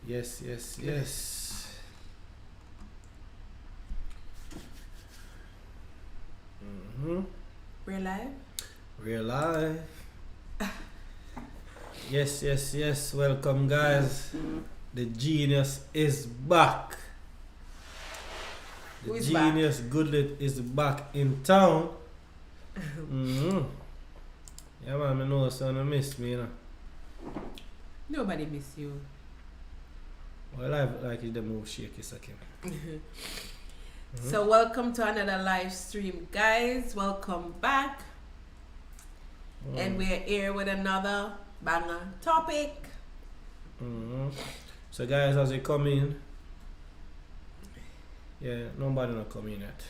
Yes. We're live? We're live. Yes. Welcome, guys. The genius is back. The Who's genius Goodlitt is back in town. Yeah, man, I know someone miss me, you know. Nobody miss you. Well, I like it the move shaky second. So welcome to another live stream, guys. Welcome back. And we're here with another banger topic. So guys, as you come in, nobody not come in yet.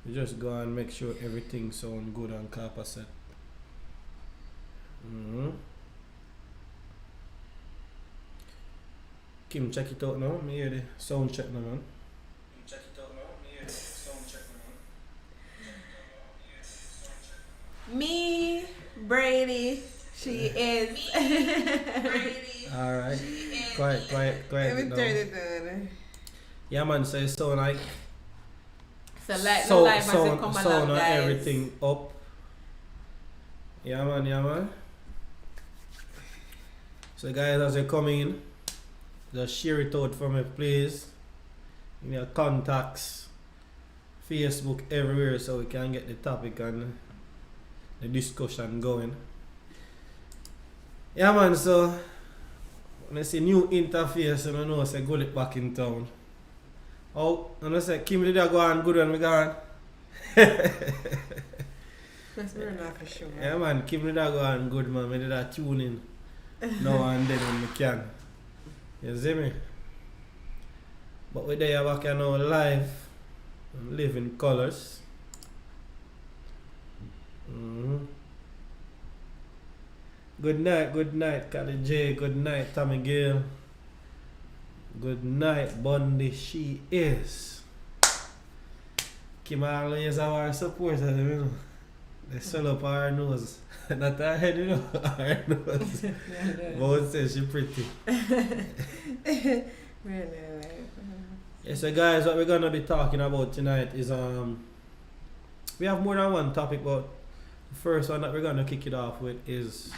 You just go and make sure everything sound good on Kappa set. Kim, check it out now. Me hear the sound check now, man. Check it out now. Me hear the sound check now. Me, Brady, she is. Alright. Quiet. Let me now. turn it down. Yeah, man, so it sound like So like no life as it come sound along, and guys. everything up. Yeah, man. So guys, as you come in, just share it out for me, please. In your contacts, Facebook, everywhere, so we can get the topic and the discussion going. Yeah, man, so when I see new interface, I know I say Goodlitt back in town. Oh, and I say KimmyB did go on good when we gone. That's very not for sure. Yeah, man, KimmyB did go on good, man. I did a tune in now and then when we can. You see me? But we're there back now live and live in colors. Good night, Kali J. Good night, Tommy Gill. Good night, Bundy. She is. Kim always our supporter, you know. They swell up our nose. Not our head, you know, our nose. Both say she pretty. Yeah, so guys, what we're gonna be talking about tonight is we have more than one topic, but the first one that we're gonna kick it off with is,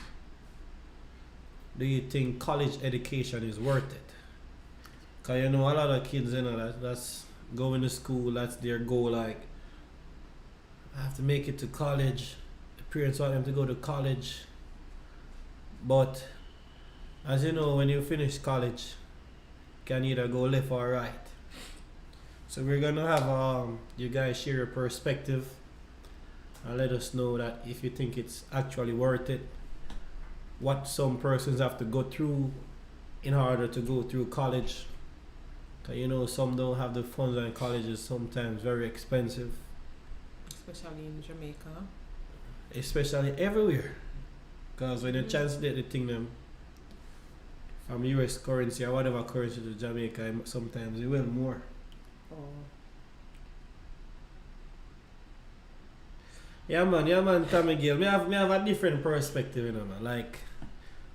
do you think college education is worth it? Cause you know a lot of kids, you know, that's going to school, that's their goal, like I have to make it to college. The parents want them to go to college. But as you know, when you finish college, you can either go left or right. So we're gonna have you guys share your perspective and let us know that if you think it's actually worth it, what some persons have to go through in order to go through college. Cause you know some don't have the funds, and college is sometimes very expensive. Especially in Jamaica. Especially everywhere. Because when you translate the thing them from US currency or whatever currency to Jamaica, sometimes it will more. Oh. Yeah man, Tommy Gill. Me have a different perspective, you know, man. Like,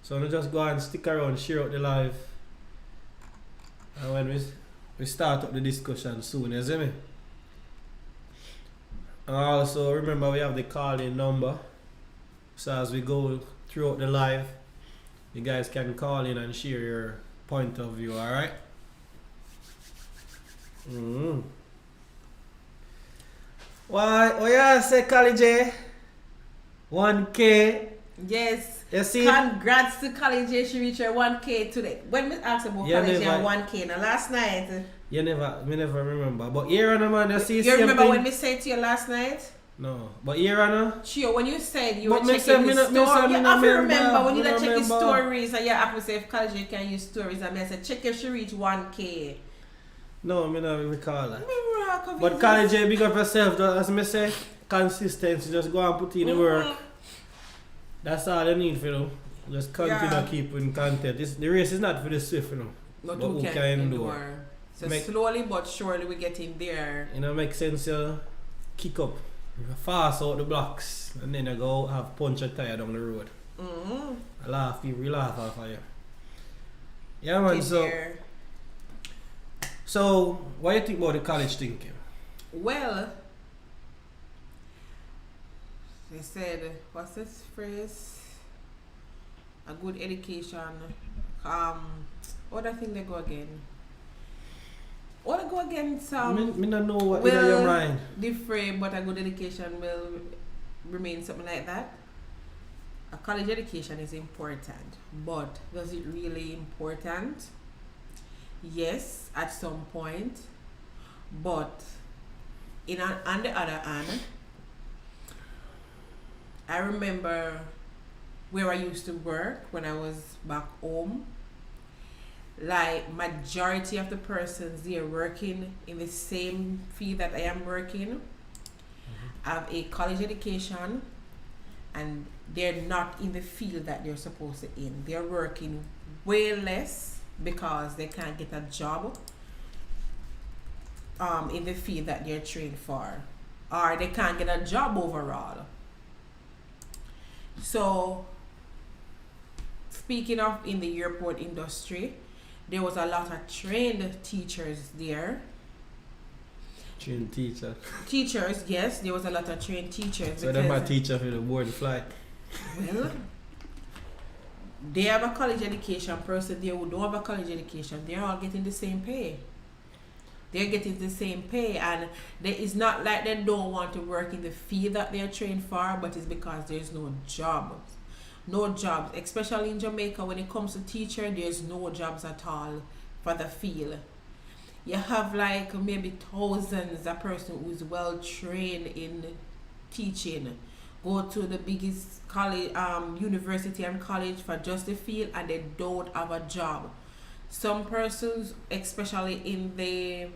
so I just go and stick around, share out the live. And when we start up the discussion soon, you see me? And also remember we have the call-in number. So as we go throughout the live, you guys can call in and share your point of view, alright? Why? Oh yeah, say Kali J. 1K. Yes. You see? Congrats to College J. She reached her 1K today. When we asked about College J and 1K now last night. Me never remember. But here on man, you see you remember when we said to you last night? No. But here on Sure, when you said you but were checking the stories, you have to remember when you check the stories and you have to say if College J can use stories and I said check if she reach 1K. No, I don't recall that. But College J, big up yourself, as I say, consistency, just go and put in the work. That's all you need for you. Just continue keeping content. The race is not for the swift, you know. Not but who can endure. So slowly but surely we get in there. You know, make sense, kick up, fast out the blocks, and then you go have punch a tire down the road. I laugh, people laugh off of you. Yeah, man. There. So, what do you think about the college thinking? Well, they said, what's this phrase? A good education. What I think they go again? What I go against Me don't know what in your mind. Different, but a good education will remain something like that. A college education is important, but does it really important? Yes, at some point, but on the other hand, I remember where I used to work when I was back home. Like majority of the persons they are working in the same field that I am working have a college education, and they're not in the field that they're supposed to in. They're working way less because they can't get a job in the field that they're trained for, or they can't get a job overall. So speaking of in the airport industry, there was a lot of trained teachers there. Trained teacher. Teachers, yes, there was a lot of trained teachers. So they're my teacher for the board flight. Well, they have a college education. Person there who don't have a college education, they're all getting the same pay. They're getting the same pay, and it's not like they don't want to work in the field that they're trained for, but it's because there's no jobs. No jobs, especially in Jamaica. When it comes to teacher, there's no jobs at all for the field. You have like maybe thousands of person who's well trained in teaching go to the biggest college, university and college for just the field, and they don't have a job. Some persons, especially in the,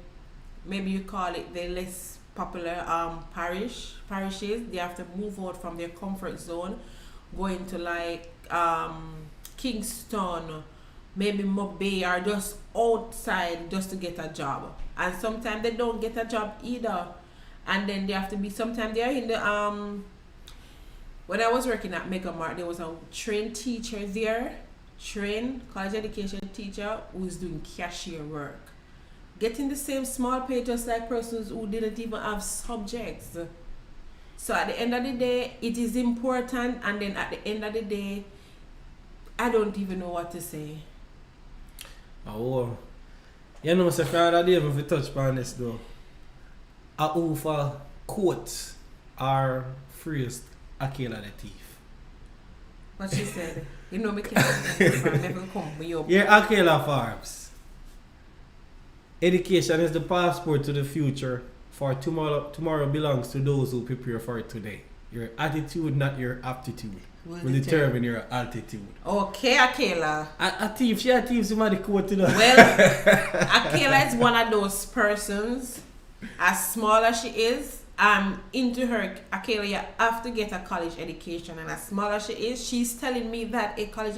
maybe you call it the less popular parishes, they have to move out from their comfort zone, going to like Kingston, maybe Mobay, or just outside just to get a job. And sometimes they don't get a job either, and then they have to be, sometimes they are in the when I was working at Mega Mart, there was a trained teacher there, trained college education teacher who was doing cashier work, getting the same small pay just like persons who didn't even have subjects. So at the end of the day, it is important, and then at the end of the day, I don't even know what to say. Oh, you know, so Friday day, if we touch upon this though, I offer quotes are freest Akela the thief. What she said, you know me can't never come with your You're Akela Farms. Education is the passport to the future. For tomorrow belongs to those who prepare for it today. Your attitude, not your aptitude, will determine your altitude. Okay, Akela. A thief, she a thief, somebody quote to that. Well, Akela is one of those persons, as small as she is, into her, Akela, you have to get a college education, and as small as she is, she's telling me that a college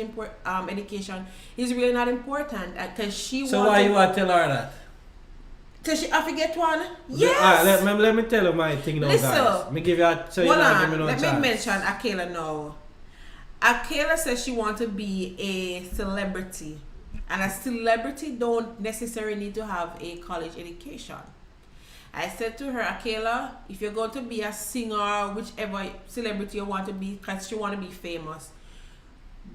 education is really not important, because she So why you want to tell her that? Because she have to get one. Yes. Alright, let me tell you my thing now, Listen, guys. Me give you a so you hold not on, give me no let chance. me mention Akela now. Akela says she wants to be a celebrity, and a celebrity don't necessarily need to have a college education. I said to her, Akela, if you're going to be a singer, whichever celebrity you want to be, because you want to be famous,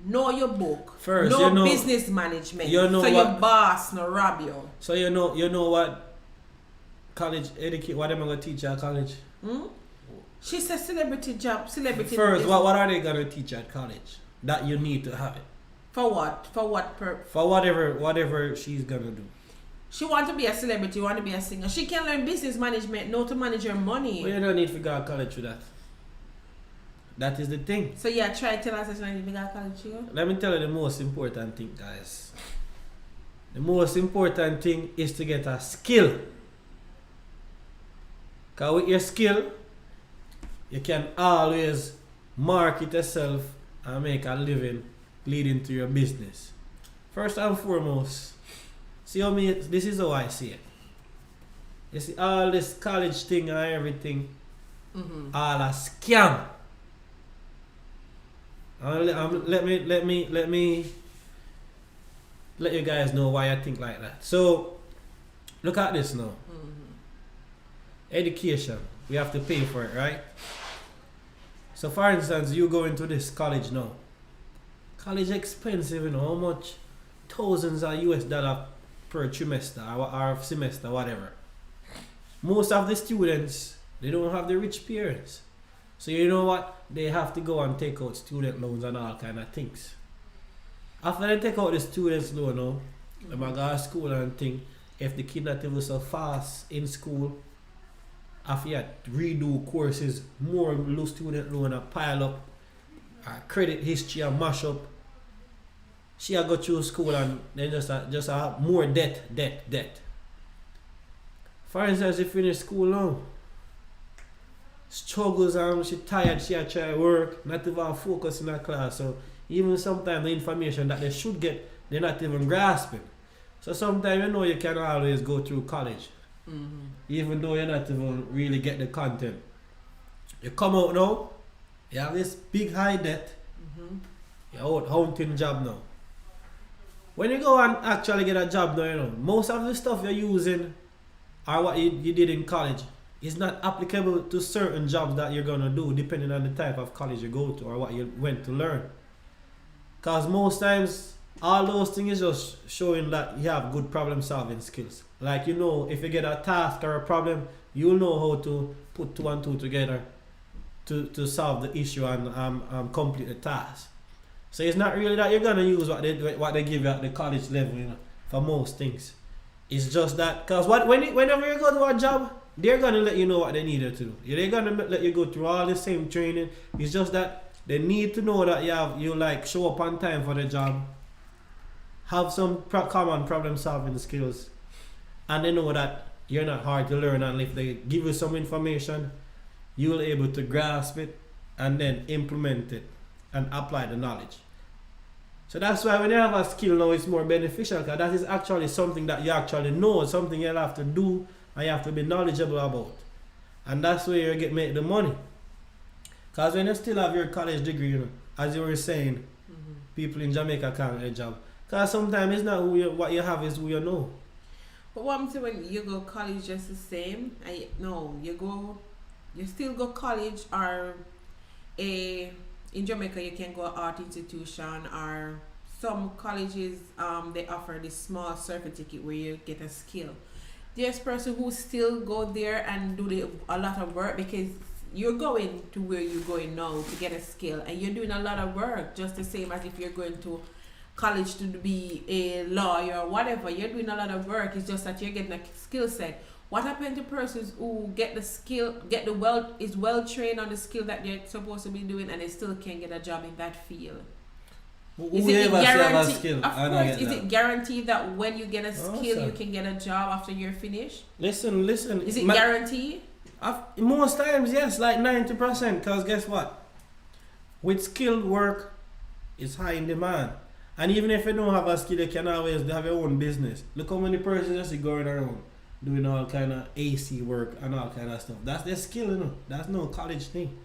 know your book. First, know, you know business management. you know so what, your boss no rob you. So you know what college educate, what am I going to teach you at college? She said celebrity job, celebrity. First, what are they going to teach you at college? That you need to have it. For what? For what? For whatever she's going to do. She want to be a celebrity, want to be a singer. She can learn business management, know to manage her money. Well, you don't need to go to college for that. That is the thing. So yeah, try to tell us that she don't need to go to college. Let me tell you the most important thing, guys. The most important thing is to get a skill. Because with your skill, you can always market yourself and make a living leading to your business. First and foremost, see how this is how I see it. You see all this college thing and everything, all a scam. Let me let you guys know why I think like that. So, look at this now. Education, we have to pay for it, right? So, for instance, you go into this college now. College expensive, you know, how much? Thousands of US dollar per trimester or semester, whatever. Most of the students, they don't have the rich parents. So you know what? They have to go and take out student loans and all kind of things. After they take out the students loan now, they might go to school and think, if the kid not even so fast in school, after you redo courses, more student loan a pile up, credit history and mash up, she go through school and then just have more debt. For instance, she finish school now, struggles and she tired, she a try work, not even focus in her class. So even sometimes the information that they should get, they're not even grasping. So sometimes you know you can always go through college, even though you're not even really get the content. You come out now, you have this big high debt, you're out hunting job now. When you go and actually get a job now, you know, most of the stuff you're using or what you did in college is not applicable to certain jobs that you're gonna do depending on the type of college you go to or what you went to learn. Cause most times all those things is just showing that you have good problem solving skills. Like, you know, if you get a task or a problem, you'll know how to put 2 and 2 together to solve the issue and complete the task. So it's not really that you're gonna use what they give you at the college level, you know, for most things. It's just that, cause whenever you go to a job, they're gonna let you know what they need you to do. They're gonna let you go through all the same training. It's just that they need to know that you like show up on time for the job, have some common problem solving skills, and they know that you're not hard to learn. And if they give you some information, you'll be able to grasp it and then implement it and apply the knowledge. So that's why when you have a skill now, it's more beneficial, because that is actually something that you actually know, something you'll have to do and you have to be knowledgeable about. And that's where you make the money. Because when you still have your college degree, you know, as you were saying, people in Jamaica can't get a job. Because sometimes it's not what you have, is who you know. But what I'm saying, when you go college just the same, you still go college, or in Jamaica you can go art institution, or some colleges they offer this small certificate where you get a skill. There's person who still go there and do a lot of work, because you're going to where you're going now to get a skill, and you're doing a lot of work just the same as if you're going to college to be a lawyer or whatever. You're doing a lot of work. It's just that you're getting a skill set. What happened to persons who get the skill, is well trained on the skill that they're supposed to be doing, and they still can't get a job in that field? Is it guaranteed? Of course, is it guaranteed that when you get a skill, you can get a job after you're finished? Listen. Is it guaranteed? Most times, yes, like 90%. Because guess what? With skilled work, it's high in demand. And even if you don't have a skill, you can always have your own business. Look how many persons are going around doing all kind of AC work and all kind of stuff. That's their skill, you know. That's no college thing.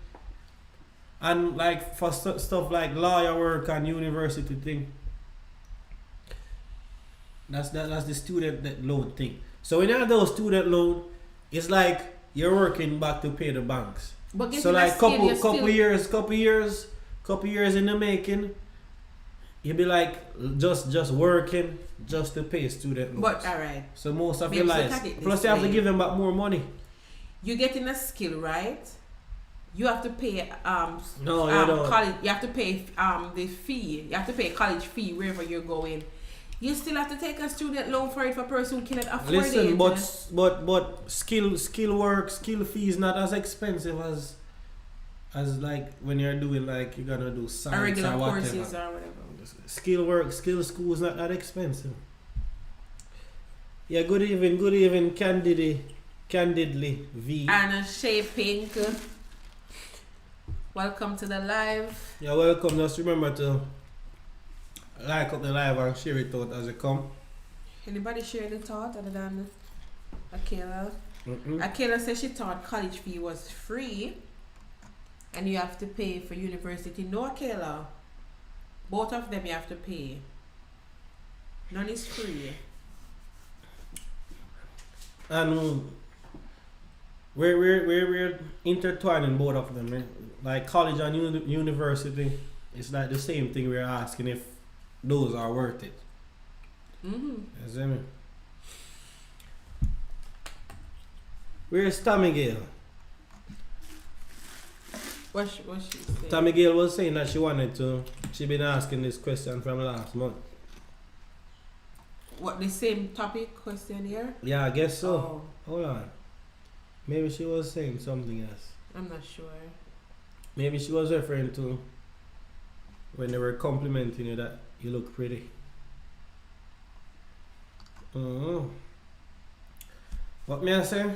And like for stuff like lawyer work and university thing, that's the student loan thing. So when you have those student loan, it's like you're working back to pay the banks. But so like couple years in the making, you'll be like just working just to pay student loans. But alright. So most of your lives. Plus you have to give them back more money. You're getting a skill, right? You have to pay no, you don't. College. You have to pay the fee. You have to pay a college fee wherever you're going. You still have to take a student loan for it for a person who cannot afford it. Listen, but skill work, skill fee is not as expensive as like when you're doing like you're gonna do science regular or whatever. Courses or whatever. Skill work, skill school is not that expensive. Yeah, good evening, Candidly V. Anna Shea Pink. Welcome to the live. Yeah, welcome. Just remember to like up the live and share it out as it come. Anybody share the thought other than Akela? Akela says she thought college fee was free and you have to pay for university. No, Akela. Both of them you have to pay. None is free. And we're intertwining both of them. Eh? Like college and university, it's like the same thing. We're asking if those are worth it. Mm-hmm. You see me? Where's Tammy Gale? What she saying? Tammy Gale was saying that she been asking this question from last month. What, the same topic question here? Yeah, I guess so. Oh, Hold on. Maybe she was saying something else. I'm not sure. Maybe she was referring to when they were complimenting you that you look pretty. What may I say?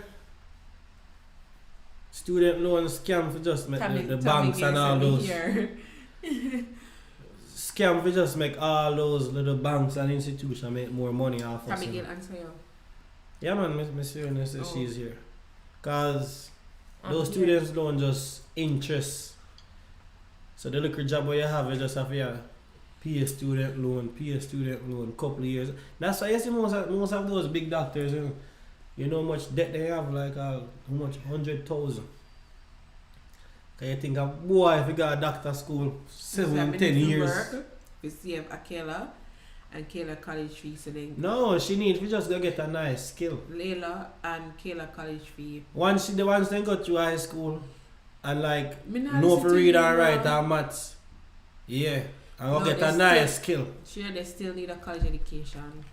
Student loan scam for just make the banks and all those. Scam for just make all those little banks and institutions make more money off of us. Tammy Gill answer you. Yeah man, Miss Fiona says she's here. Cause those here. students don't just interest. So the little job where you have, you just have to pay a student loan, couple of years. That's why you see most of those big doctors, you know how much debt they have, like how much 100,000. Cause you think of boy if you got a doctor school 7-10 years. Work, we save Akela and Kayla college fee, so then No, she needs to just go get a nice skill. Layla and Kayla college fee. Once they go to high school and like Me not know listen for to read you, and write no. and maths. Yeah. And go No, get they a nice skill. Sure, they still need a college education.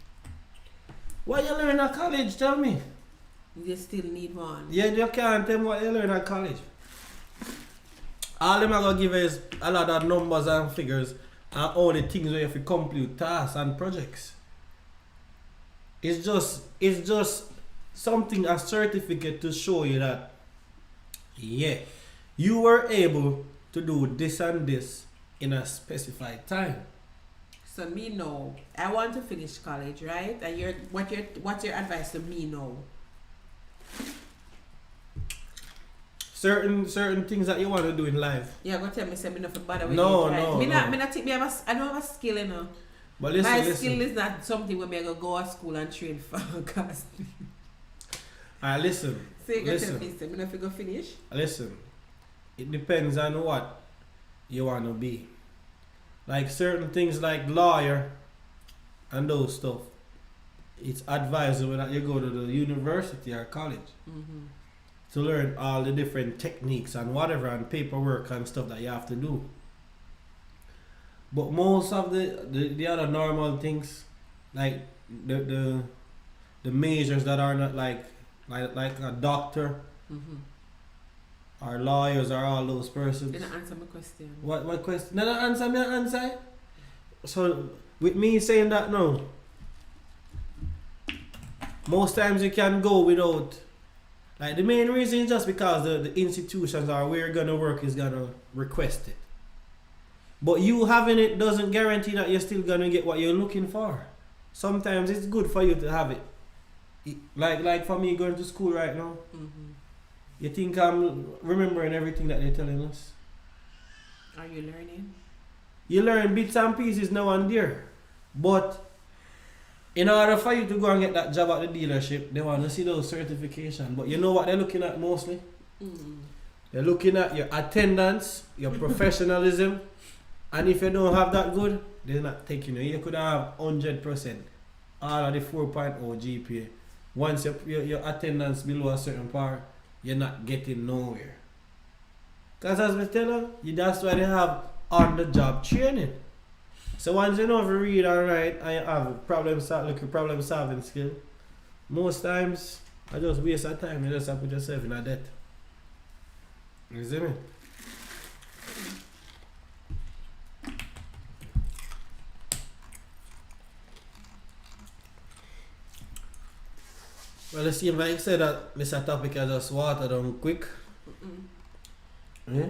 What you learn at college, tell me? They still need one. Yeah, you can't tell me what you learn at college. All them are gonna give us a lot of numbers and figures and all the things where you have to complete tasks and projects. It's just something, a certificate to show you that yeah, you were able to do this and this in a specified time. So me know, I want to finish college, right? And what's your advice to me now? Certain things that you want to do in life. Yeah, go tell me say me not for bother with No, it, right? no, Me no. not think me I don't have a skill, you know. But listen, My listen. skill is not something where me go to school and train for cause. Alright, listen. So you go tell Listen. me say me not go finish. Listen. It depends on what you want to be. Like certain things like lawyer and those stuff. It's advisable that you go to the university or college Mm-hmm. to learn all the different techniques and whatever and paperwork and stuff that you have to do. But most of the other normal things, like the majors that are not like a doctor Mm-hmm. or lawyers or all those persons. Didn't answer my question. What question? No, answer me, answer. So with me saying that no, most times you can go without. Like the main reason is just because the institutions or where you're gonna work is gonna request it. But you having it doesn't guarantee that you're still gonna get what you're looking for. Sometimes it's good for you to have it. Like for me going to school right now, Mm-hmm. you think I'm remembering everything that they're telling us? Are you learning? You learn bits and pieces now and there. But in order for you to go and get that job at the dealership, they want to see those certifications. But you know what they're looking at mostly? Mm-hmm. They're looking at your attendance, your professionalism, and if you don't have that good, they're not taking you. You could have 100%, all of the 4.0 GPA. Once your attendance below a certain par, you're not getting nowhere. Because as we tell you, that's why they have on-the-job training. So once you know how to read and write and you have problem solving skill, most times I just waste of time. You just have to put yourself in a debt. You see me? Well, it seems like you said that Mr. Topic has just watered down quick. Mm-mm. Yeah?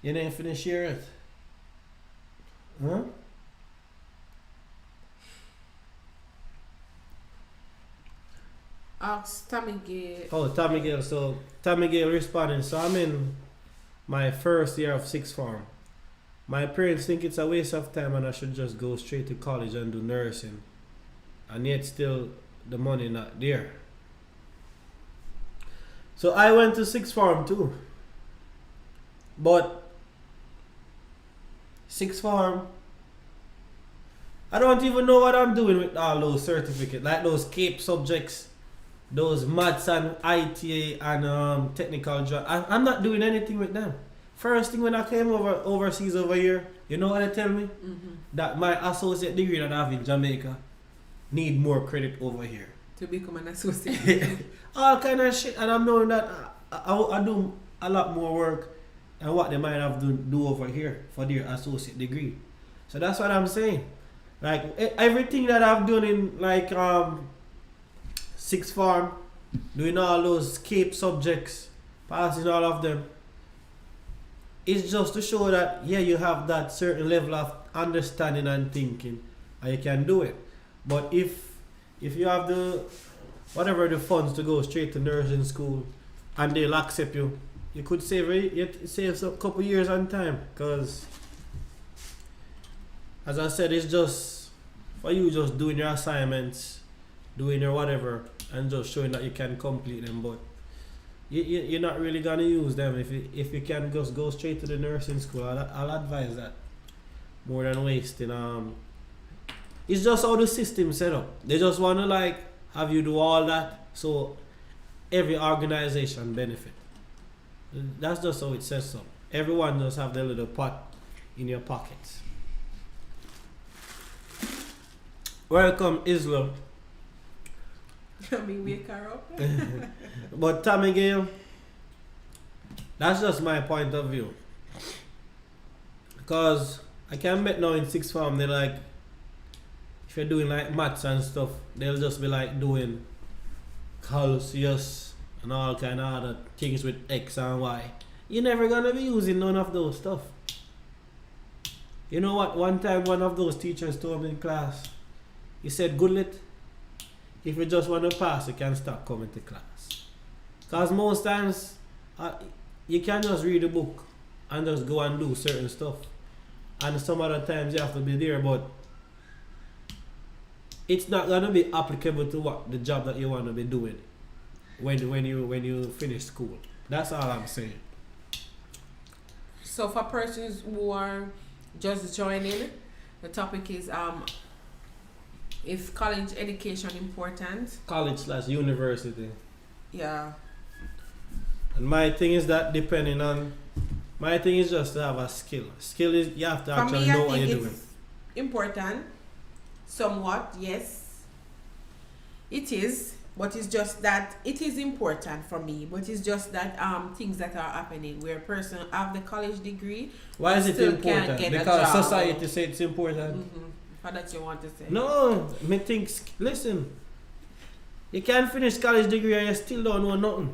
You didn't finish here yet? Huh? Ask Tammy Gay. Oh, Tammy Gale. So, Tammy Gale responding. So, I'm in my first year of sixth form. My parents think it's a waste of time and I should just go straight to college and do nursing. And yet still the money not there. So I went to sixth form too. But sixth form, I don't even know what I'm doing with all those certificates, like those CAPE subjects, those maths and ITA and technical job. I'm not doing anything with them. First thing when I came overseas over here, you know what they tell me? That my associate degree that I have in Jamaica need more credit over here. To become an associate. All kind of shit, and I'm knowing that I do a lot more work than what they might have to do over here for their associate degree. So that's what I'm saying. Like everything that I've done in like sixth form, doing all those CAPE subjects, passing all of them, it's just to show that yeah, you have that certain level of understanding and thinking, and you can do it. But if you have the funds to go straight to nursing school, and they'll accept you, you could save a couple years on time. Because as I said, it's just for you just doing your assignments, doing your whatever, and just showing that you can complete them. But you're not really gonna use them if you can just go straight to the nursing school. I'll advise that more than wasting. It's just how the system set up. They just wanna like have you do all that so every organization benefit. That's just how it sets up. Everyone just have their little pot in your pockets. Welcome, Islam. Let me wake her up. But Tommy Gale, that's just my point of view. Because I can bet now in sixth form they're like, if you're doing like maths and stuff, they'll just be like doing calculus and all kind of other things with X and Y. You're never gonna be using none of those stuff. You know what? One time one of those teachers told me in class, he said, Goodlitt, if you just want to pass, you can stop coming to class. Because most times, you can just read a book and just go and do certain stuff. And some other times you have to be there, but it's not going to be applicable to what the job that you want to be doing when you finish school. That's all I'm saying. So for persons who are just joining, the topic is is college education important? College/university. Yeah. And my thing is that my thing is just to have a skill. Skill is you have to actually know what you're doing. Important. Somewhat, yes. It is, but it's just that it is important for me. But it's just that things that are happening where a person have the college degree. Why is it important? Because society says it's important. What that you want to say? No, me think. Listen, you can't finish college degree and you still don't know nothing.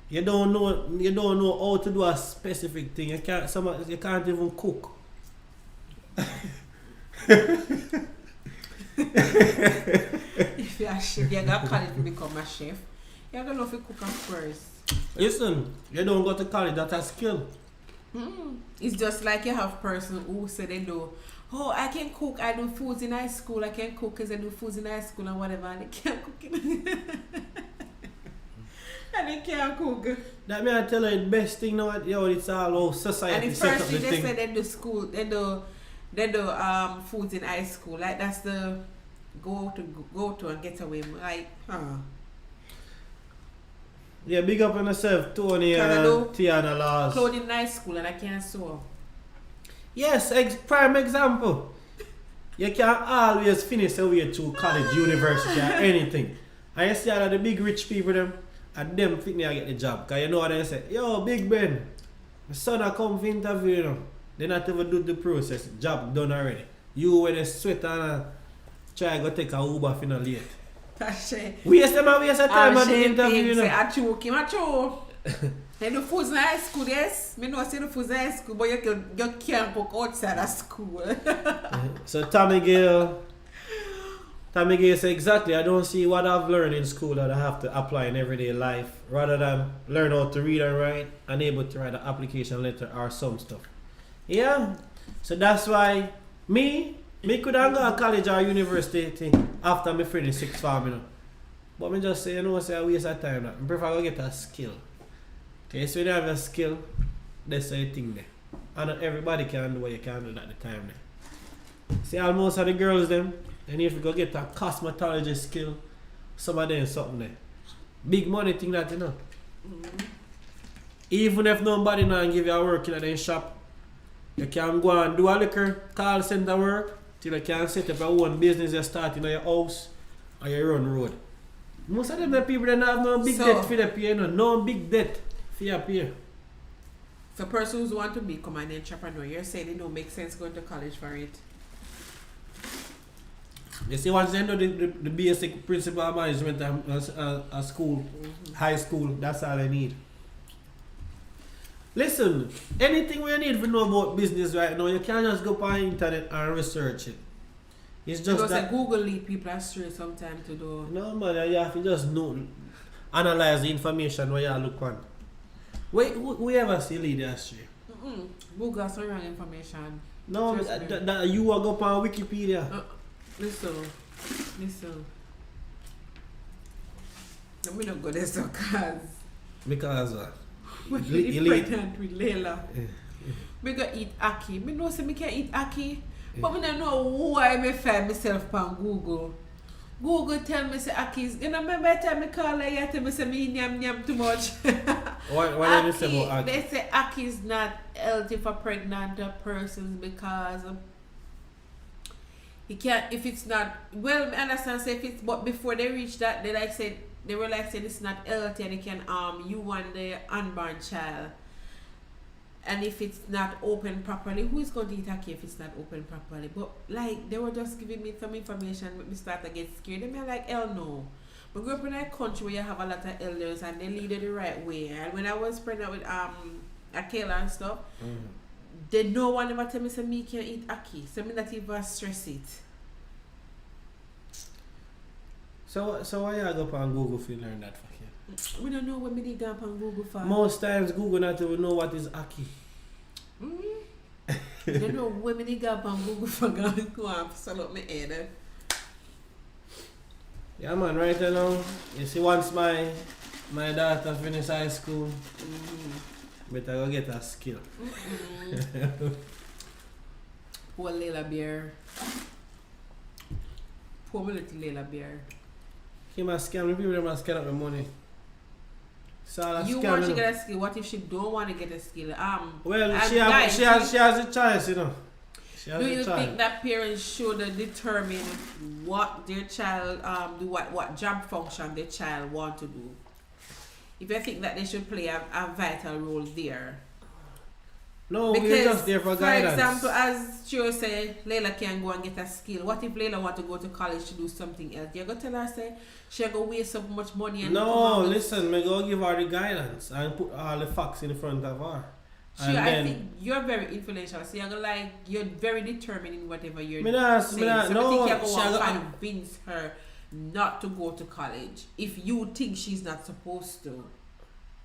You don't know how to do a specific thing. You can't even cook. If you're a chef, you got college to become a chef. You're gonna know if you cook first. Listen, you don't go to college. That's a skill. It's just like you have person who say they do. Oh, I can cook. I do foods in high school. I can cook because I do foods in high school and whatever. And they can't cook it. And they can't cook. That mean I tell you the best thing now. Yo, it's all how society and the set up first the thing thing. they say they do school. They do foods in high school. Like that's the go to and get away. Like Yeah, big up on yourself, Tony and Tiana Laws. Clothing in high school and I can't sew. Yes, prime example. You can't always finish your way through college, university, or anything. And you see all of the big rich people them, and them think they get the job. Because you know what they say, yo, Big Ben, my son I come for interview, you know. They not even do the process, job done already. You when you sweat and try to go take a Uber for no late. Waste of time at the interview, you know. I choke him, I choke. And the foods in high school, yes. Me know I say the foods in high school, but you can't cook outside of school. So Tommy Gale said exactly, I don't see what I've learned in school that I have to apply in everyday life rather than learn how to read and write and able to write an application letter or some stuff. Yeah, So that's why me could have go to college or university thing after me finish 6 form, you know. But me just say, you know, say I waste of time. I prefer go get a skill. Okay, so when you have a skill, that's a thing there. And not everybody can do what you can do at the time there. See, almost of the girls them, they need to go get a cosmetology skill. Some of them something there. Big money thing that, you know. Mm-hmm. Even if nobody now give you a work in a shop, you can go and do a little call center work till you can set up your own business you start in your house or you run road. Most of them the people that have no big debt for the pay, you know, no big debt for your pay. For persons who want to become an entrepreneur, you're saying it don't make sense going to college for it. You see, once they know the basic principle of management at school, high school, that's all they need. Listen, anything we need to know about business right now, you can't just go on the internet and research it. It's just because that Goodlitt people are straight sometimes to do. no man, you have to just know, analyze the information when you look on. We ever see leader history? Google has some wrong information. No, that you will go on Wikipedia. Listen. Let me not go there so Because what? when you pregnant with Layla. Me go eat ackee. Me know say me can eat ackee. But me don't know why me find myself on Google. Google tell me say ackee is, you know, remember the time me call her, you tell me say me yam too much. What did you say about ackee? They say ackee is not healthy for pregnant persons because you can't, if it's not, well, I understand say if it's, but before they reach that, they were like saying it's not healthy and it can you and the unborn child. And if it's not open properly, who is going to eat ackee if it's not open properly? But like they were just giving me some information, make me start to get scared. And I'm like, hell no. We grew up in a country where you have a lot of elders and they lead it the right way. And when I was pregnant with Akela and stuff, they no one ever tell me say me can't eat ackee. So me not even stress it. So why you go on Google if you learn that for you? We don't know what me did go on Google for. Most times Google not even know what is ackee. You don't know what me did go on Google for go and sell up my head. Yeah man, right now, you see once my daughter finish high school, better go get a skill. Poor Layla bear. Poor little Layla bear. He must scam the people that must get up the money. So you want to get a skill, what if she don't want to get a skill? Well, she has a choice, you know. Do you think that parents should determine what their child do, what job function their child want to do? If you think that they should play a vital role there. No, because, we're just there for guidance. For example, as Chio say, Layla can go and get a skill. What if Layla want to go to college to do something else? You're going to tell her, say, she'll go waste so much money. And no, listen, me go give her the guidance and put all the facts in front of her. Sure, I think you're very influential. So you're very determined in whatever you're saying. I think you go and convince her not to go to college if you think she's not supposed to.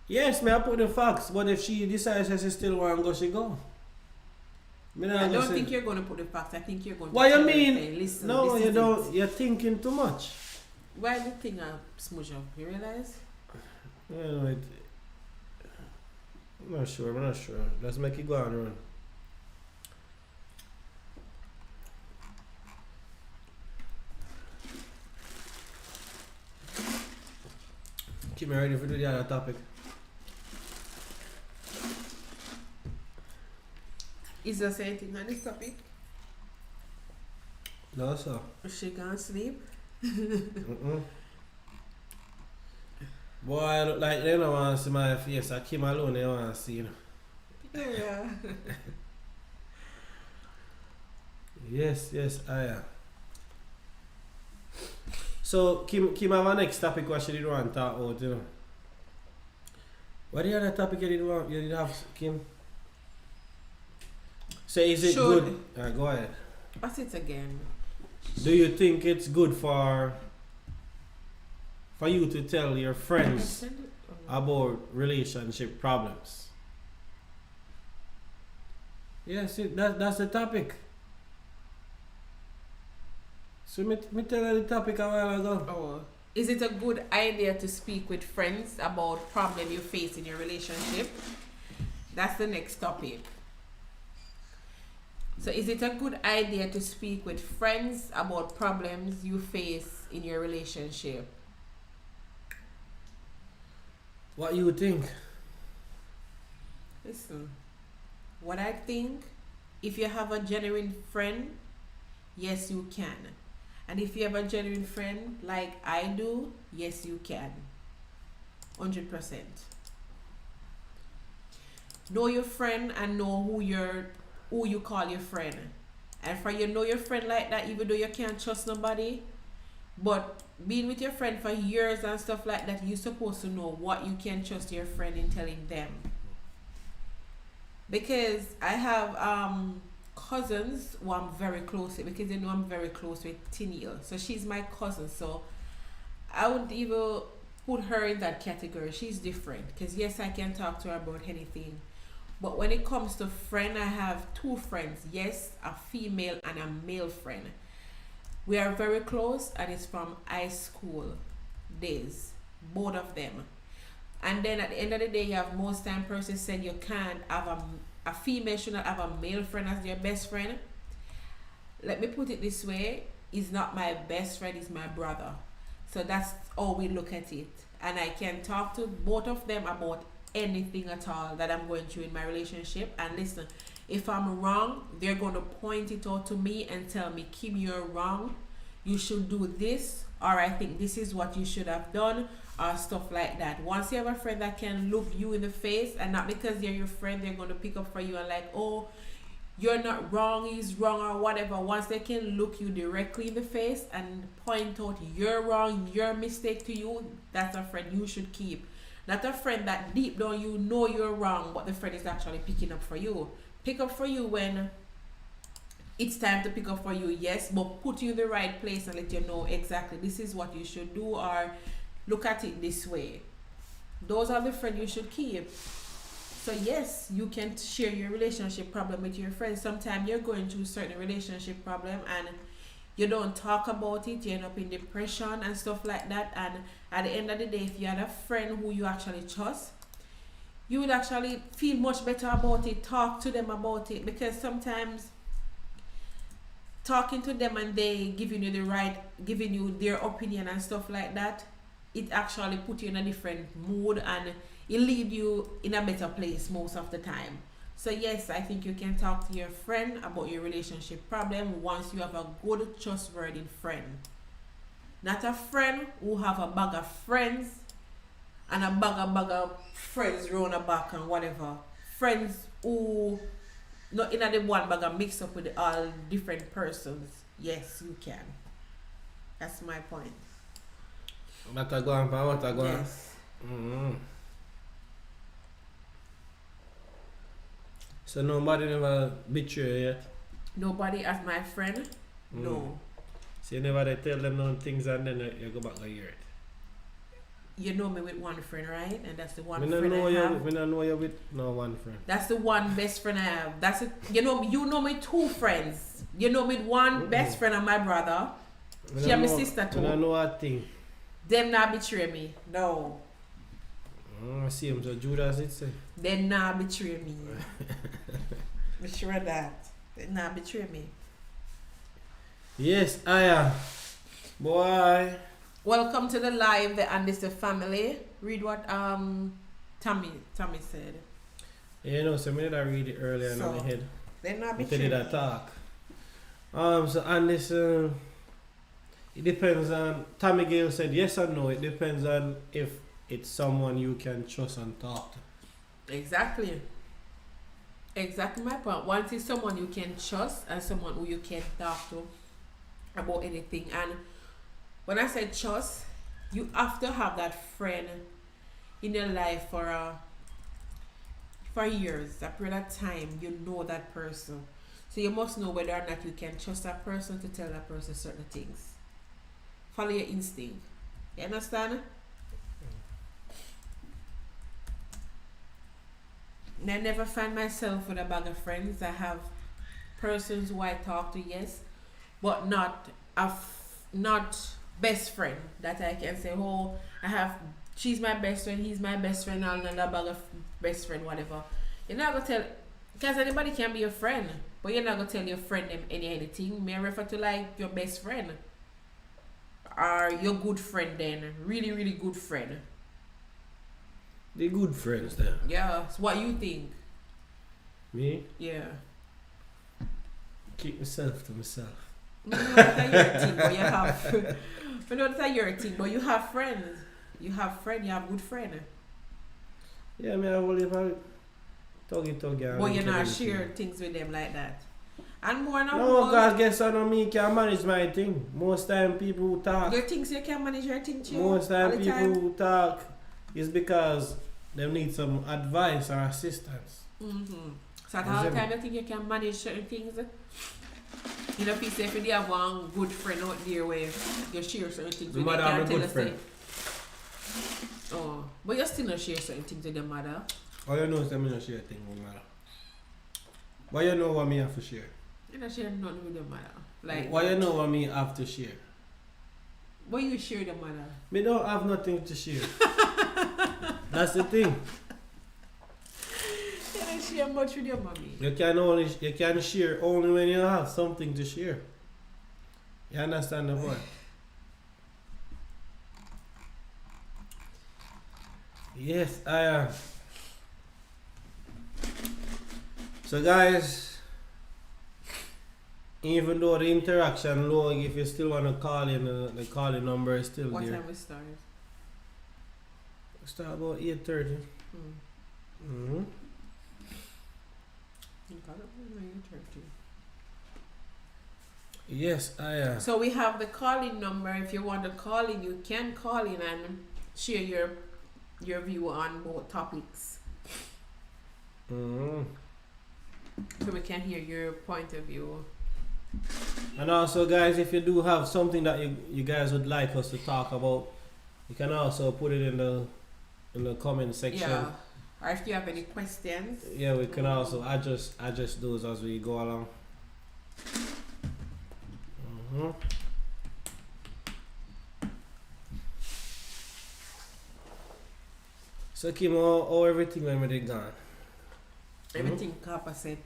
Yes, I put the facts, but if she decides she still want to go, she go. I don't think you're going to put the facts. I think you're going to. What you mean? Say, listen, no, you don't. You're thinking too much. Why the thing smudge up? You realize? No, I'm not sure. Let's make it go on run. Keep me ready for the other topic. Is there anything on this topic? No, sir. Is she gonna sleep? Boy, I look like they don't want to see my face. I Kim alone, they want to see, you know. Yeah. Yes, I am. So, Kim have a next topic what she did want to talk about, you know. What the other topic you did have, Kim? So, is it good? Go ahead. What's it again? Do you think it's good for you to tell your friends about relationship problems? Yes, that's the topic. So me tell you the topic a while ago. Oh. Is it a good idea to speak with friends about problem you face in your relationship? That's the next topic. So is it a good idea to speak with friends about problems you face in your relationship? What you think? Listen, what I think, if you have a genuine friend, yes you can. And if you have a genuine friend like I do, yes you can. 100%. Know your friend and know who you call your friend. And for you know your friend like that, even though you can't trust nobody, but being with your friend for years and stuff like that, you're supposed to know what you can trust your friend in telling them. Because I have cousins who I'm very close with, because they know I'm very close with Tennille. So she's my cousin, so I wouldn't even put her in that category. She's different, because yes, I can talk to her about anything. But when it comes to friend, I have two friends. Yes, a female and a male friend. We are very close, and it's from high school days, both of them. And then at the end of the day, you have most time persons said you can't have a female should not have a male friend as their best friend. Let me put it this way: he's not my best friend, he's my brother. So that's how we look at it. And I can talk to both of them about anything at all that I'm going through in my relationship. And listen, if I'm wrong, they're going to point it out to me and tell me, Kim, you're wrong. You should do this, or I think this is what you should have done, or stuff like that. Once you have a friend that can look you in the face, and not because they're your friend, they're going to pick up for you and like, oh, you're not wrong, he's wrong, or whatever. Once they can look you directly in the face and point out you're wrong, your mistake to you, that's a friend you should keep. Not a friend that deep down you know you're wrong, but the friend is actually picking up for you. Pick up for you when it's time to pick up for you, yes, but put you in the right place and let you know exactly this is what you should do, or look at it this way. Those are the friends you should keep. So yes, you can share your relationship problem with your friends. Sometimes you're going through certain relationship problem and you don't talk about it, you end up in depression and stuff like that. And at the end of the day, if you had a friend who you actually trust, you would actually feel much better about it. Talk to them about it, because sometimes talking to them and they giving you their opinion and stuff like that, it actually put you in a different mood and it lead you in a better place most of the time. So yes, I think you can talk to your friend about your relationship problem once you have a good, trustworthy friend. Not a friend who have a bag of friends and a bag of friends round the back and whatever. Friends who not in the one bag of mix up with all different persons. Yes, you can. That's my point. What I go on. Yes. Mm-hmm. So nobody never betray you yet? Nobody as my friend? No. So you never tell them no things and then you go back and hear it? You know me with one friend, right? And that's the one I friend I have. I don't know you with no one friend. That's the one best friend I have. That's it. You know me two friends. You know me with one best friend and my brother. She and my sister too. I don't know what thing. Them not betray me. No. I see him, so Judas it say. They not betray me. I'm sure of that. They not betray me. Yes, I am. Boy. Welcome to the live, the Anderson family. Read what Tommy said. Yeah, you know, so I did read it earlier in my head. They not I betray did me. a talk. So Anderson, it depends on, Tommy Gale said yes or no. It depends on if it's someone you can trust and talk to. Exactly my point. Once it's someone you can trust and someone who you can talk to about anything. And when I say trust, you have to have that friend in your life for years, a period of time. You know that person, so you must know whether or not you can trust that person to tell that person certain things. Follow your instinct. You understand? I never find myself with a bag of friends. I have persons who I talk to, yes, but not best friend that I can say, oh, I have, she's my best friend, he's my best friend, and another bag of best friend, whatever. You're not gonna tell, because anybody can be your friend, but you're not gonna tell your friend them anything. May I refer to like your best friend or your good friend then, really, really good friend. The good friends then. Yeah, so what you think? Me? Yeah. Keep myself to myself. No, that's your thing, but you have. But no, that's your thing, but you have friends. You have friends. You have good friends. Yeah, I mean, I will about tuggy. But you not share things with them like that. And more now. No, because guess I know me can manage my thing. Most time people who talk. Your things you can manage your thing too. Most time people who talk is because they need some advice or assistance. Mm-hmm. So at all the time you think you can manage certain things. You know, if you say if you have one good friend out there where you share certain things with, mother have a good friend. Oh, but you still not share certain things with your mother. Oh, you know, I not share things with mother. But you know what me have to share. You not share nothing with your mother. Like. Why you know what me have to share? What you share with your mother? Me don't have nothing to share. That's the thing. You don't share much with your mommy. You can share only when you have something to share. You understand the point? Yes, I am. So guys, even though the interaction low, if you still want to call in, the calling number is still what there. What time we start? We start about 8:30. Mm-hmm. Yes, I am. So we have the calling number. If you want to call in, you can call in and share your view on both topics. Mm-hmm. So we can hear your point of view. And also, guys, if you do have something that you guys would like us to talk about, you can also put it in the comment section. Yeah. Or if you have any questions. Yeah, we can also adjust those as we go along. Mm-hmm. So Kim, how everything when they gone? Everything Kappa said.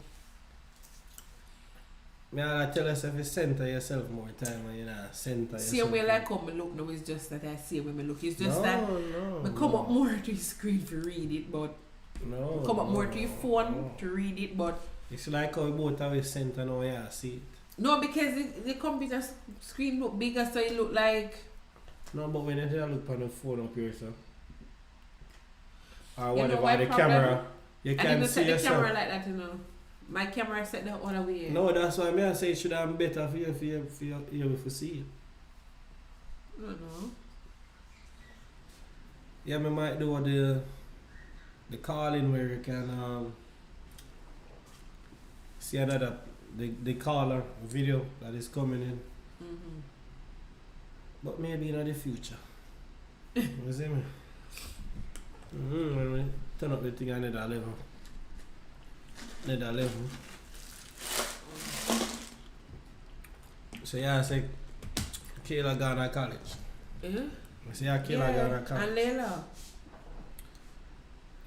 I tell yourself you center yourself more time and you know center yourself. Same way like how me look now, it's just that I see when me look. It's just that I come up more to the screen to read it, but come up more to your phone to read it, but it's like how we both have a center now, yeah, see it. no, because the computer screen look bigger, so it look like. No, but when you look on the phone up here, so or You whatever, know why the problem? camera, you I can didn't see set the yourself. camera like that, you know. My camera set the other way. No, that's why I say it should have been better for you to see it. I don't know. Yeah, we might do the calling where you can see another the caller video that is coming in. Mm-hmm. But maybe in the future. You see me? When we turn up the thing on another level. Another level. So yeah, I say Kayla gone to college. Yeah? I say Kayla gone to college. And Layla.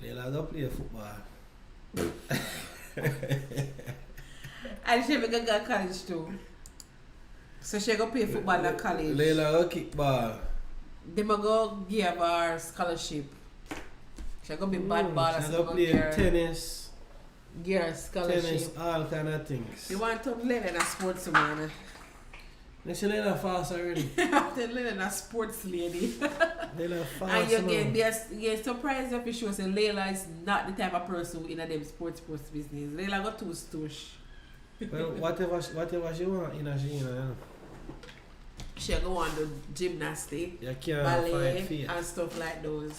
Layla go play football. And she go to college too. So she go play football at college. Layla go kick ball. They might go give her scholarship. She go be bad baller. She go play tennis. Give her scholarship. Tennis, all kind of things. You want to Layla in a sportsman. You see Layla fast already. Layla in a sports lady. Layla fast. And you get surprised if you show say Layla is not the type of person in a them sports business. Layla got too stush. Well, whatever she want, she She go on the gymnastics, you can't ballet, fight feet. and stuff like those.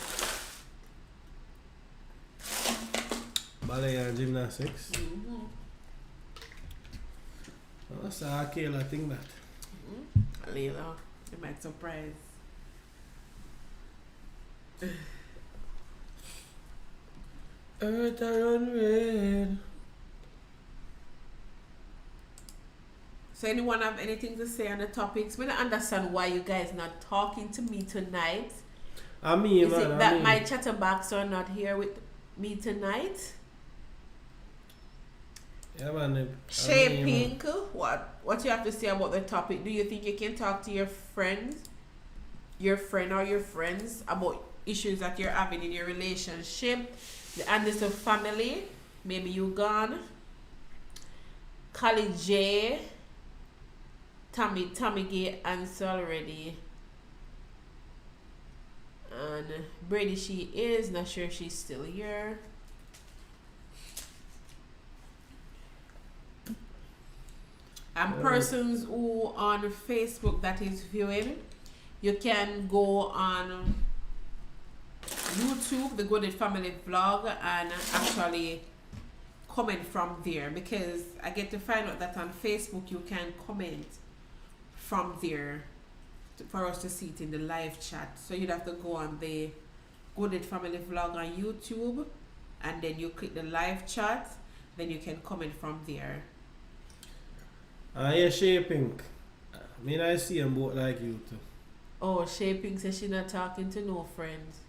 Ballet and gymnastics. Mm-hmm. Oh, that's a Kayla thing that. Mm-hmm. Layla, you might surprise. Earth around red. So anyone have anything to say on the topics? We don't understand why you guys not talking to me tonight. I mean, Is man, it that my chatterbacks are not here with me tonight? Yeah, man. Shay Pink, what you have to say about the topic? Do you think you can talk to your friend or your friends about issues that you're having in your relationship? And this a family, maybe you gone. Kali J, Tommy Gay answer already. And Brady, she is not sure she's still here. And persons who on Facebook that is viewing, you can go on YouTube, the Goodlitt Family Vlog, and actually comment from there, because I get to find out that on Facebook you can comment from there for us to see it in the live chat. So you'd have to go on the Goodlitt Family Vlog on YouTube, and then you click the live chat, then you can comment from there. Yeah, Shay Pink. I mean, I see them both like you too. Oh, Shay Pink says she's not talking to no friends.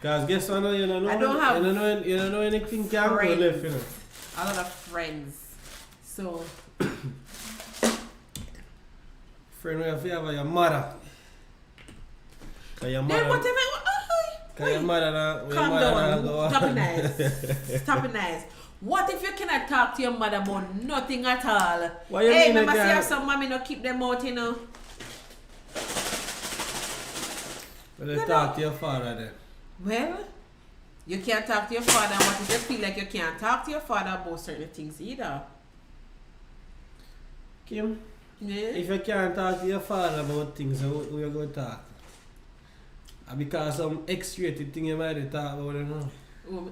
Cause guess what? You don't know. I don't have. You don't know anything can go left, you know. A lot of friends. So. Friend, we have to have your mother. Cause your mother. Then whatever. Cause your mother. Calm down. Stop it nice. Stop it nice. What if you cannot talk to your mother about nothing at all? What you hey, mean remember see how some mommy no keep them out, you know? Well, you talk to your father then. Well, you can't talk to your father. What if you feel like you can't talk to your father about certain things either? Kim, Yeah. if you can't talk to your father about things, who you going to talk? Because some X-rated thing you might talk about, you know.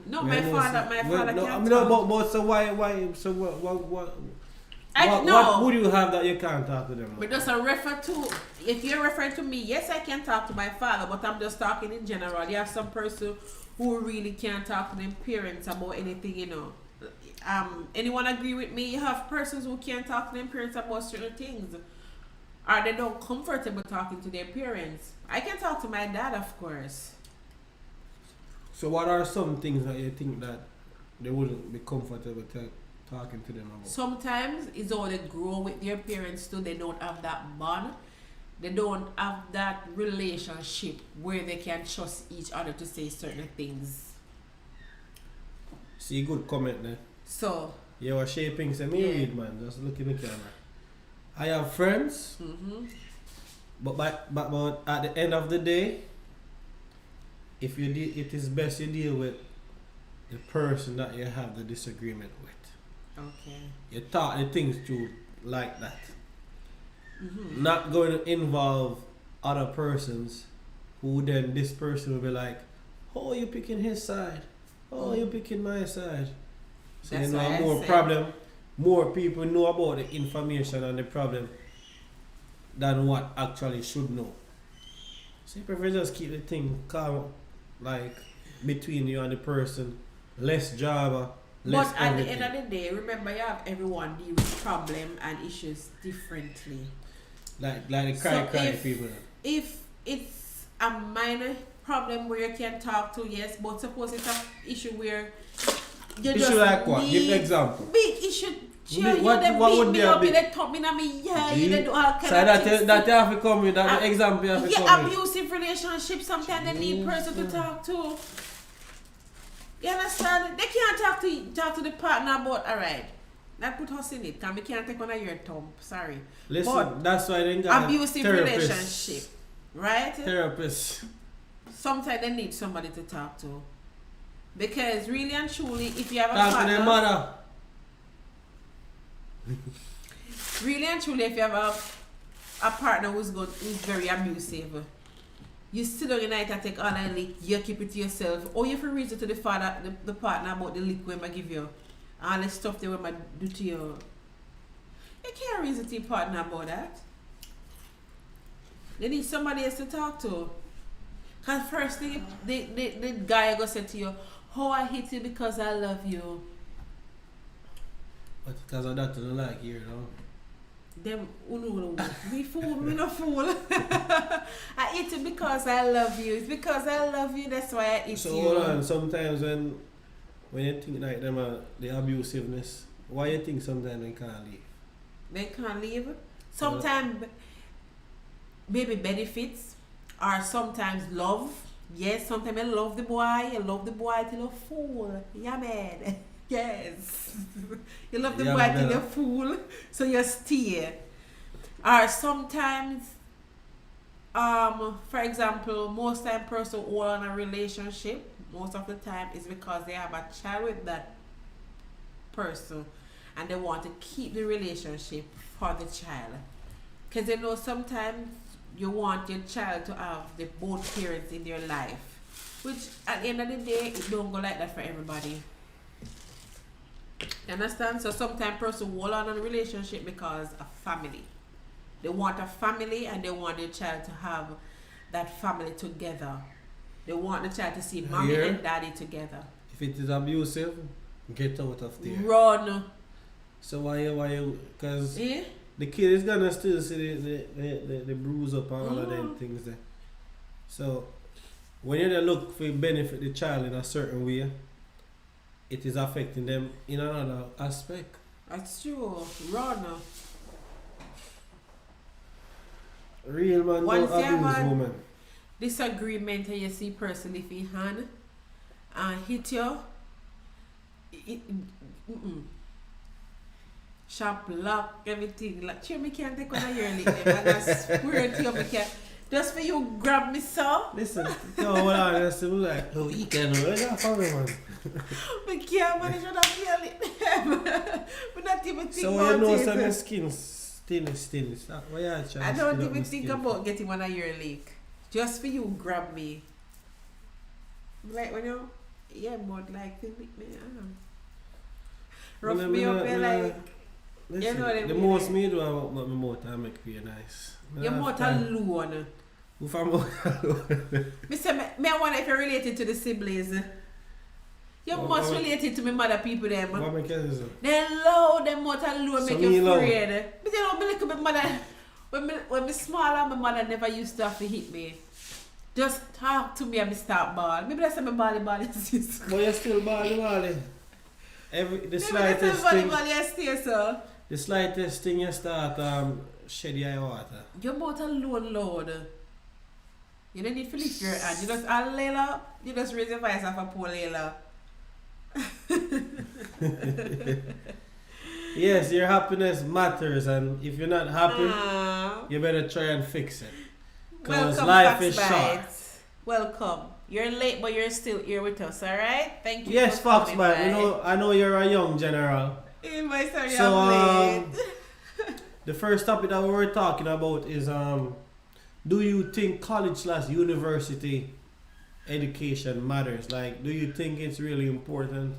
No, my father can't no, talk. But so why, so what would you have that you can't talk to them about? But just a refer to, if you're referring to me, yes, I can talk to my father, but I'm just talking in general. You have some person who really can't talk to their parents about anything, you know. Anyone agree with me? You have persons who can't talk to their parents about certain things, or they don't comfortable talking to their parents. I can talk to my dad, of course. So what are some things that you think that they wouldn't be comfortable talking to them about? Sometimes it's how they grow with their parents too. They don't have that bond. They don't have that relationship where they can trust each other to say certain things. See, good comment there. So you were shaping some read, man. Just look in the camera. I have friends, but at the end of the day, if you it is best you deal with the person that you have the disagreement with. Okay. You talk the things through like that. Not going to involve other persons who then this person will be like, oh, you're picking his side. Oh, you're picking my side. So that's you know more problem. More people know about the information and the problem than what actually should know. So you prefer just keep the thing calm, like between you and the person, less drama, less But at everything. the end of the day, remember you have everyone deal with problem and issues differently. Like the cry people. If it's a minor problem where you can talk to, yes, but suppose it's an issue where you Issue just like what? Give an example. Big issue. What would be a big? They top me in me, they do all kind so of things. that you have to come with, that the example you have to come Yeah, with. abusive relationship, sometimes they need person to talk to. You understand? They can't talk to the partner about, alright, not put us in it, because we can't take one of your thumb, sorry. Listen, but that's why they got abusive relationship, right? Therapist. Sometimes they need somebody to talk to. Because really and truly, if you have a Talk partner, to their mother. really and truly, if you have a partner who's very abusive, you sit down at night and take all that lick, you keep it to yourself, or you have to reason to the partner about the lick when I give you, all the stuff they will do to you. You can't reason to your partner about that. They need somebody else to talk to. Cause first thing the guy go say to you, "Oh, I hit you because I love you." But because of that, I don't like you, know. Them we fool, we no fool. I eat it because I love you. It's because I love you. That's why I eat So you. hold on. Sometimes when you think like them the abusiveness, why you think sometimes they can't leave? They can't leave. Sometimes maybe benefits, or sometimes love. Yes, sometimes you love the boy. You love the boy till you fool. Yeah, man. Yes. You love the boy till you fool, so you stay. Or sometimes, for example, most time person who are in a relationship, most of the time is because they have a child with that person and they want to keep the relationship for the child. Because you know sometimes you want your child to have the both parents in their life, which at the end of the day it don't go like that for everybody. You understand? So sometimes person hold on a relationship because of family. They want a family and they want their child to have that family together. They want the child to see mommy and daddy together. If it is abusive, get out of there. Run. So why you, because the kid is gonna still see the bruise up and all of them things there. So when you look for benefit the child in a certain way, it is affecting them in another aspect. That's true. Run. Real man Once don't you have abuse a woman. disagreement and you see person lift his hand and hit you, sharp lock, everything. Like, sure, me can't take on a yearly. That's weird to you, me can't. Just for you grab me so. Listen, no, hold on, just like, oh, you can where's that from, man? Me can't manage that feel it. But not even think so about you know it. some of skin thin. Why you trying I to don't skin up even my think skin about for? getting one of your leak. Just for you grab me. Like when you, yeah, more like to lick me. Rough me up and like. Listen, You know what I the mean? most me do about my mouth and make feel nice. Your mouth alone. If I'm Me say, me I wonder if you're related to the siblings. You must related to me mother people them. what make you say so? They low them mouth alone So make me you low. afraid. But you know, me look at my mother. When me smaller, my mother never used to have to hit me. Just talk to me and me start ball. Maybe that's my bally. But you still bally. The Maybe that's slightest my thing, bally I stay so. the slightest thing you start shed your water. Your mouth alone, Lord. You don't need to lift your hand. You just Layla. You just raise your voice off a poor Layla. Yes, your happiness matters, and if you're not happy, you better try and fix it. Because Welcome, life Fox is short. Bites. Welcome. You're late, but you're still here with us, alright? Thank you. Yes, for Fox coming Bite. by. I know you're a young general. Hey, my sorry, So I'm late. the first topic that we were talking about is do you think college/university education matters? Like, do you think it's really important,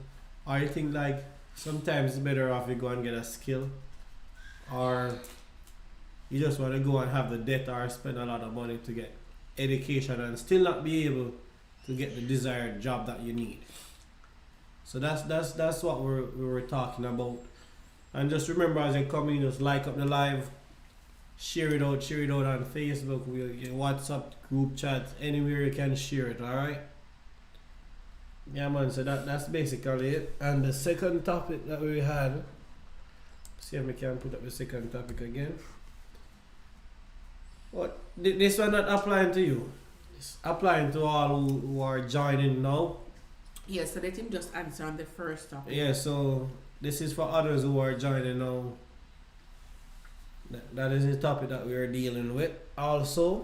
or you think like sometimes it's better off you go and get a skill, or you just want to go and have the debt or spend a lot of money to get education and still not be able to get the desired job that you need? So that's what we were talking about. And just remember, as you come in, just like up the live, share it out on Facebook, your WhatsApp group chat, anywhere you can share it. All right. Yeah, man. So that's basically it. And the second topic that we had. See if we can put up the second topic again. What? This one not applying to you. It's applying to all who are joining now. Yeah, so let him just answer on the first topic. Yeah, so this is for others who are joining now. That is the topic that we are dealing with. Also,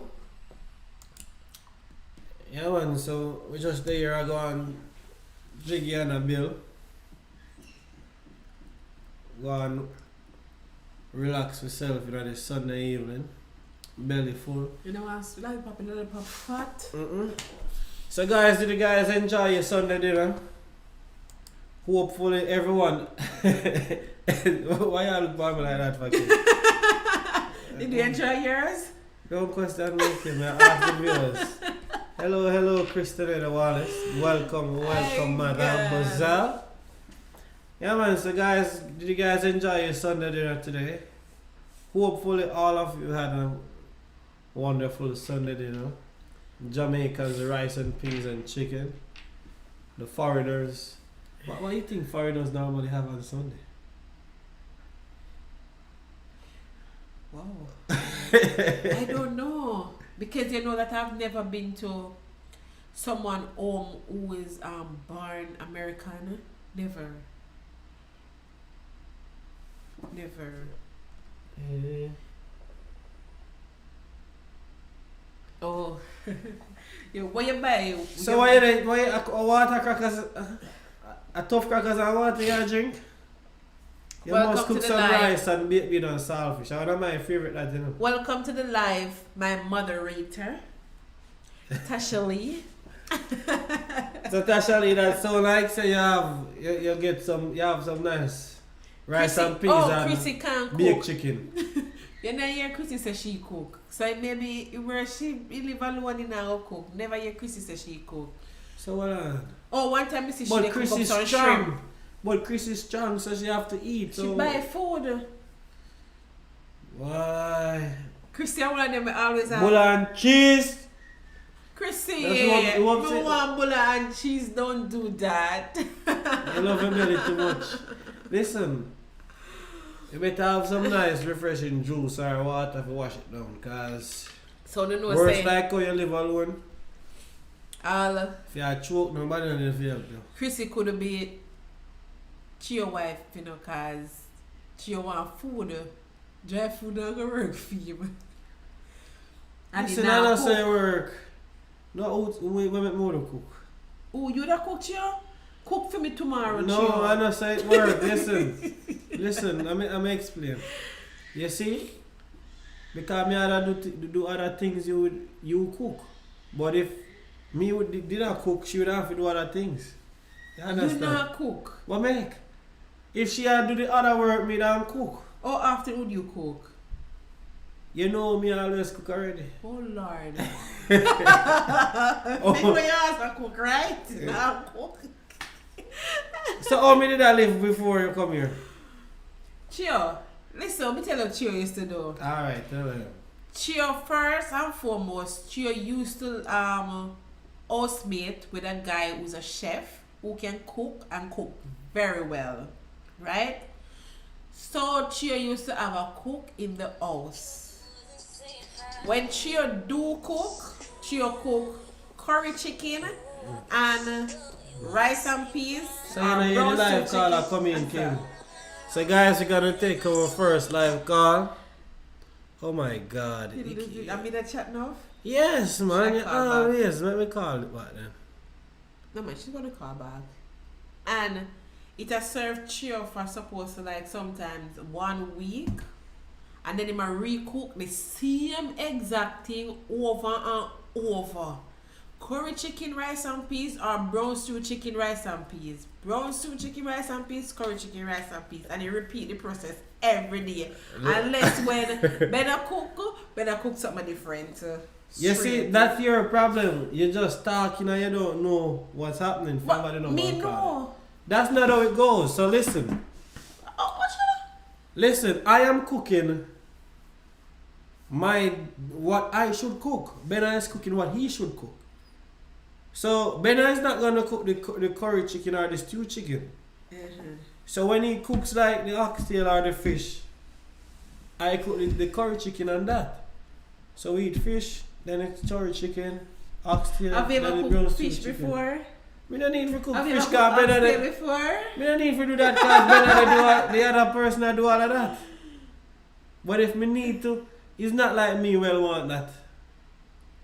yeah, man, so we just there I go on Jiggy and a Bill. Go on relax yourself, this Sunday evening. Belly full. You know what? Lollipop fat. So guys, did you guys enjoy your Sunday dinner? Hopefully everyone. Why you look at me like that, fucking? Did you enjoy yours? Don't question me, I ask the viewers. Hello, Christina Wallace. Welcome, Madame Bazal. Yeah, man. So, guys, did you guys enjoy your Sunday dinner today? Hopefully, all of you had a wonderful Sunday dinner. Jamaicans, rice and peas and chicken. The foreigners. What do you think foreigners normally have on Sunday? Wow. I don't know. Because you know that I've never been to someone home who is born American. Never. Oh. Yo, what you buy? So why you water crackers, a tough crackers and water you drink? You must cook some rice and baked bean and saltfish. One of my favorite that, you know. Welcome to the live, my moderator, Tasha Lee. So Tasha Lee, that sound like say you have some nice rice and peas and Chrissy can baked cook. chicken. You know, hear Chrissy say she cook. So maybe where she live alone in her cook. Never hear Chrissy say she cook. So what? One time I see she But cook Chris up is some strong. shrimp. But Chris is strong, so she have to eat. She So buy food. why? Chrissy, one of them always have. Bull and cheese. Chrissy, That's you what want bulla and cheese, don't do that. I love your belly too much. Listen, you better have some nice refreshing juice or water to wash it down, cause So no worse say like how you live alone. all If you are choke, nobody will help you. Chrissy could be Chio wife, you know, cause Chio want food. Dry food not gonna work for you. And Listen, I don't say work. No, we make more to cook. Oh, you da cook, Chio? Cook for me tomorrow, No, Chio. I don't say it work. Listen, I'm explain. You see? Because me other do other things you cook. But if me didn't cook, she would have to do other things. You understand? You not cook. What make? If she had do the other work, me don't cook. Or after would you cook? You know me always cook already. Oh Lord. Oh. Make my ass cook, right? Now cook. So how many did I live before you come here? Chio, listen, let me tell you what Chio used to do. Alright, tell her. Chio, first and foremost, Chio used to housemate with a guy who's a chef who can cook and cook very well, right? So Chio used to have a cook in the house. When Chio do cook, Chio cook curry chicken and rice and peas. So you know your live caller coming, Kim. So guys, we're gonna take our first live call. Oh my God. I mean that chat now? Yes, man. Should I call back? Yes. Let me call it back then. No man, she's gonna call back. And it has served Chio for supposed to like sometimes 1 week. And then he might recook the same exact thing over and over. Curry chicken, rice and peas, or brown stew chicken, rice and peas. Brown stew chicken, rice and peas, curry chicken, rice and peas. And you repeat the process every day. Unless when better cook something different. You see, that's your problem. You just talking and you don't know what's happening. But me know. That's not how it goes. So listen. Listen, I am cooking what I should cook. Benna is cooking what he should cook. So Benna is not gonna cook the curry chicken or the stew chicken. Mm-hmm. So when he cooks like the oxtail or the fish, I cook the curry chicken and that. So we eat fish, then it's curry chicken, oxtail. Have you then ever the brown cooked stew fish chicken. before? We don't need to cook Have you fish ever because cooked better oxtail than. before? We don't need to do that because better the other person that do all of that. But if me need to, it's not like me well want that.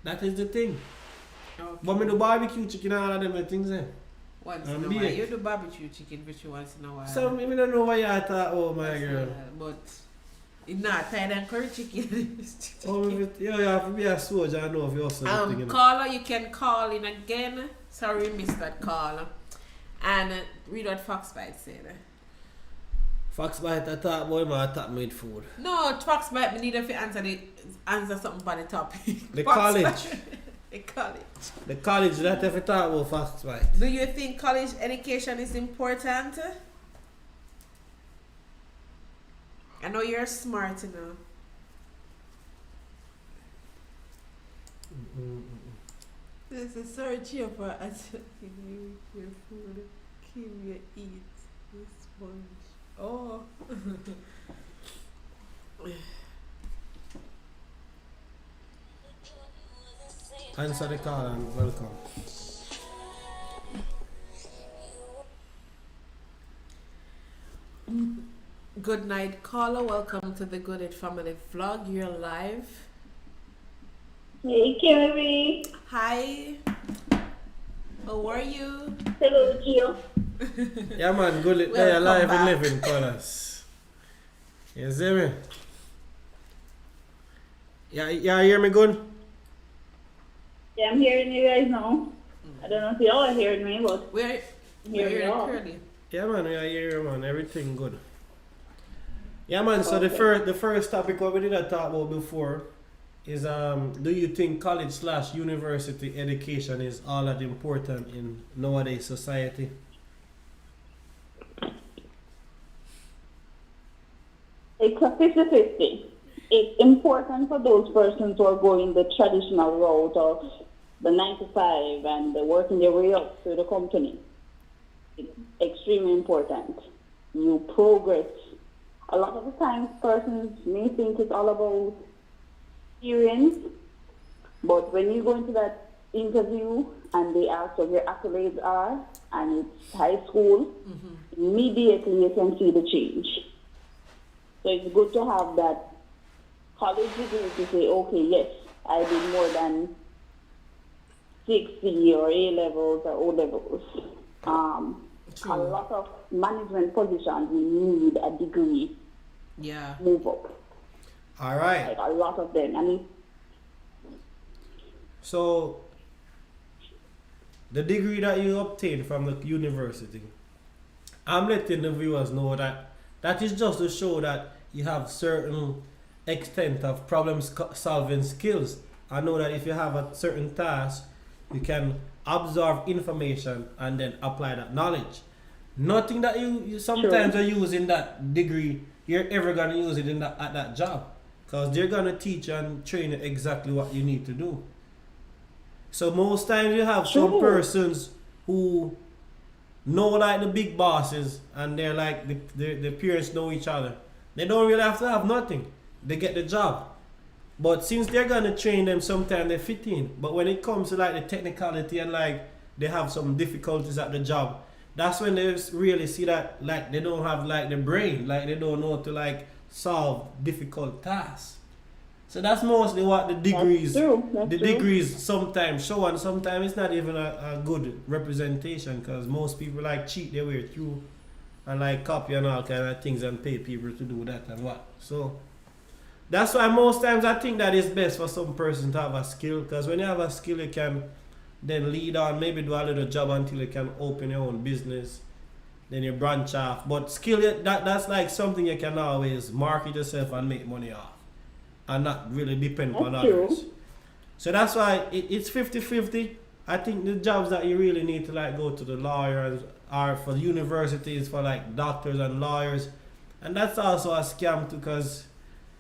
That is the thing. Okay. But me do barbecue chicken and all of them things there. Once in a while. You do barbecue chicken fish once in a while. So me don't know why you thought, oh my girl. But it's not tied and curry chicken. Oh, you have to be a soldier and know if you also thing. Caller, you can call in again. Sorry, we missed that call. And read what Foxbite said. Foxbite, I thought boy man attack me with food. No, Foxbite, we need to answer something about the topic. The college. The college. The college that if you talk about facts, right? Do you think college education is important? I know you're smart, you know. There's a search here for your food. Kim, you eat this sponge. Oh. Answer the call and welcome. Good night, caller. Welcome to the Goodlitt family vlog. You're live. Hey, KimmyB. Hi. How are you? Hello, Gio. Yeah, man, Goodlitt, Welcome live back. and living colors. You see me? Yeah, hear me good? Yeah, I'm hearing you guys now. I don't know if you all are hearing me, but We're I'm hearing you all. curly. Yeah, man, we are here, man. Everything good. Yeah, man. So Okay. the first topic what we did talk about before is do you think college/university education is all that important in nowadays society? It's a 50-50. It's important for those persons who are going the traditional route of the 9 to 5 and working their way up through the company. It's extremely important. You progress. A lot of the times persons may think it's all about experience, but when you go into that interview and they ask what your accolades are and it's high school, immediately you can see the change. So it's good to have that college degree to say, okay, yes, I did more than 60 or A levels or O levels. A lot of management positions you need a degree Yeah. move up. All right. Like a lot of them. I mean, So the degree that you obtained from the university, I'm letting the viewers know that that is just to show that you have certain extent of problem solving skills. I know that if you have a certain task, you can absorb information and then apply that knowledge. Nothing that you sometimes are using that degree, you're ever gonna use it at that job, because they're gonna teach and train you exactly what you need to do. So most times you have some persons who know like the big bosses and they're like the peers know each other. They don't really have to have nothing. They get the job. But since they're gonna train them, sometimes they fit in. But when it comes to like the technicality and like they have some difficulties at the job, that's when they really see that like they don't have like the brain, like they don't know how to like solve difficult tasks. So that's mostly what the degrees degrees sometimes show, and sometimes it's not even a good representation, because most people like cheat their way through and like copy and all kind of things and pay people to do that and what. So that's why most times I think that it's best for some person to have a skill, because when you have a skill you can then lead on, maybe do a little job until you can open your own business, then you branch off. But skill, that's like something you can always market yourself and make money off and not really depend on others. So that's why it's 50-50. I think the jobs that you really need to like go to the lawyers are for universities, for like doctors and lawyers, and that's also a scam too, because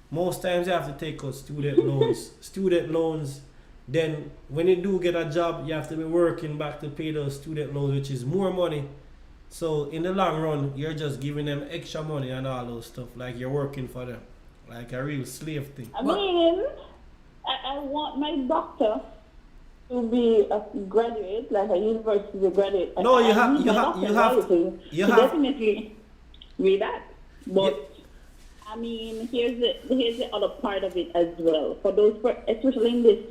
most times you have to take out student loans. Then when you do get a job, you have to be working back to pay those student loans, which is more money. So in the long run, you're just giving them extra money and all those stuff, like you're working for them, like a real slave thing. I mean, I want my doctor to be a graduate, like a university graduate. No, you have to definitely be that. But I mean, here's the other part of it as well. For those, especially in this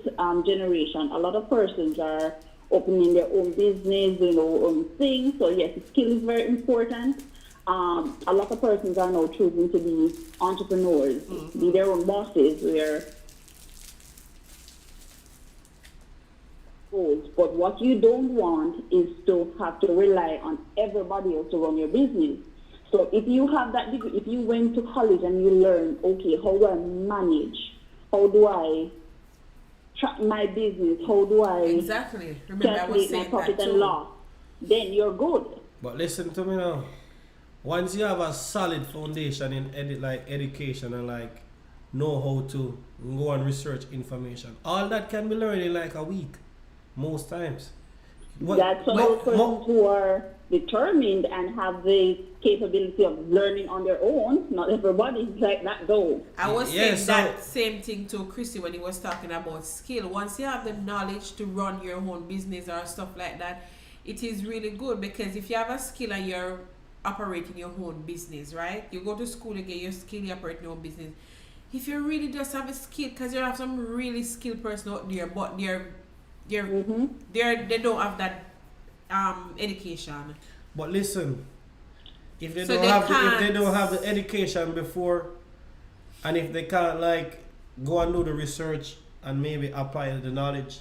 generation, a lot of persons are opening their own business, own things. So yes, skill is very important. A lot of persons are now choosing to be entrepreneurs, be their own bosses, but what you don't want is to have to rely on everybody else to run your business. So if you have that degree, if you went to college and you learn, okay, how do I manage? How do I track my business? How do I Exactly. Remember, I was calculate my saying profit that and too. loss? Then you're good. But listen to me now. Once you have a solid foundation in education and like know how to go and research information, all that can be learned in like a week, most times. That's for those persons who are determined and have the capability of learning on their own. Not everybody is like that though. I was Yeah, saying so- that same thing to Chrissy when he was talking about skill. Once you have the knowledge to run your own business or stuff like that, it is really good, because if you have a skill and you're operating your own business, right? You go to school, you get your skill, you operate your own business. If you really just have a skill, because you have some really skilled person out there, but they don't have that education. But listen, if they So don't they have if they can't- don't have the education before, and if they can't like go and do the research and maybe apply the knowledge,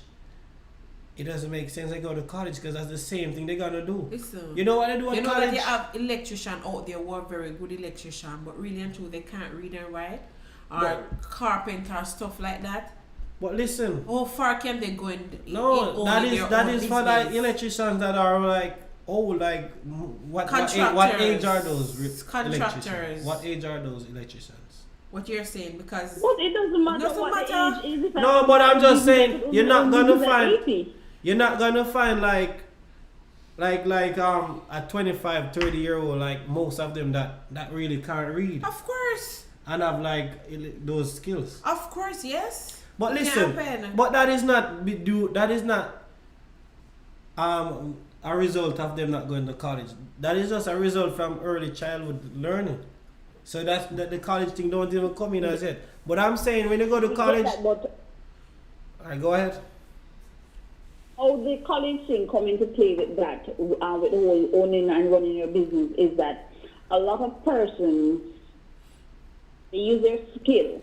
it doesn't make sense they go to college, because that's the same thing they're gonna do. Listen, You know what they do at you know college? that you have electrician out there who are very good electrician, but really and truly they can't read and write, or But- carpenter stuff like that. But listen, How far can they go in? no, in that owning is their own for like business? electricians that are like old, like what Contractors. age are those Contractors. electricians? What age are those electricians? What you're saying, because But it doesn't matter Doesn't what matter. the age is. If No, I- but I'm just saying, if you're not it's gonna like find- 80. You're not gonna find like a 25, 30-year-old, like most of them that really can't read of course, and have like those skills. of course, yes. But It listen, can happen. but that is not a result of them not going to college. That is just a result from early childhood learning. So that the college thing don't even come in as it. But I'm saying when you go to college, But alright, go ahead. how the college thing come into play with that, with the whole owning and running your business, is that a lot of persons, they use their skill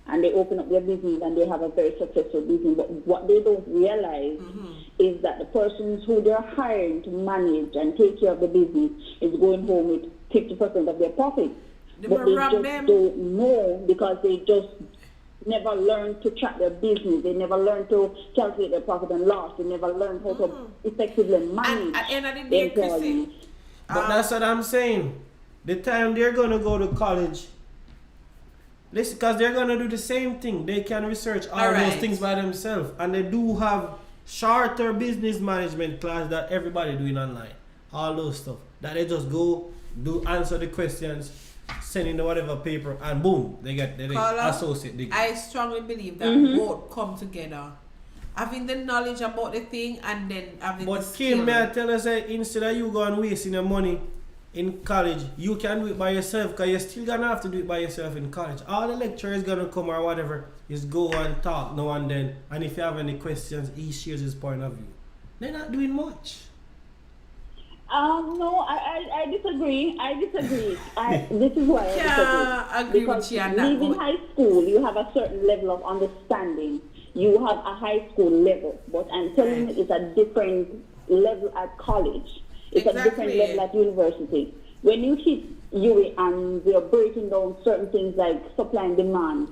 and they open up their business and they have a very successful business. But what they don't realize is that the persons who they're hiring to manage and take care of the business is going home with 50% of their profit. They But will they rob just them. don't know, because they just never learn to track their business. They never learn to calculate their profit and loss. They never learn how to effectively manage And at the end of the the day, Chrissy, employees. But that's what I'm saying. The time they're gonna go to college, listen, because they're gonna do the same thing. They can research all those Alright. things by themselves, and they do have shorter business management class that everybody doing online. All those stuff that they just go do, answer the questions, send in the whatever paper, and boom, they Carla, associate degree. I strongly believe that both come together. Having the knowledge about the thing and then having the But skill. Kim, may I tell you, say, instead of you going wasting your money in college, you can do it by yourself, because you're still gonna have to do it by yourself in college. All the lecturers gonna come or whatever is go and talk now and then, and if you have any questions, he shares his point of view. They're not doing much. No, I disagree. This is why I Yeah, disagree. agree with Because you on that leaving one. high school, you have a certain level of understanding. You have a high school level, but I'm telling you, it's a different level at college. It's a different Exactly. level at university. When you hit UE and they're breaking down certain things like supply and demand,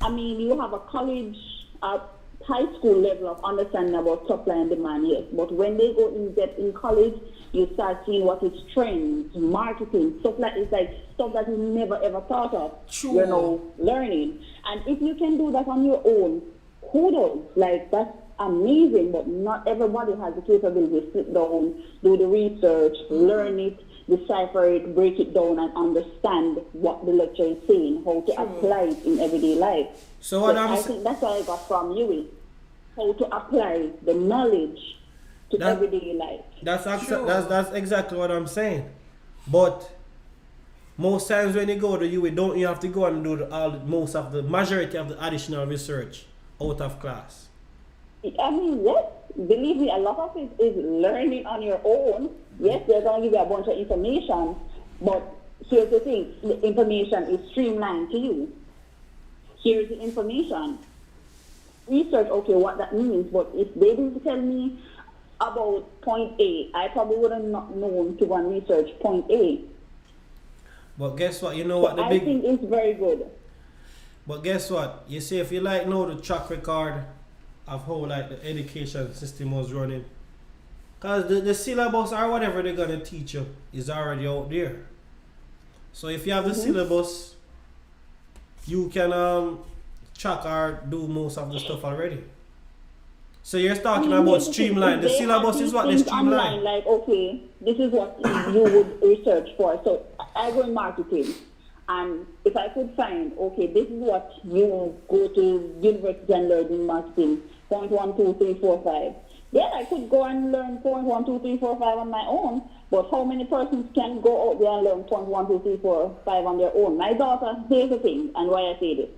I mean, you have a college, high school level of understanding about supply and demand, yes. But when they go in depth in college, you start seeing what is trends, marketing, stuff like it's like stuff that you never ever thought of. True. You're now learning. And if you can do that on your own, kudos. Like, that's amazing, but not everybody has the capability to sit down, do the research, learn it, decipher it, break it down, and understand what the lecturer is saying, how to apply it in everyday life. So what I think that's what I got from you, how to apply the knowledge to That- everyday life. That's True. that's exactly what I'm saying. But most times when you go to UE, don't you have to go and do the majority of the additional research out of class? I mean, yes, believe me, a lot of it is learning on your own. Yes, they're going to give you a bunch of information, but here's the thing, the information is streamlined to you. Here's the information. Research, okay, what that means, but if they didn't tell me about point A, I probably would have not known to go and research point A. But guess what? You know So what the I big think it's very good. But guess what? You see, if you like know the track record of how like the education system was running. Cause the syllabus or whatever they're gonna teach you is already out there. So if you have the syllabus, you can track or do most of the stuff already. So you're talking about streamline. The syllabus is what they streamline. Online, like, okay, this is what you would research for. So I go in marketing, and if I could find, okay, this is what you go to university and learn in marketing, point 1, 2, 3, 4, 5. Then I could go and learn point 1, 2, 3, 4, 5 on my own. But how many persons can go out there and learn point 1, 2, 3, 4, 5 on their own? My daughter, here's the thing, and why I say this.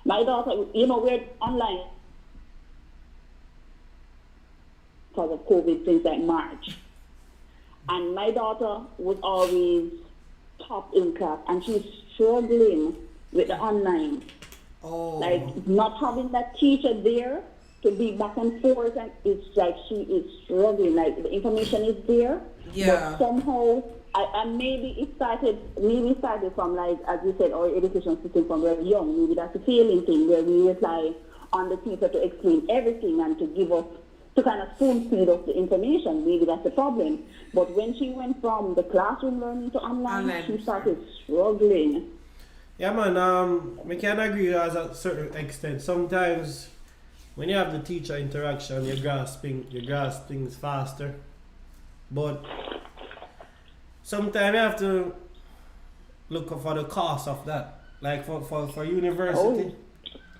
My daughter, we're online because of COVID since like March. And my daughter was always top in class, and she's struggling with the online. Oh. Like, not having that teacher there to be back and forth, and it's like she is struggling. Like, the information is there, but somehow, and maybe it started from, like, as you said, our education system from very young. Maybe that's a failing thing where we rely on the teacher to explain everything and to give us, to kind of spoon feed us the information. Maybe that's the problem. But when she went from the classroom learning to online. She started struggling. Yeah, man. We can agree as a certain extent. Sometimes when you have the teacher interaction, you grasp things faster. But sometimes you have to look for the cost of that. Like for university,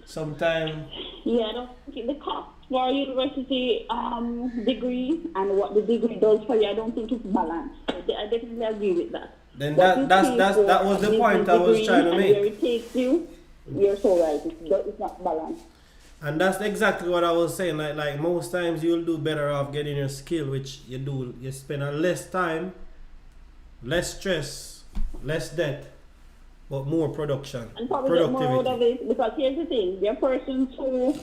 sometimes. Yeah, I don't think the cost for a university degree and what the degree does for you, I don't think it's balanced. I definitely agree with that. Then that was the point I was trying to make. Where it takes you, you're so right. It's not balanced. And that's exactly what I was saying. Like most times you'll do better off getting your skill, which you do. You spend a less time, less stress, less debt, but more production. And probably get more out of it, because here's the thing: there are persons who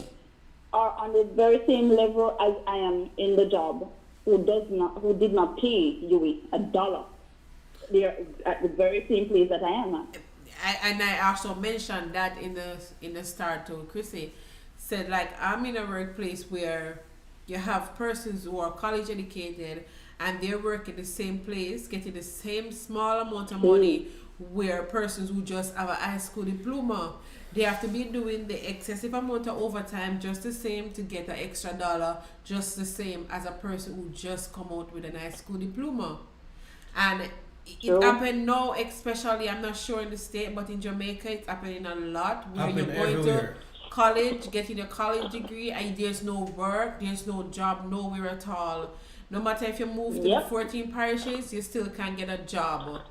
are on the very same level as I am in the job, who did not pay you $1. They're at the very same place that I am at. And I also mentioned that in the start to Chrissy. Said, like, I'm in a workplace where you have persons who are college educated and they work in the same place, getting the same small amount of money, where persons who just have a high school diploma, they have to be doing the excessive amount of overtime just the same to get an extra dollar, just the same as a person who just come out with a high school diploma. And it happened now, especially, I'm not sure in the state, but in Jamaica it's happening a lot, where you're going everywhere. to college, getting a college degree, and there's no work, there's no job nowhere at all. No matter if you move to the 14 parishes, you still can't get a job.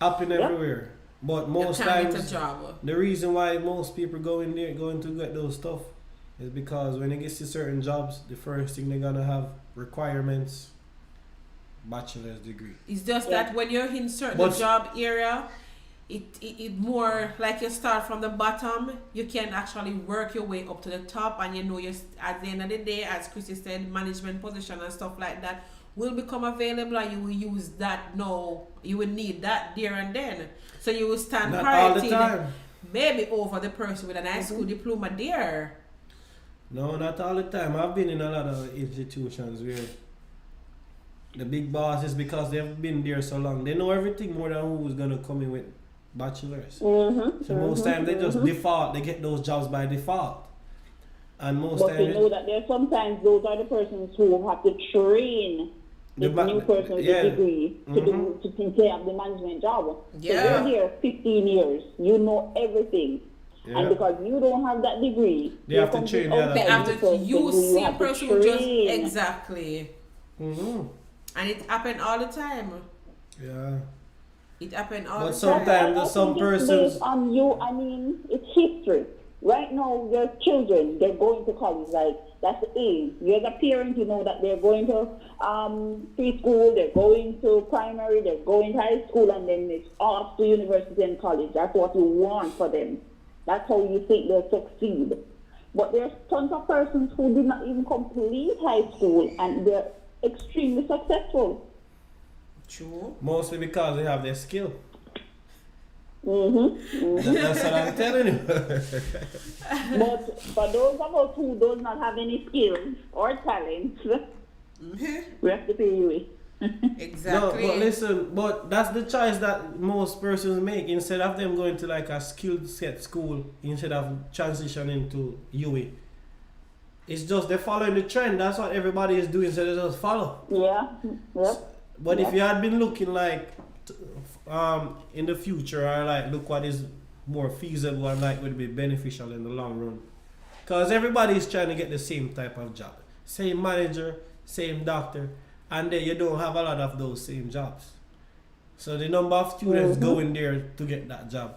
Everywhere. But most times, get a job. The reason why most people going to get those stuff is because when they get to certain jobs, the first thing they're gonna have requirements, bachelor's degree. It's just that when you're in certain job area, it more like you start from the bottom, you can actually work your way up to the top, and you at the end of the day, as Chrissy said, management position and stuff like that will become available, and you will use that now. You will need that there and then. So you will stand priority maybe over the person with a high school diploma there. No, not all the time. I've been in a lot of institutions where the big bosses, because they've been there so long, they know everything more than who's gonna come in with bachelors. So most times they just default, they get those jobs by default. And most times you know that there sometimes those are the persons who have to train the new person with a degree to take up the management job. Yeah. So you're there 15 years, you know everything. Yeah. And because you don't have that degree, they have to train you see a person who just exactly. Mm-hmm. And it happened all the time. Yeah. It happened all but the time. sometimes there's some persons. Based on you, I mean, it's history. Right now, your children, they're going to college. Like, that's the aim. You as a parent, you know that they're going to preschool, they're going to primary, they're going to high school, and then it's off to university and college. That's what you want for them. That's how you think they'll succeed. But there's tons of persons who did not even complete high school, and they're extremely successful. True. Mostly because they have their skill. That's what I'm telling you. But for those of us who does not have any skills or talents, we have to pay you. Exactly. No, but listen, but that's the choice that most persons make. Instead of them going to like a skill set school, instead of transitioning to UE, it's just they're following the trend. That's what everybody is doing, so they just follow. Yeah. Yep. But if you had been looking like in the future, or like look what is more feasible and like would be beneficial in the long run, because everybody is trying to get the same type of job, same manager, same doctor, and then you don't have a lot of those same jobs. So the number of students going there to get that job,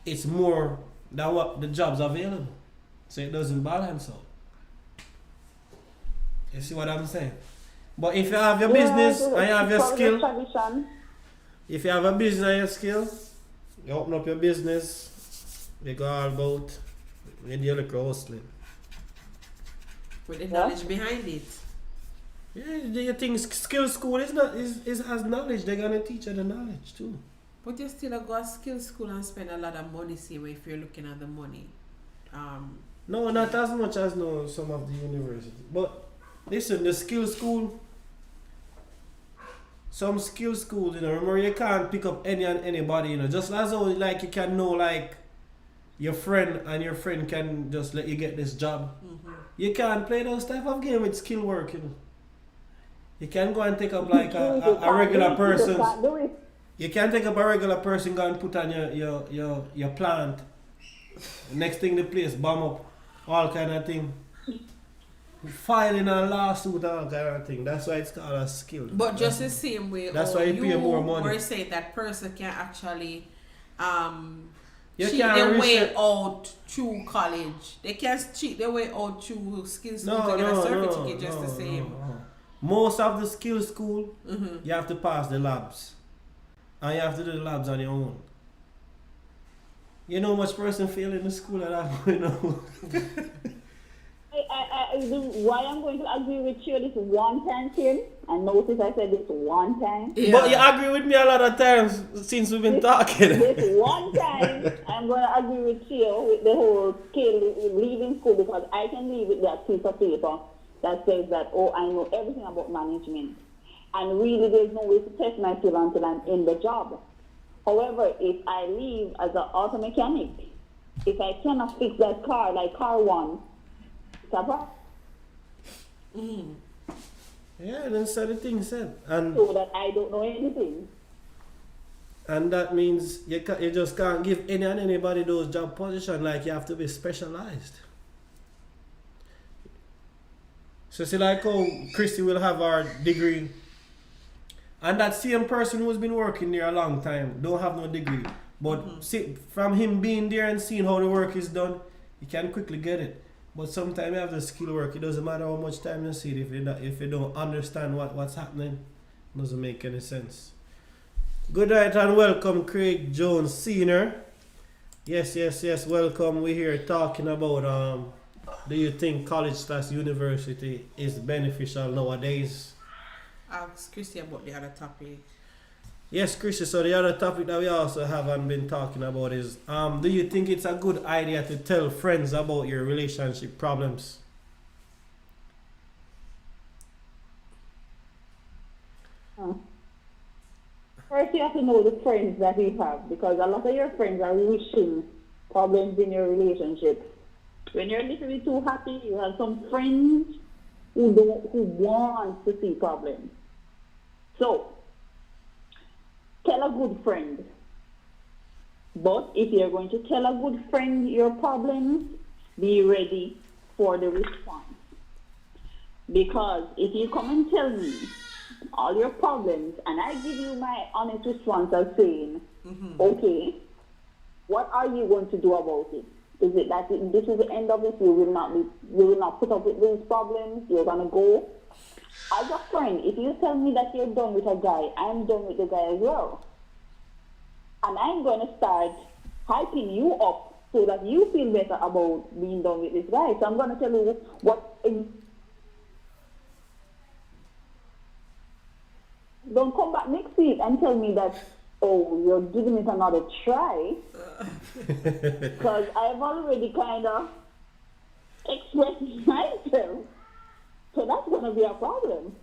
it's more than what the jobs available. So it doesn't balance out. You see what I'm saying? But if you have your business and you have your skill, if you have a business and your skill, you open up your business, you go all about, you do your hustling. With the knowledge behind it. Yeah, do you think skill school is has knowledge? They're gonna teach you the knowledge too. But you still go to skill school and spend a lot of money, see if you're looking at the money. No, not as much as no some of the universities. But listen, the skill school, some skill schools, remember you can't pick up any and anybody, just as though like you can know like your friend and your friend can just let you get this job. You can't play those type of game with skill work, You can go and take up like a regular person. You can take up a regular person, go and put on your plant. Next thing the place bomb up, all kind of thing. Filing a lawsuit, all kind of thing. That's why it's called a skill. But just the same way, that's why you pay more money. Or say that person can actually you cheat their way out through college. They can't cheat their way out through skill school to get a certificate. Just the same. No. Most of the skill school, you have to pass the labs. And you have to do the labs on your own. You know how much person fail in the school at that point, Why I'm going to agree with you this one time, Kim, and notice I said this one time. Yeah. But you agree with me a lot of times since we've been talking. This one time, I'm going to agree with you with the whole skill leaving school, because I can leave with that piece of paper that says that, I know everything about management. And really, there's no way to test my skill until I'm in the job. However, if I leave as an auto mechanic, if I cannot fix that car, like car one, it's a problem. Yeah, then so the thing said. And so that I don't know anything. And that means you just can't give any and anybody those job positions, like you have to be specialized. So see like how Christy will have our degree, and that same person who's been working there a long time don't have no degree. But see, from him being there and seeing how the work is done, he can quickly get it. But sometimes you have the skill work, it doesn't matter how much time you see it, if you don't understand what's happening, it doesn't make any sense. Good night and welcome, Craig Jones Sr. Yes, welcome. We're here talking about do you think college/university is beneficial nowadays? Ask Christy about the other topic. Yes, Christy, so the other topic that we also haven't been talking about is do you think it's a good idea to tell friends about your relationship problems? First, you have to know the friends that you have, because a lot of your friends are wishing problems in your relationship. When you're a little bit too happy, you have some friends who want to see problems. So, tell a good friend. But if you're going to tell a good friend your problems, be ready for the response. Because if you come and tell me all your problems, and I give you my honest response of saying, okay, what are you going to do about it? Is it that this is the end of it? You will not put up with these problems? You're gonna go? As a friend, if you tell me that you're done with a guy, I'm done with the guy as well. And I'm gonna start hyping you up so that you feel better about being done with this guy. So I'm gonna tell you what. Don't come back next week and tell me that, oh, you're giving it another try. Because I've already kind of expressed myself. So that's going to be a problem.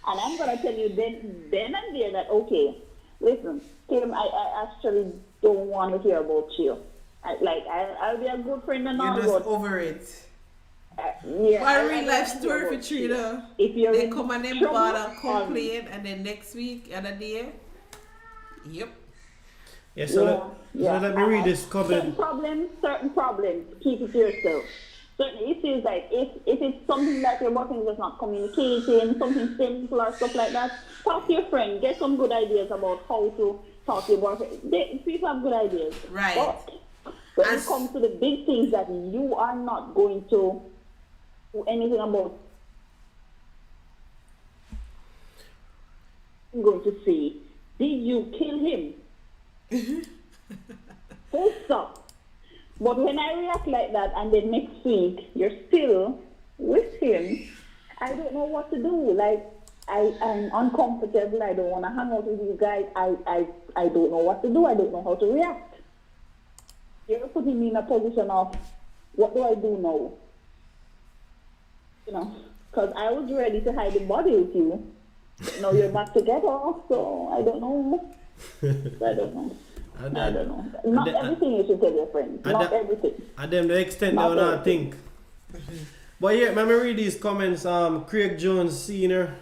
And I'm going to tell you then and there that, okay, listen, Kim, I actually don't want to hear about you. I'll be a good friend and all. You're just over it. Yeah. My real life story for Trina. If you're they in come and then trouble, bother complain, and then next week, other day, yep. Yeah, so let me read this comment. Certain problems, keep it to yourself. Certain issues, like if it's something that your boyfriend is just not communicating, something simple or stuff like that, talk to your friend, get some good ideas about how to talk to your boyfriend. People have good ideas. Right. But when it comes to the big things that you are not going to do anything about, I'm going to say, did you kill him? Full stop. But when I react like that and then next week you're still with him, I don't know what to do. Like, I'm uncomfortable. I don't want to hang out with you guys. I don't know what to do. I don't know how to react. You're putting me in a position of, what do I do now? You know, because I was ready to hide the body with you. Now you're back together, so I don't know. I don't know. I don't know. Not everything you should tell your friends. Not everything. And them the extent they will not think. But yeah, let me read these comments. Craig Jones Sr.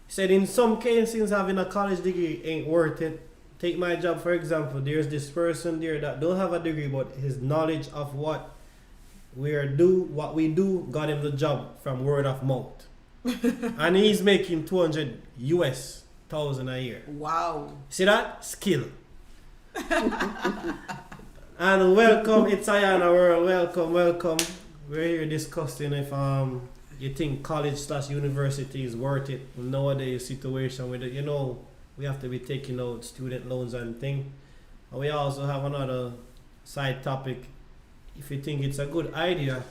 said, in some cases, having a college degree ain't worth it. Take my job, for example. There's this person there that don't have a degree, but his knowledge of what we do got him the job from word of mouth. And he's making 200 US thousand a year. Wow. See that? Skill. And welcome, it's Ayana World. Welcome. We're here discussing if you think college/university is worth it nowadays situation with it. You know, we have to be taking out student loans and thing. And we also have another side topic. If you think it's a good idea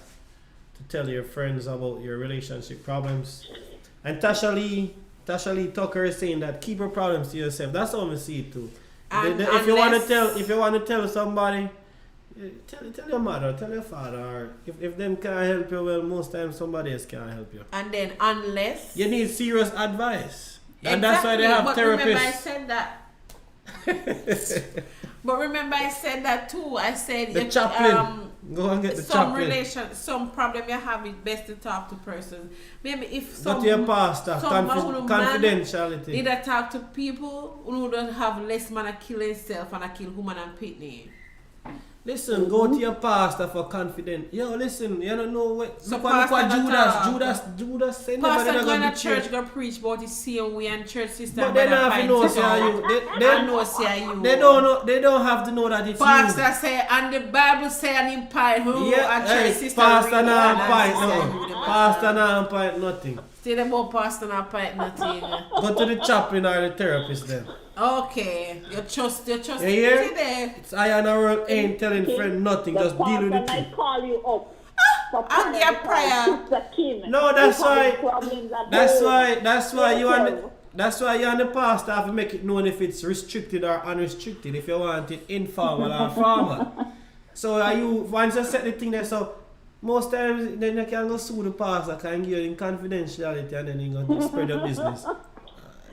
to tell your friends about your relationship problems. And Tasha Lee Tucker is saying that keep your problems to yourself. That's how I see it too. If you want to tell somebody, tell your mother, tell your father, or if them can't help you, well, most times somebody else can't help you. And then unless you need serious advice, and exactly, that's why they have but therapists. Remember I said that. But remember I said that too. I said the chaplain. Go and get the chaplain. Some problem you have, it's best to talk to persons. Maybe if go to your pastor, confidentiality. Need to talk to people who don't have less man to kill himself and a kill woman and pitney. Listen, go to your pastor for confidence. Yo, listen, you don't know what. So Judas said pastor going to church, go preach about the same way and church system. But they don't have to know say you. They don't have to know that it's pastor you. say, and the Bible say and in pine who and church system. Pastor not pint no. Pastor not pint nothing. Still about pastor not pint nothing. Go to the chaplain or the therapist then. Okay, you trust you hear? It's Ayana World ain't telling friend nothing, just deal with it. I call you up. I'll get prayer. No, that's why you and the pastor have to make it known if it's restricted or unrestricted, if you want it informal or formal. So once you set the thing there, so most times then you can go sue the pastor, can give you in confidentiality and then you go spread your business.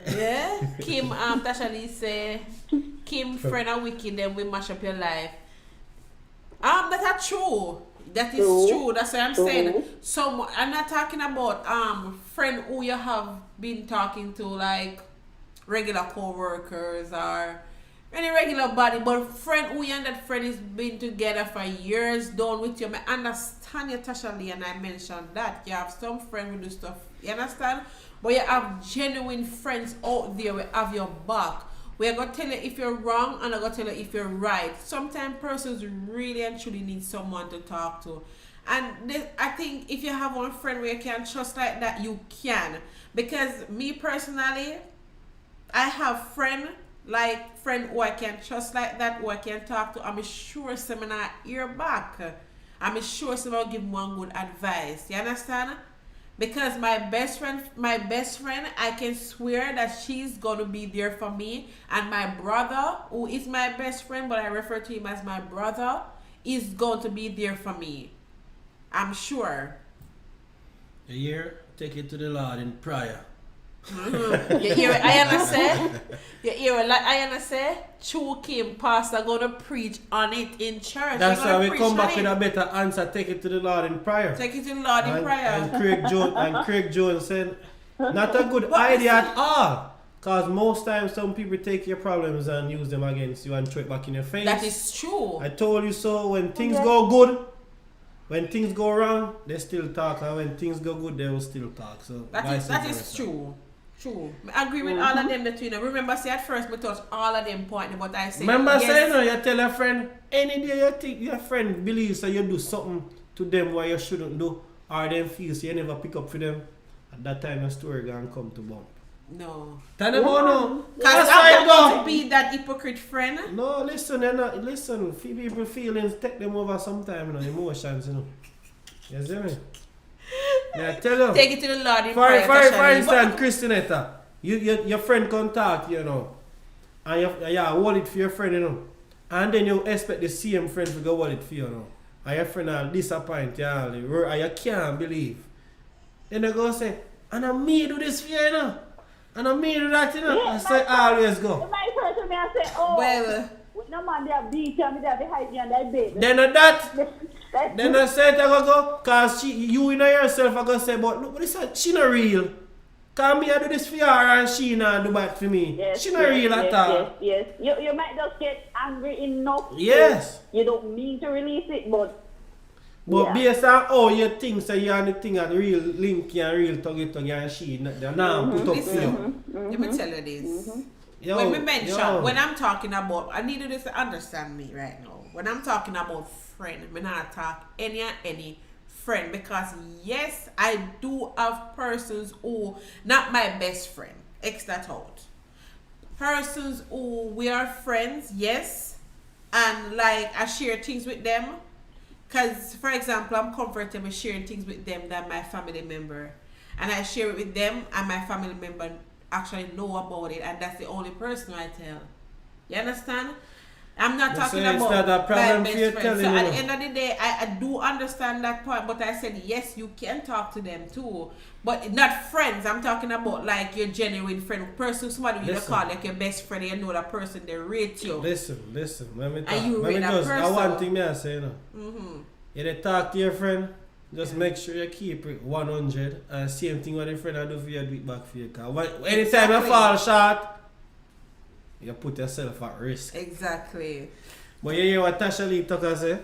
Yeah, Kim, Tasha Lee say, Kim, friend are wicked, then we mash up your life. That's true. That is true. That's what I'm saying. So I'm not talking about friend who you have been talking to, like regular co-workers or any regular body, but friend who you and that friend has been together for years, done with you. I understand you, Tasha Lee, and I mentioned that you have some friend who do stuff. You understand? But you have genuine friends out there who have your back. We're going to tell you if you're wrong and I'm going to tell you if you're right. Sometimes persons really and truly need someone to talk to. And I think if you have one friend where you can trust like that, you can. Because me personally, I have friend who I can trust like that, who I can talk to. I'm sure someone ear back. I'm sure someone give me one good advice. You understand? Because my best friend, I can swear that she's gonna be there for me. And my brother, who is my best friend, but I refer to him as my brother, is going to be there for me. I'm sure. You hear? Take it to the Lord in prayer. Mm-hmm. You hear what I say? You hear what I say? True Kim, pastor gonna preach on it in church. That's why we come back with a better answer. Take it to the Lord in prayer. Take it to the Lord in prayer. And Craig Jones said, not a good idea at all. Because most times some people take your problems and use them against you and throw it back in your face. That is true. I told you so. When things go good, when things go wrong, they still talk. And when things go good, they will still talk. So that is true. True. I agree with all of them that you know. Remember, say at first we touched all of them points, but I say remember saying you tell a friend any day you think your friend believes that you do something to them what you shouldn't do, or them feel so you never pick up for them. At that time, the story gonna come to bump. No. Tell them no. Because I'm not going to be that hypocrite friend. No, listen. People feelings take them over sometime, you know, emotions, you know. You see me? Yeah, tell them. Take it to the Lord in for prayer. instance, Christinetta, your friend contact you know, and you hold it for your friend, you know, and then you expect the same friend to go hold it for you, know, and your friend will disappoint you, and you can't believe. Then they go say, and I me do this for you, you know, and I me do that, you know, Yeah, and so always go. The my person may say, oh, well, no man, they have beat you, they have to hide you on that bed. Then then I said I go, cause you in yourself I go say, but look what is that? She not real. Cause me I do this for her and she not do that for me. Yes, she not real at all. Yes. You might just get angry enough. Yes. You don't mean to release it, but based on how you think, so you and the thing and real linky and real tuggy and she they're now put up for you. let me tell you this. Yo, When we mention, when I'm talking about, I need you to understand me right now. When I'm talking about friend, I'm not talk any friend, because yes, I do have persons who not my best friend. X that out. Persons who we are friends, yes, and like I share things with them. Cause for example, I'm comfortable sharing things with them than my family member, and I share it with them, and my family member actually know about it, and that's the only person I tell. You understand? I'm not talking about it's not a problem my for you best friend. So telling at you. the end of the day, I do understand that part, but I said yes, you can talk to them too, but not friends. I'm talking about like your genuine friend, person, somebody you call like your best friend. You know that person, they rate you. Listen. Let me talk. And you Let me rate that just person. one thing me I say, you know. You dey talk to your friend. Just make sure you keep it 100, and same thing what the friend I do for you, do it back for you. Cause anytime you fall short, you put yourself at risk. Exactly. But you hear what Tasha Lee Tucker say?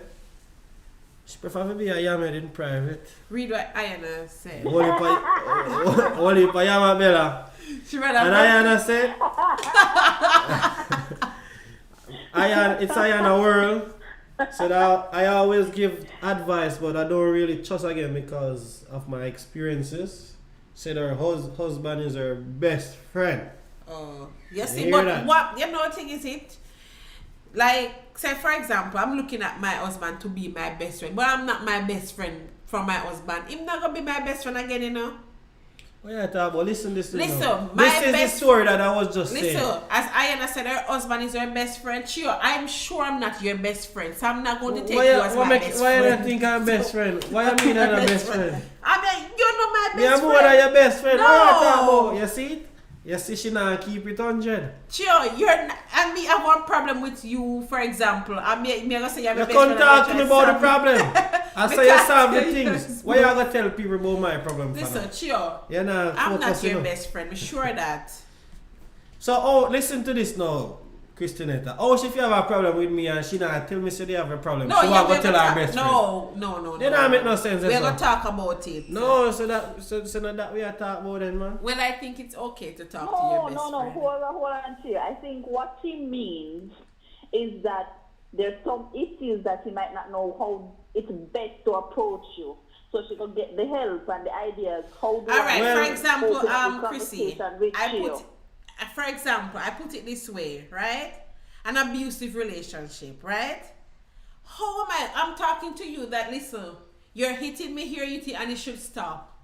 She prefer to be a yammer in private. Read what Ayana said. Only for yammer Bella. She read And Ayana said, it's Ayana world. So that I always give advice, but I don't really trust again because of my experiences. Said her husband is her best friend. Oh, you see, but what you know, thing is it? Like, say for example, I'm looking at my husband to be my best friend, but I'm not my best friend from my husband. He's not gonna be my best friend again, you know. What you talk about? Listen, this is the story that I was just saying. Listen, as Ayana said, her husband is her best friend. Sure, I'm sure I'm not your best friend, so I'm not going to take you as my best friend. Why you think I'm best friend? Why you mean I'm a best friend? I mean, you're not my best friend. Yeah, more than your best friend. No. What you talk about? You see it? You see she not keep it 100. Sure, I mean, I have one problem with you, for example. I gonna say you're my best friend. You can't talk to me about the problem. I say you solve the things. Why you gonna tell people about my problem? Listen, sure. You know, I'm not your best friend. I'm sure that. So, listen to this now, Christinetta. If you have a problem with me and she not tell me they have a problem, no, she want to tell her best friend. No. They don't make no sense. We're gonna talk about it. No, so not that we are talking about then, man. Well, I think it's okay to talk to your best friend. Hold on, here. I think what she means is that there's some issues that she might not know how it's best to approach you. So she could get the help and the ideas. How do for example, Chrissy, I put it this way, right? An abusive relationship, right? I'm talking to you that, listen, you're hitting me here, and it should stop.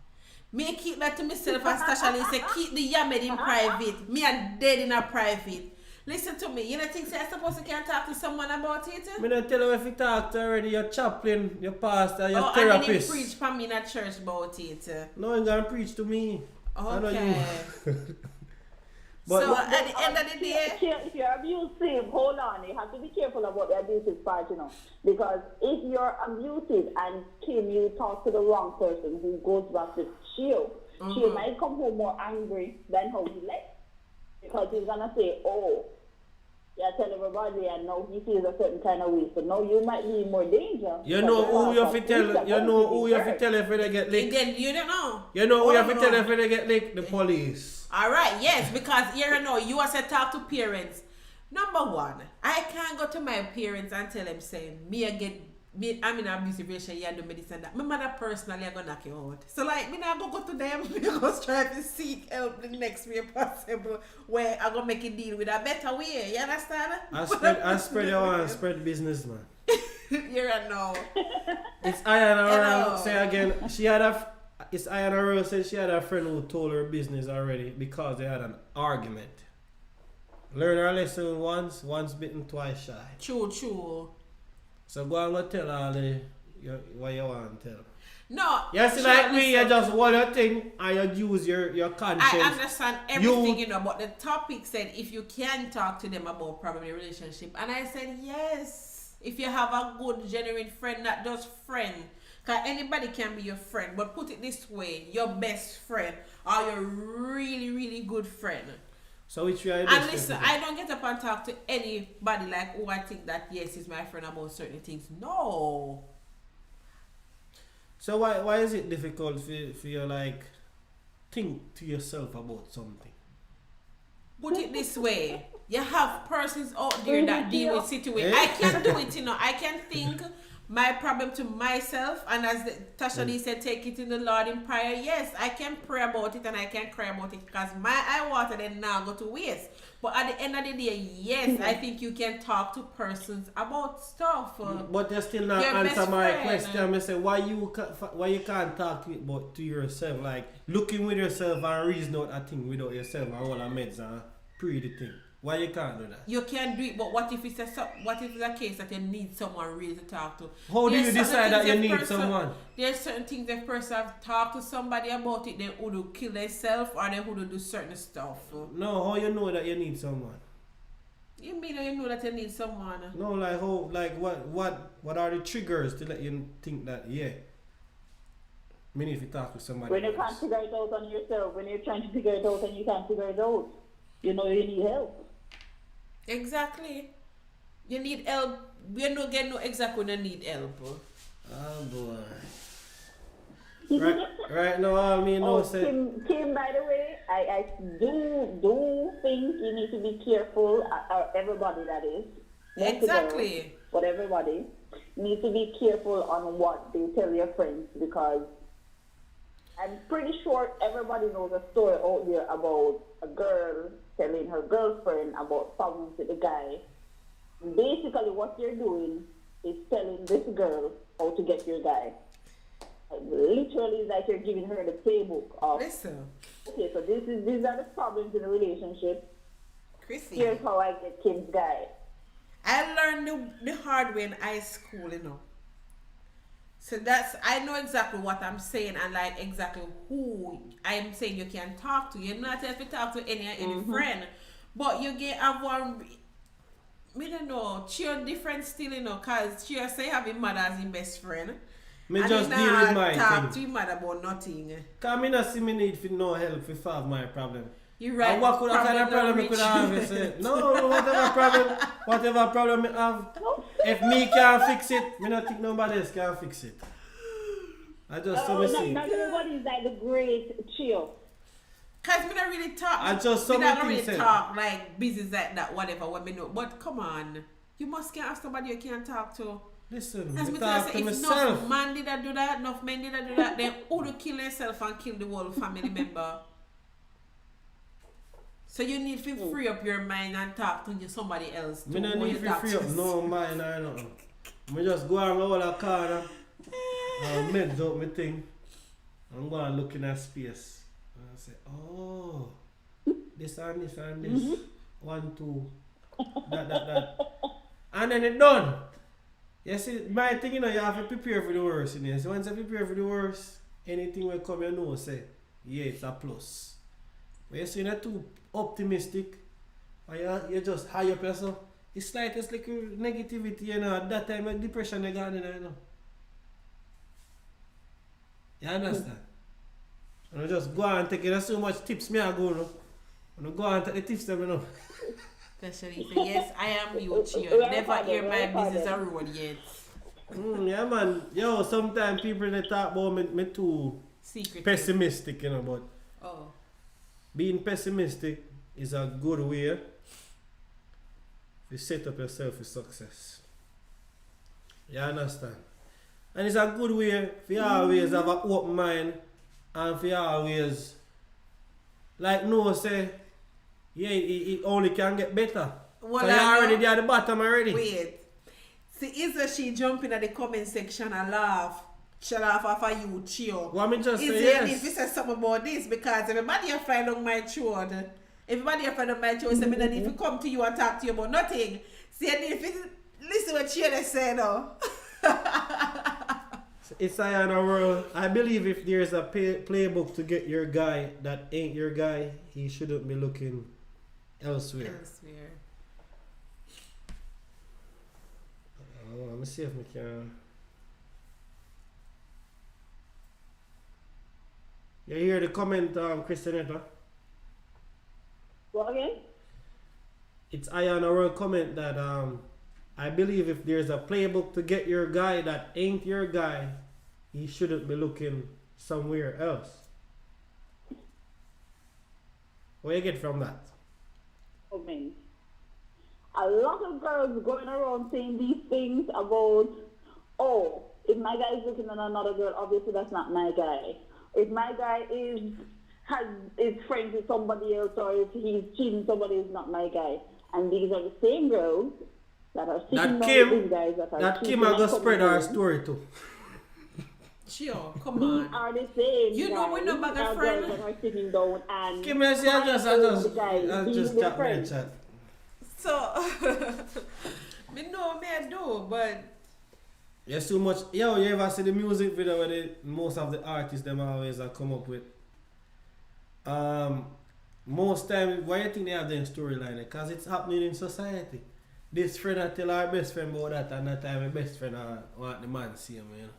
Me keep that to myself as Tasha Lee say, keep the yamed in private. Me and dead in a private. Listen to me, you don't think I'm supposed to can talk to someone about it? Me don't tell you if you talk to already, your chaplain, your pastor, your therapist. And then therapist. preach for me in a church about it. No, you gonna preach to me. I know Okay. you. But so at the end of the day, if you're abusive, hold on, you have to be careful about the abusive part, you know. Because if you're abusive and Kim, you talk to the wrong person who goes back to Chio, Chio might come home more angry than how he left. Because he's gonna say, oh, yeah, tell everybody, and now he feels a certain kind of way. So now you might be in more danger. you know who you have to tell. You know who you have to tell if they get licked. again, you don't know. You know who you have to tell if they get licked. The police. All right, yes, because you know, you are said talk to parents. Number one, I can't go to my parents and tell them saying, I'm in an abusive relationship, you do me this and that. My mother personally, I'm going to knock you out. So like, me not go to them, me go try to seek help the next way possible, where I'm going to make a deal with a better way, you understand? I spread your hand, spread business, man. You're a no. It's Ayana Hello. Earl, say again, it's Ayana Earl said she had a friend who told her business already because they had an argument. Learn her lesson once bitten, twice shy. True. So go and go tell all what you want to tell. No. You see, like me, you just want a thing and you use your conscience. I understand everything, you know, but the topic said if you can talk to them about probably relationship. And I said, yes. If you have a good, genuine friend, not just friend. Because anybody can be your friend. But put it this way, your best friend or your really, really good friend. So which way and listen, I don't get up and talk to anybody like, oh, I think that, yes, is my friend about certain things. No. So why is it difficult for you, like, think to yourself about something? Put it this way. You have persons out there that deal with situations. I can do it, you know. I can think my problem to myself, and as Tasha Lee said, take it in the Lord in prayer. Yes, I can pray about it and I can cry about it because my eye water then now go to waste. But at the end of the day, yes, I think you can talk to persons about stuff. But you still not answer my question. I say why you can't talk to yourself, like looking with yourself and reason out a thing without yourself and all the meds and pray the thing. Why you can't do that? You can do it, but what if it's a case that you need someone really to talk to? How do you decide that you need someone? There's certain things if person have talked to somebody about it, they would kill themselves or they would do certain stuff. No, how you know that you need someone? You mean you know that you need someone? No, like how, like what are the triggers to let you think that I mean if you talk to somebody when you else. can't figure it out on yourself, when you're trying to figure it out and you can't figure it out, you know you need help. Exactly. You need help. You don't get no exactly when you need help. Oh boy. right now all me know say Kim, by the way, I do think you need to be careful, everybody that is. Exactly. But everybody needs to be careful on what they tell your friends, because I'm pretty sure everybody knows a story out there about a girl telling her girlfriend about problems with a guy. Basically what you're doing is telling this girl how to get your guy. Literally, it's like you're giving her the playbook of, Listen. okay, so these are the problems in the relationship. Chrissy. Here's how I get Kim's guy. I learned the hard way in high school, you know. So I know exactly what I'm saying and like exactly who I'm saying you can talk to. You're not have to talk to any friend. But you get have one, I don't know, she's different still, you know, because she say have his mother as his best friend. me and just deal with my talk to thing. his mother about nothing. Cause me not see me need for no help to solve my problem. You're right. And what kind of problem I could have? I say, no, whatever problem I have, if me can't fix it, me not think nobody else can fix it. I just so me see. Not everybody is like the great chill. Cause me not really talk. I just me not something really said. talk like business like that, whatever. What me know. But come on, you must can have somebody you can talk to. Listen, As I me talk say, to if myself. enough man did I do that, enough men did I do that, then who do kill themselves and kill the whole family member? So you need to free up your mind and talk to somebody else. Me not need to free up no mind or nothing. Me just go around all the corner and meds up my thing I'm going looking at space. And I say, oh, this and this and this. 1, 2, that. And then it done. You see, my thing, you know, you have to prepare for the worst. You know? So once you prepare for the worst, anything will come, you know, say, yeah, it's a plus. But you see, you're not too optimistic, or you just high up yourself. It's slightest like negativity, you know, at that time, depression, you got in there, you know. You understand? And I just go and take it. There's so much tips me I go, no? And I go and take the tips them, you know. Especially say, yes, I am you, Chio. Never hear my business a road yet. Yeah, man. Yo, sometimes people they talk about me too pessimistic, you know, but being pessimistic is a good way to set up yourself for success. You understand? And it's a good way for you always have an open mind and for you always, like Noah say, yeah, it only can get better. Well, so you're already there at the bottom already. Wait. See, Isa, she jump in at the comment section and laugh. She laugh off of you, Chio. Well, I just say yes. If you say something about this, because everybody you find on my throat, say, me don't need to come to you and talk to you about nothing. See, I need to listen what Chio say now. It's a world. I believe if there's a playbook to get your guy that ain't your guy, he shouldn't be looking elsewhere. Let me see if we can. You hear the comment, Christianetta? What again? It's Ayana World comment that I believe if there's a playbook to get your guy that ain't your guy, he shouldn't be looking somewhere else. What you get from that? I mean, a lot of girls going around saying these things about, oh, if my guy is looking at another girl, obviously that's not my guy. If my guy is friends with somebody else, or if he's cheating somebody, is not my guy. And these are the same girls that are sitting down with these guys that are that Kim are going to spread our story too. Sure, come on. These are the same. You know we're not bag of friends. That are sitting down and Kim, I just got my chat. So, me know me I do, but there's too much. Yo, you ever see the music video where most of the artists them always come up with? Most time, why you think they have them storyline? Because it's happening in society. This friend I tell our best friend about that, and that time my best friend want the man see him, you know.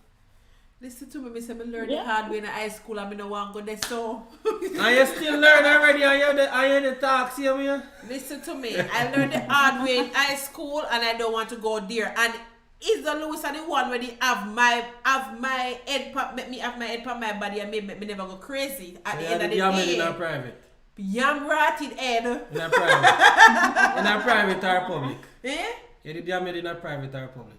Listen to me, say me learn the hard way in high school and me no want go there so. And you still learn already and you the talk, see me? Listen to me, I learned the hard way in high school and I don't want to go there. And is the Lewis the one where they have my head make me have my head on my body and make me never go crazy at the end of the day. In a private. Yam rotted head. In a private. In a private or public? Eh? You did you in a private or public?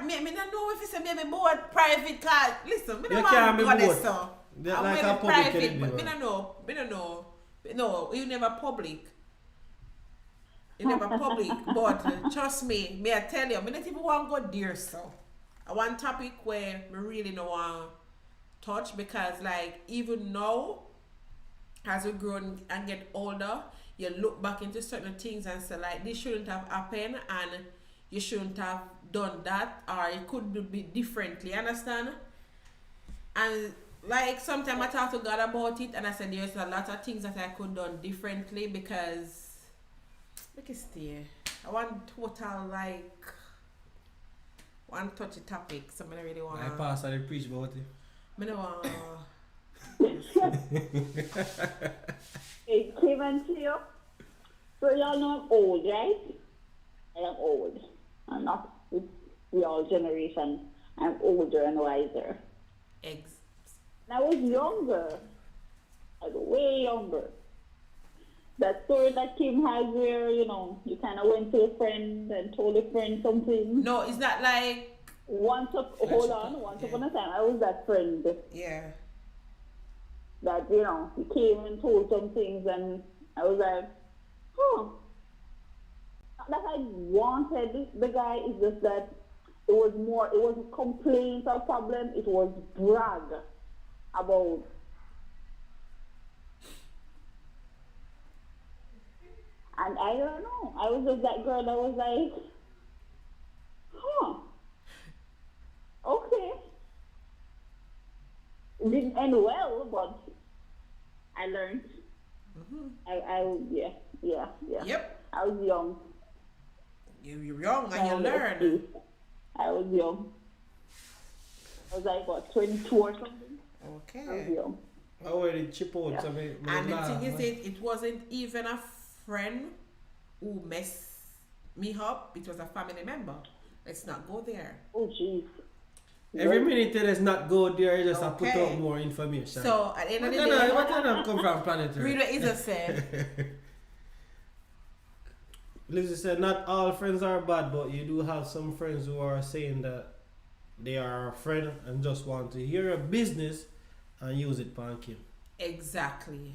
Me don't know if you say me board private card. Listen, me you don't want to go there so. Like a private, but me don't know. No, you never public. You never public, but trust me, I tell you, me not even want to go there so. I want topic where me really don't want to touch because like even now, as we grow and get older, you look back into certain things and say like this shouldn't have happened and you shouldn't have done that or it could be differently, understand? And like sometimes I talk to God about it and I said there's a lot of things that I could done differently because look at there. I want total like one touchy topic, so I really want I pass and I preach about it. I don't want Hey, Kim and Theo. So y'all know I'm old, right? I am old. I'm not with the old generation. I'm older and wiser. eggs. When I was younger, like way younger. That story that Kim has where, you know, you kind of went to a friend and told a friend something. No, it's not like... Once upon a time, I was that friend. Yeah. That, you know, he came and told some things and I was like, oh. Not that I wanted the guy, it's just that it wasn't complaints or problem, it was brag about and I don't know. I was just that girl that was like, huh, okay. It didn't end well, but I learned. Yeah. Yep. I was young. You're young and you was learn. okay. I was young. I was like, what, 22 or something? I was Okay. young. I already chip out Yeah. some of it. And the thing is, it wasn't even a friend who messed me up. It was a family member. Let's not go there. Oh, jeez. Every minute it is not go there, you just have to put Okay. out more information. So at the end of the What day, kind of come from planet Earth? read what Isa said. Lizzie said, not all friends are bad, but you do have some friends who are saying that they are a friend and just want to hear your business and use it for Kim. Exactly.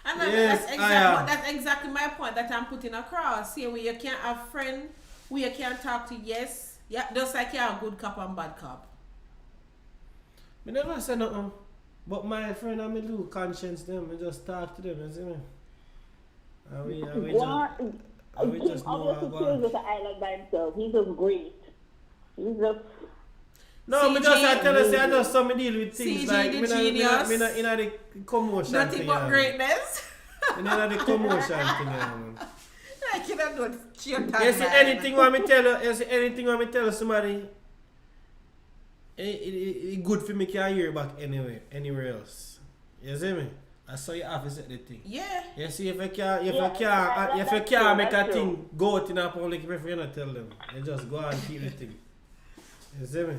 And Yes, that's exactly my point that I'm putting across. See, where you can't have friend, where you can't talk to, yes, yeah, just like you have good cop and bad cop. I never say nothing, but my friend and me do conscience them, I just talk to them, you see me? And we just know how obviously to Chills is an island by himself. He's just great. He's just No, me just I tell you, say I just some deal with things CG like the me genius. not in the commotion Nothing thing. but greatness. Me not in the commotion thing, man. I cannot do it. You see anything what me tell you, somebody, it good for me can hear back anywhere else. You see me? That's how you have to set the thing. Yeah. You see, if you can't make a thing go out in a public, if you not tell them, you just go and keep the thing. You see me?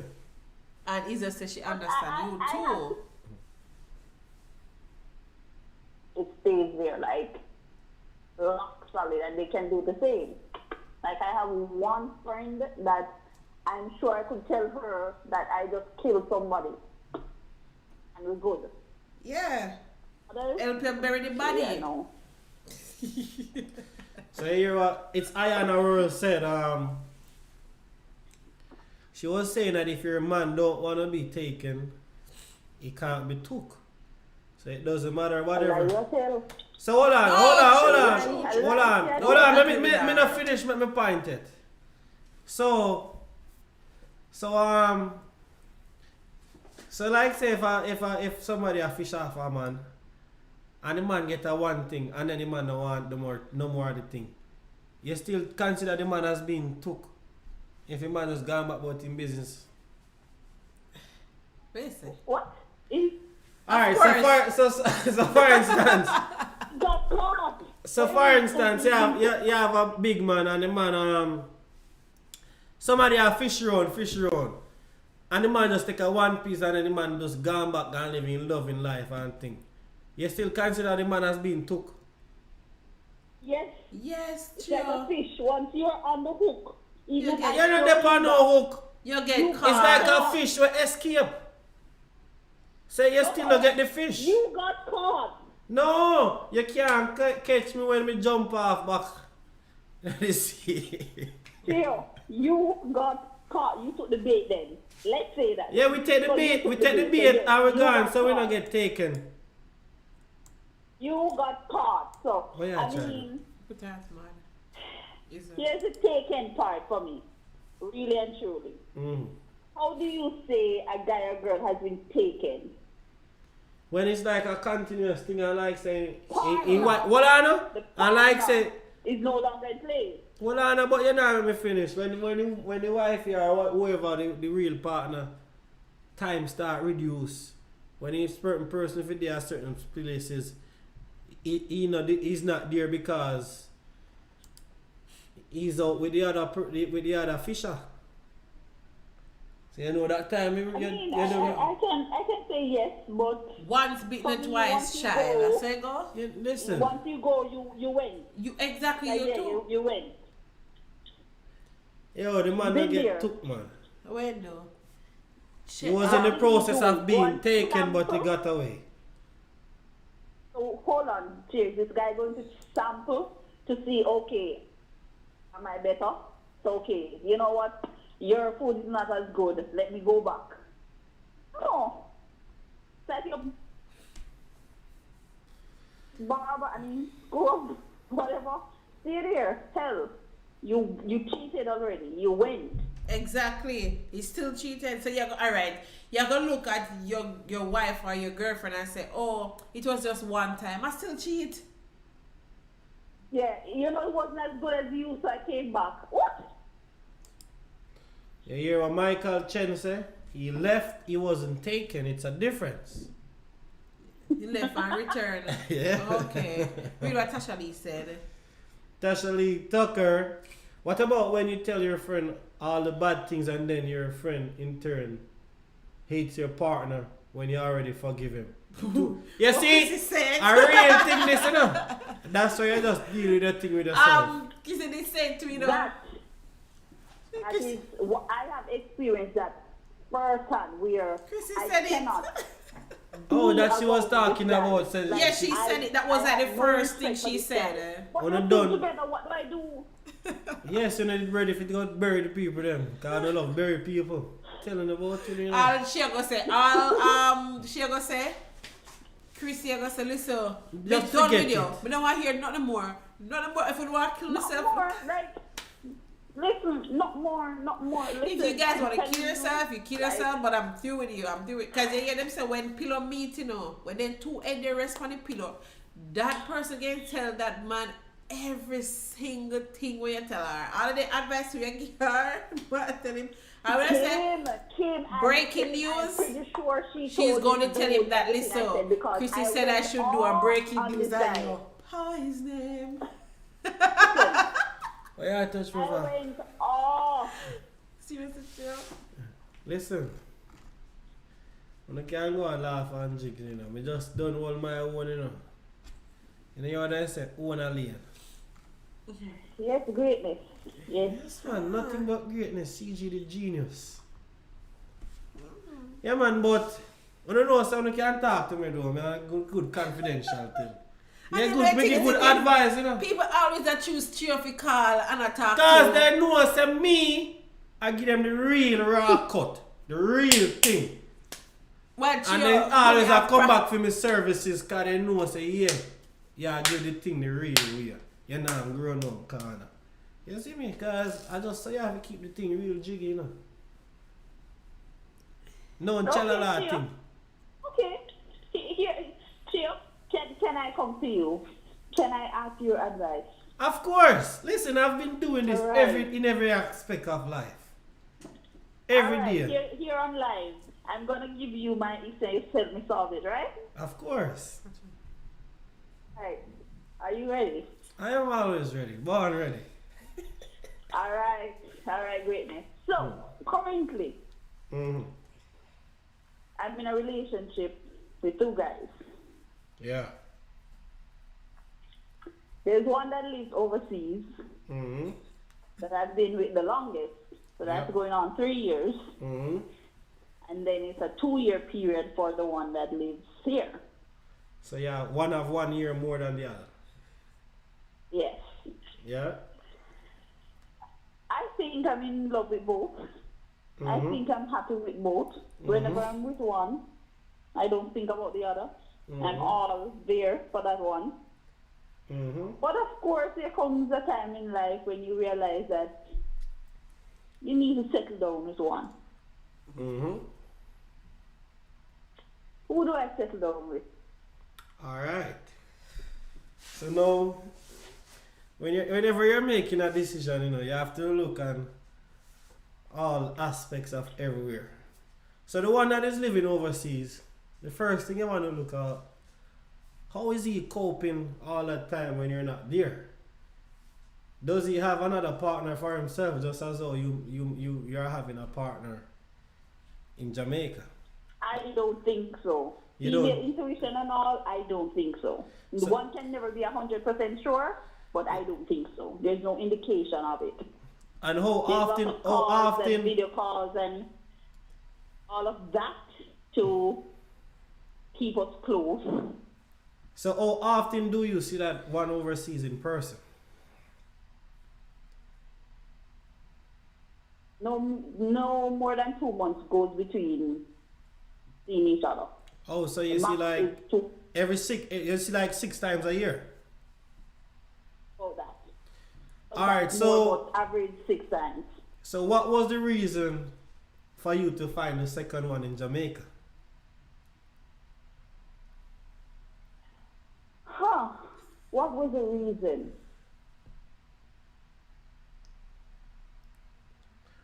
And Isa says she understands you too. it stays there like rock solid, and they can do the same. Like I have one friend that I'm sure I could tell her that I just killed somebody, and we're good. Yeah. Others, Help you bury the body. yeah, no. So you hear what it's Ayana Rural said, she was saying that if your man don't want to be taken, he can't be took. So it doesn't matter whatever. So hold on. Let me not finish my point yet. So like say if somebody a fish off a man, and the man get a one thing, and then the man don't want no more of the thing, you still consider the man as being took if the man has gone back about in business. Basically. What? Alright, so for instance, you have a big man, and the man somebody a fish around, and the man just take a one piece, and then the man just gone back and living loving life and thing. You still consider the man as being took? Yes. Yes, It's like a fish. Once you're on the hook, even You You're not there on no hook. You get You- caught. It's like a fish will escape. So you still don't get the fish. you got caught. No, you can't catch me when me jump off back. Let me see. Still, you got caught. You took the bait then. Let's say that. Yeah, we take the So bait. you We took take the so bait yes, and we you gone, got so we caught. don't get taken. You got caught. So, Oh, yeah, I Charlie. mean, But that's mad. Is it? here's the taken part for me. Really and truly. Mm. How do you say a guy or girl has been taken? When it's like a continuous thing, I like saying, Partner. what I know? The I like partner say, is no longer in play. well, I know, but you know let me finish. When the wife or whoever the real partner, time start reduce. When a certain person, if there are certain places, he's not there because he's out with the other fisher. So you know that time I can say yes, but Once bitten For and me, twice once you shy. go- I say go. listen. once you go, you win. You exactly Like, you yeah, too. you win. Yo, the man Been don't get there. took, man. Wait no. He was in the process of being One taken, but he sample. got away. So hold on, cheers. This guy going to sample to see, okay, am I better? So okay, you know what? your food is not as good. Let me go back. No. Set your barber and go up, whatever. Stay there. Hell, you cheated already. You went. Exactly. He still cheated. So you're alright. You're gonna look at your wife or your girlfriend and say, oh, it was just one time. I still cheat. Yeah, you know it wasn't as good as you, so I came back. What? You hear what Michael Chen say? He left, he wasn't taken. It's a difference. He left and returned. Yeah. Okay. Read what Tasha Lee said. Tasha Lee Tucker. What about when you tell your friend all the bad things and then your friend in turn hates your partner when you already forgive him? You see, a real thing this, you know. That's why you just deal with the thing with yourself. Kissy did say to me, you know. That is what I have experienced that firsthand where Chrissy I said cannot. Oh, that she was talking that. about. Said Yeah, she said it. That was like the first thing she said. But When when I'm done. done. Together, what do I do? Yes, you know, it's ready if you go bury the people them. Cause I don't love bury people. Telling about it, you know. All she gonna say, she gonna say, Chrissy gonna say, listen, Just it's done forget with you. it. We don't want to hear nothing more. Nothing more. If you want to kill Not yourself, more, like, listen, not more. Listen, if you guys want to I'm kill telling yourself, you kill yourself. But I'm through with you. I'm through with. Cause you hear them say when pillow meet, you know, when then two end they rest on the pillow, that person can tell that man every single thing when you tell her. All of the advice you give her, but tell him. I will say, Kim, breaking news. I'm pretty sure she's going to tell him that, listen, Chrissy said I should do a breaking news on you. How his name? Oh, yeah, I touch me. I went off. Seriously, Jill? Listen. I can't go and laugh and jig, you know. I just done all my own, you know. You know what I said? Own a lane. Yes, greatness. Yes. Yes, man. Nothing but greatness. CG the genius. Yeah, man, but I don't know, someone can talk to me, though. I good confidential thing. Yeah, good, make good advice, you know. People always choose cheerful call and I talk to Because they know, say me, I give them the real raw cut. The real thing. Well, And then always I come back for my services because they know, say, yeah, I give the thing the real way. You know, I'm grown up, corner. You see me? Because I just say, you have to keep the thing real jiggy, you know. No, tell a lot of thing. Okay. Here, Chio, can I come to you? Can I ask your advice? Of course. Listen, I've been doing this Right. in every aspect of life. Every day. Here on live, I'm going to give you my essay, help me solve it, right? Of course. Right. Are you ready? I am always ready. Born ready. All right, greatness. So, currently, Mm-hmm. I'm in a relationship with two guys. Yeah. There's one that lives overseas Mm-hmm. that I've been with the longest. So that's Yeah. going on 3 years. Mm-hmm. And then it's a 2-year period for the one that lives here. So yeah, one have 1 year more than the other. Yes. Yeah. I think I'm in love with both. I think I'm happy with both. Whenever I'm with one, I don't think about the other. I'm all there for that one. Mm-hmm. But of course, there comes a time in life when you realize that you need to settle down with one. Mm-hmm. Who do I settle down with? All right. So now, whenever you're making a decision, you know, you have to look at all aspects of everywhere. So the one that is living overseas, the first thing you want to look at, how is he coping all the time when you're not there? Does he have another partner for himself, just as though you're having a partner in Jamaica? I don't think so. You Female don't? intuition and all, I don't think so. One can never be 100% sure, but I don't think so. There's no indication of it. And how There's lots often? of How calls often? and video calls and all of that to keep us close. So how often do you see that one overseas in person? No more than 2 months goes between seeing each other. Oh, so The you see max like is two you see like 6 times a year. for that. All right, That's so more about average 6 times. so what was the reason for you to find the second one in Jamaica? Huh. What was the reason?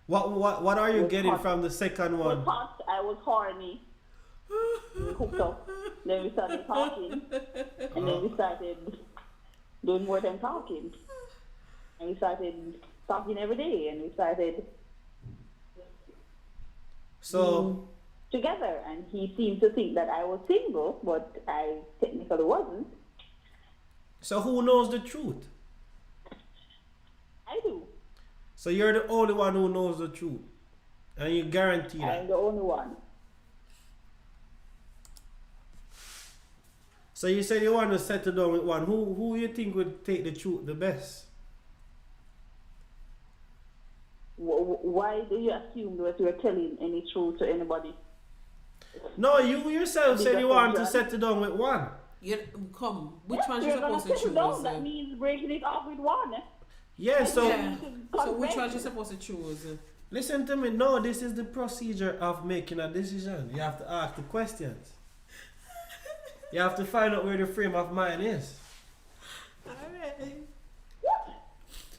What are you Was getting hot. from the second It was one? hot. I was horny. We hooked up. Then we started talking. And then we started doing more than talking. And we started talking every day. And we started So together. And he seemed to think that I was single, but I technically wasn't. so who knows the truth? I do. So you're the only one who knows the truth, and you guarantee I'm that. the only one. So you said you want to settle down with one. Who you think would take the truth the best? Why do you assume that you're telling any truth to anybody? No, you yourself said you want to Assumption. settle down with one. You come. Which Yes, one you you're gonna supposed to settle choose? down. That means breaking it off with one. Yeah, so Yeah. So which Confess. one you supposed to choose? listen to me. No, this is the procedure of making a decision. You have to ask the questions. You have to find out where the frame of mind is. Alright. What?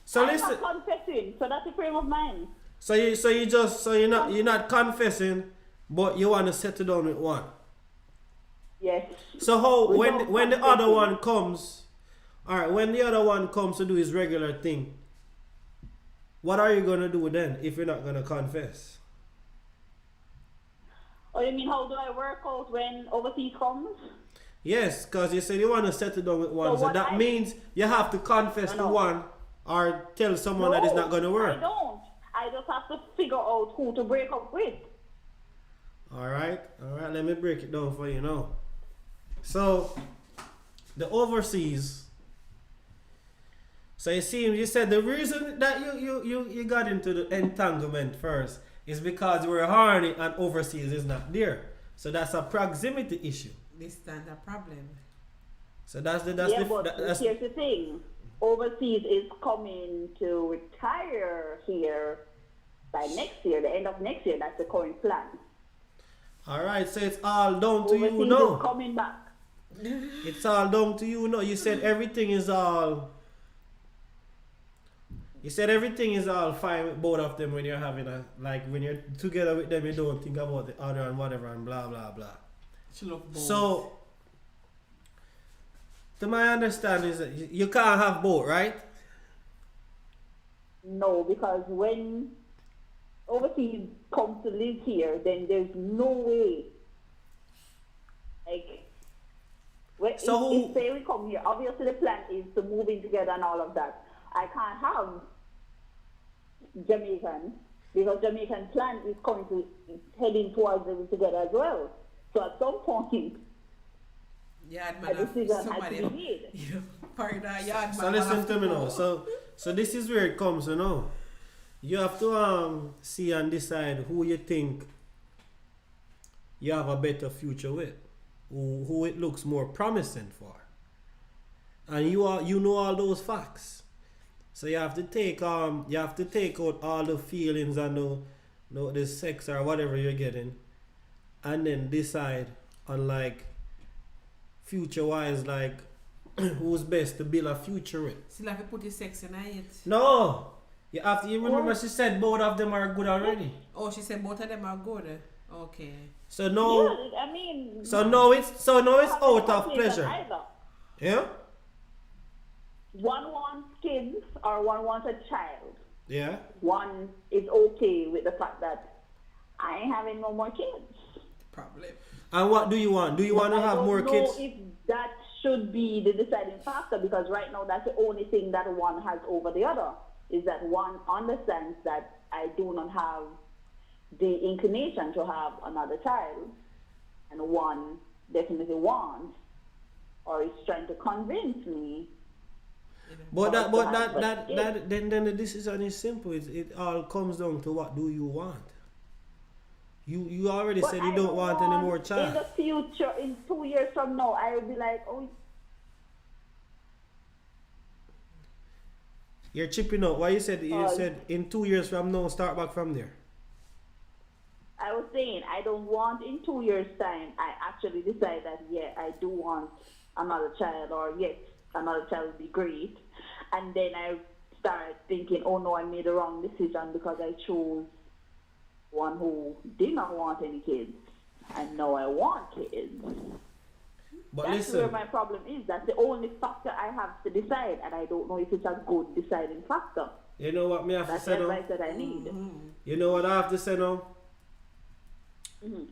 So I'm listen. not confessing, so that's the frame of mind. So you're not confessing, but you want to settle down with one. Yes. So how Without when the other confessing. one comes, all right, when the other one comes to do his regular thing, what are you gonna do then if you're not gonna confess? Oh, you mean how do I work out when overseas comes? Yes, because you said you want to settle down with one, So so what that I- means you have to confess No, to no. one or tell someone that it's not gonna I work. don't. I just have to figure out who to break up with. All right, let me break it down for you now. So the overseas. So you said the reason that you got into the entanglement first is because you were horny and overseas is not there. So that's a proximity issue. Distance a problem. So that's Here's the thing. Overseas is coming to retire here by next year, the end of next year. That's the current plan. all right. So it's all down to Overseas you is now. coming back. It's all down to you now. You said everything is all. You said everything is all fine with both of them when you're having when you're together with them. You don't think about the other and whatever and blah blah blah. She love both. So, to my understanding is that you can't have both, right? No, because when overseas comes to live here, then there's no way. Like, if say we come here, obviously the plan is to move in together and all of that. I can't have Jamaican because Jamaican plan is currently heading towards living together as well. So at some point, Yard a man have decision has somebody. to be made. You pardon, yard man. So listen to me now. So this is where it comes, you know. You have to see and decide who you think you have a better future with, who it looks more promising for, and you know all those facts. So you have to take out all the feelings and the sex or whatever you're getting, and then decide on like future wise like who's best to build a future with. Still have to put the sex in it. No, you remember she said both of them are good already. Oh, she said both of them are good. Okay. So no, Yeah, I mean, so now it's out of complaints pleasure. either. Yeah, One wants kids or one wants a child. yeah. One is okay with the fact that I ain't having no more kids. Problem. And what do you want? Do you want to I have don't more know kids? if that should be the deciding factor, because right now that's the only thing that one has over the other, is that one understands that I do not have the inclination to have another child, and one definitely wants or is trying to convince me But then the decision is simple. It all comes down to what do you want. You already said you don't want any more child. In the future, in 2 years from now, I will be like, oh. You're chipping out. Why you said in 2 years from now, start back from there. I was saying I don't want in 2 years' time. I actually decide that I do want another child, or yes, another child would be great. And then I start thinking, oh no, I made the wrong decision because I chose one who did not want any kids, and now I want kids. But that's listen, where my problem is. That's the only factor I have to decide, and I don't know if it's a good deciding factor. You know what me have to say now? That's the advice that I need. You know what I have to say now? Mm-hmm.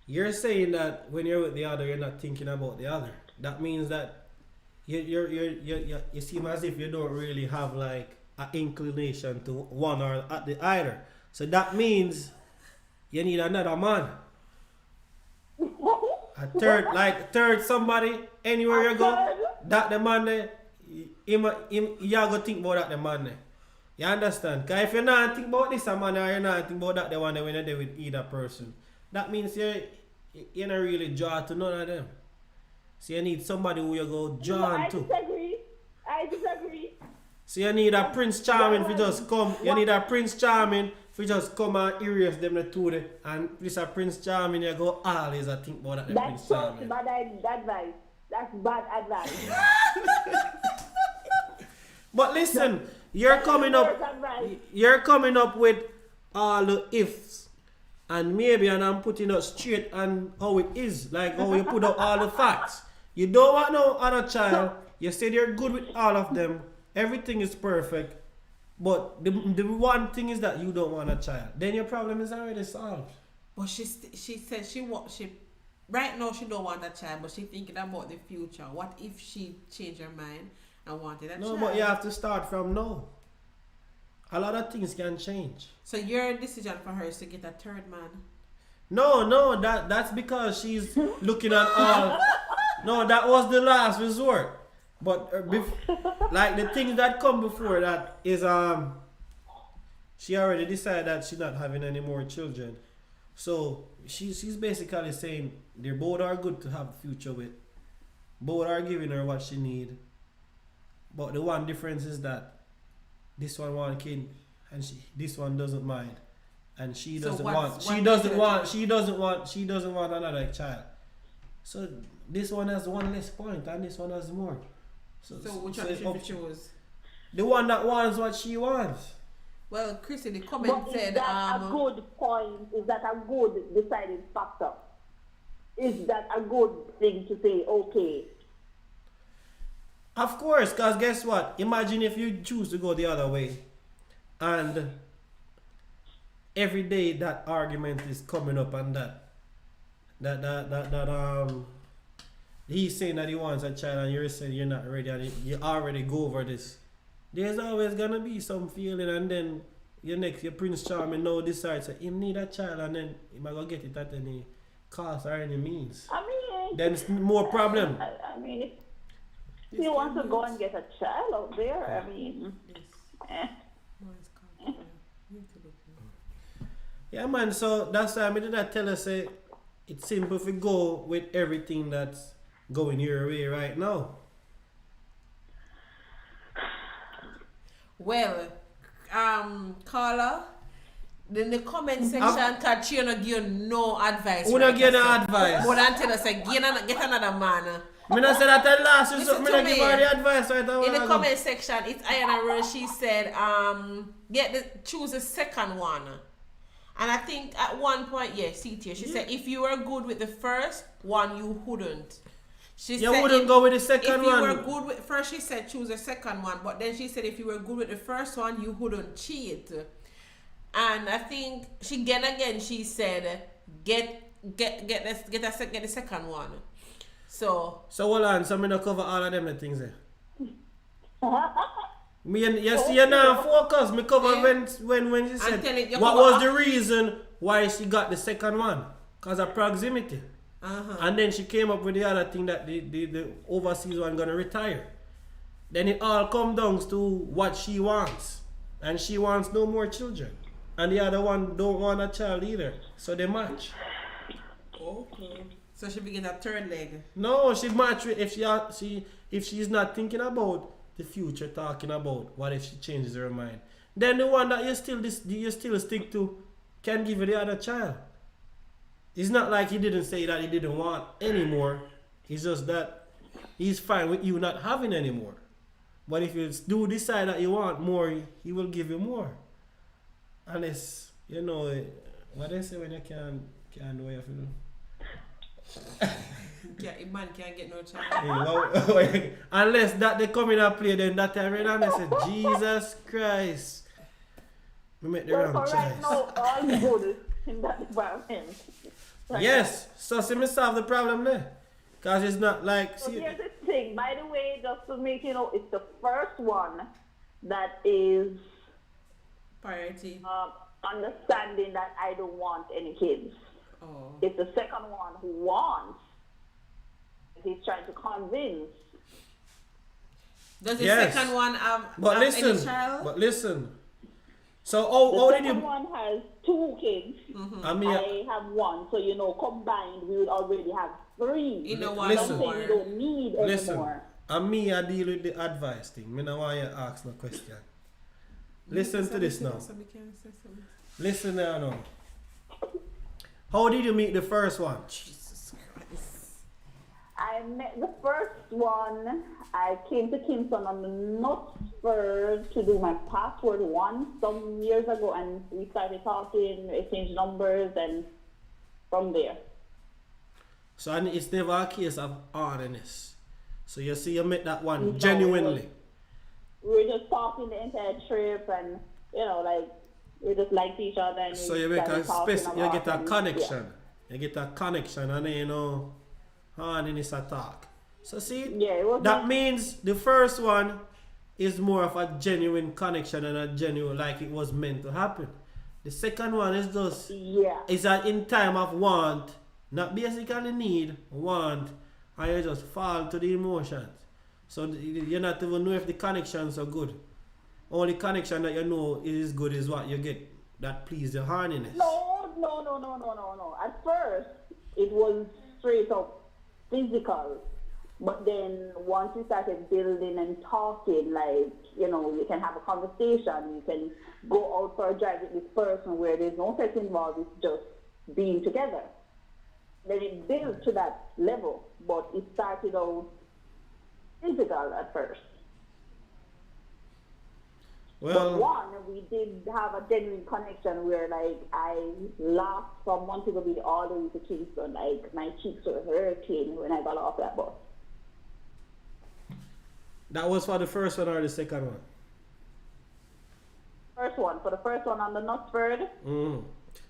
You're saying that when you're with the other, you're not thinking about the other. That means that you seem as if you don't really have like an inclination to one or the other. So that means you need another man. A third somebody, anywhere you go, that the man there, you gotta think about that the man there. You understand? Because if you're not thinking about this man or you're not thinking about that the one that when you're there with either person, that means you're not really drawn to none of them. So you need somebody who you go drawn to. I disagree. So you need a Prince Charming if you just come. You need a Prince Charming if you just come and erase them the two there. And this a Prince Charming, you go always I think about that the Prince Charming. That's bad advice. That's bad advice. But listen, you're coming up with all the ifs and maybe, and I'm putting it straight and how it is, like how you put out all the facts. You don't want no other child. You said you're good with all of them. Everything is perfect. But the one thing is that you don't want a child. Then your problem is already solved. But she said she right now she don't want a child, but she thinking about the future. What if she changed her mind and wanted a child? No, but you have to start from now. A lot of things can change. So your decision for her is to get a third man? No, that's because she's looking at all. No, that was the last resort. But like the things that come before that is she already decided that she's not having any more children. So she's basically saying they both are good to have the future with. Both are giving her what she need. But the one difference is that this one wants a kid and this one doesn't mind. And she doesn't want another child. So this one has one less point and this one has more. So which one should we choose? The one that wants what she wants. Well, Chrissy, the comment said, is that a good point? Is that a good deciding factor? Is that a good thing to say, okay? Of course, because guess what? Imagine if you choose to go the other way and every day that argument is coming up and that he's saying that he wants a child and you're saying you're not ready and you already go over this. There's always gonna be some feeling and then your Prince Charming now decides that he need a child and then he might go get it at any cost or any means. I mean, then it's more problem. I mean, if you want to go and get a child out there, I mean, Yeah, man, so that's why I did not tell us it's simple if we go with everything that's going your way right now. Well, Carla, in the comment section, Katrina give you no advice. Who not give no advice? But until I say, get another man. I not say that last resort. I not give her the advice right now. In the comment section, it's Ayana Rose. She said, choose a second one. And I think at one point, she said, if you were good with the first one, you wouldn't. She said wouldn't go with the second one. If you were good with first, she said choose a second one. But then she said if you were good with the first one, you wouldn't cheat. And I think she said get the second one. So hold on, so I'm gonna cover all of them things there. You're not focused. Me cover when she said what was the reason why she got the second one? Because of proximity. And then she came up with the other thing that the overseas one gonna retire. then it all comes down to what she wants. And she wants no more children. And the other one don't want a child either. So they match. Okay. So she begin a third leg. No, she match with if she's not thinking about the future, talking about what if she changes her mind. Then the one that you still stick to can give you the other child. It's not like he didn't say that he didn't want anymore. It's just that he's fine with you not having anymore. But if you do decide that you want more, he will give you more. Unless, you know, what they say when you can't do what you have to do. A man can't get no child. Yeah, unless that they come in and play, then that time right now they say, Jesus Christ. We make the wrong choice. Right now, all good in that department. Right yes, so see me solve the problem there. Because it's not like... So here's the thing, by the way, just to make you know, it's the first one that is... Priority. Understanding that I don't want any kids. Oh. It's the second one who wants. He's trying to convince. Does the second one have any child? But listen. So how did you... The second one has 2 kids. Mm-hmm. I have 1. So, you know, combined, we would already have 3. In the one listen, Something we don't need anymore. And me, I deal with the advice thing. Me no want you to ask no question. Listen to this now. Listen now. How did you meet the first one? Jesus Christ. I met the first one. I came to Kingston on the Knutsford to do my password some years ago, and we started talking, exchanged numbers, and from there. So and it's never a case of honestness. So you see, you met that one genuinely. We were just talking the entire trip, and you know, like we just liked each other. And so you make you get a connection. Yeah. You get a connection, and then you know, and it's a talk. So see, that means the first one is more of a genuine connection and a genuine like it was meant to happen. The second one is just is a in time of want, not basically need, want, and you just fall to the emotions. So you not even know if the connections are good. Only connection that you know is good is what you get that please your horniness. No. At first, it was straight up physical. But then once we started building and talking, like, you know, you can have a conversation, you can go out for a drive with this person where there's no sex involved, it's just being together. Then it built to that level, but it started out physical at first. Well, but we did have a genuine connection where, like, I laughed from Montego Bay all the way to Kingston. Like, my cheeks were hurting when I got off that bus. That was for the first one or the second one? First one. For the first one on the Knutsford.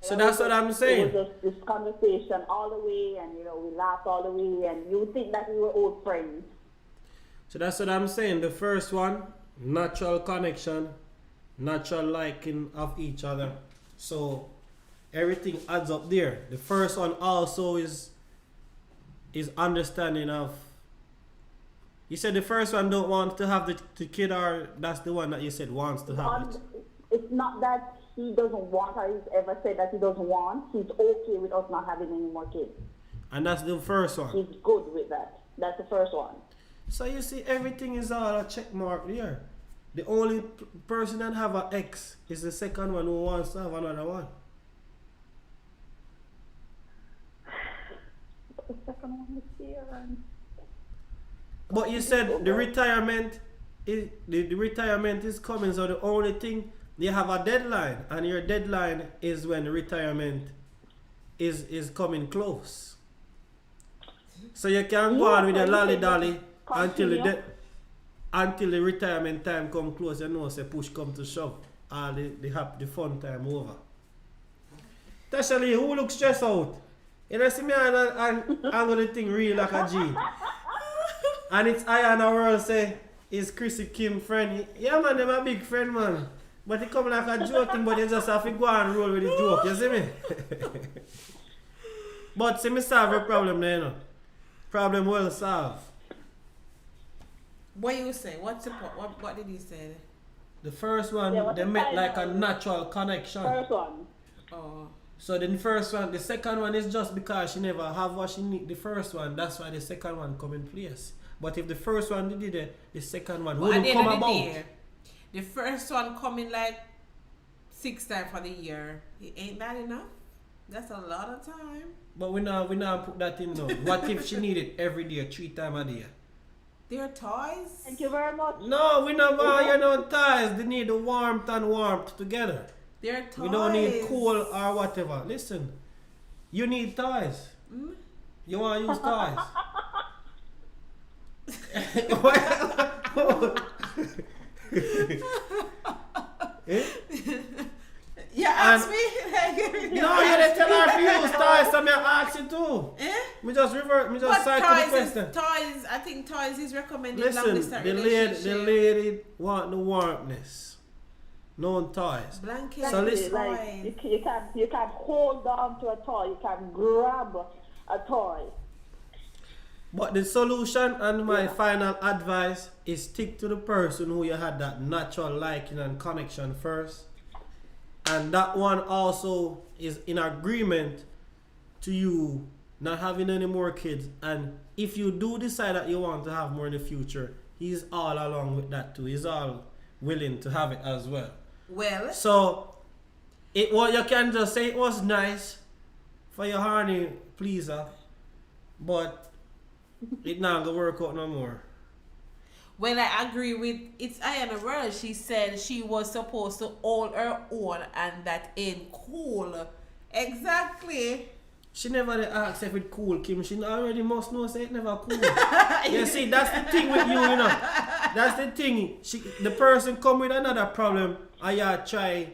So that's what I'm saying. It was just this conversation all the way, and, you know, we laughed all the way, and you would think that we were old friends. So that's what I'm saying. The first one, natural connection, natural liking of each other. So everything adds up there. The first one also is understanding of. You said the first one don't want to have the kid, or that's the one that you said wants to have it? It's not that he doesn't want, or he's ever said that he doesn't want. He's okay with us not having any more kids. And that's the first one? He's good with that. That's the first one. So you see, everything is all a check mark there. The only person that have an ex is the second one who wants to have another one. The second one is here. But you said the retirement is the retirement is coming, so the only thing you have a deadline, and your deadline is when the retirement is coming close. So you can go on with your lolly dolly until the retirement time come close. You know, say push come to shove, all the fun time over. Especially who looks stressed out? You know, see me and angle the thing real like a G. And it's I and the world say, is Chrissy Kim friend? Yeah man, them a big friend man. But it come like a joking, but you just have to go and roll with the joke, you see me? But see me solve a problem there, you know. Problem well solved. What you say? What's the what did you say? The first one, Yeah, what they the met like a final- natural connection. First one. Oh. So then the first one, the second one is just because she never have what she need. The first one, that's why the second one come in place. But if the first one did it, the second one But at wouldn't the come end of the about. day, the first one coming like 6 times for the year. Ain't that enough? That's a lot of time. But we now put that in now. What if she need it every day, 3 times a day? They're toys. Thank you very much. No, we not want you know ties. They need the warmth together. They're toys. We don't need cool or whatever. Listen, you need toys. Mm? You want to use toys. Eh? You asked me? No, you didn't tell her to use toys, so me ask you too. Eh? Me just But cycle the question. toys, I think toys is recommended long Listen, distance the relationship. lady want the warmness. No toys. Blanket, So listen- Like, you can hold on to a toy. You can grab a toy. But the solution and my final advice is stick to the person who you had that natural liking and connection first. And that one also is in agreement to you not having any more kids. And if you do decide that you want to have more in the future, he's all along with that too. He's all willing to have it as well. Well, So you can just say it was nice for your horny pleaser, but it not gonna work out no more. well, I agree with it's Ayana World. She said she was supposed to hold her own, and that ain't cool. Exactly. She never dey ask if it cool, Kim. She already must know say it never cool. You see, that's the thing with you, you know. That's the thing. The person come with another problem, and you try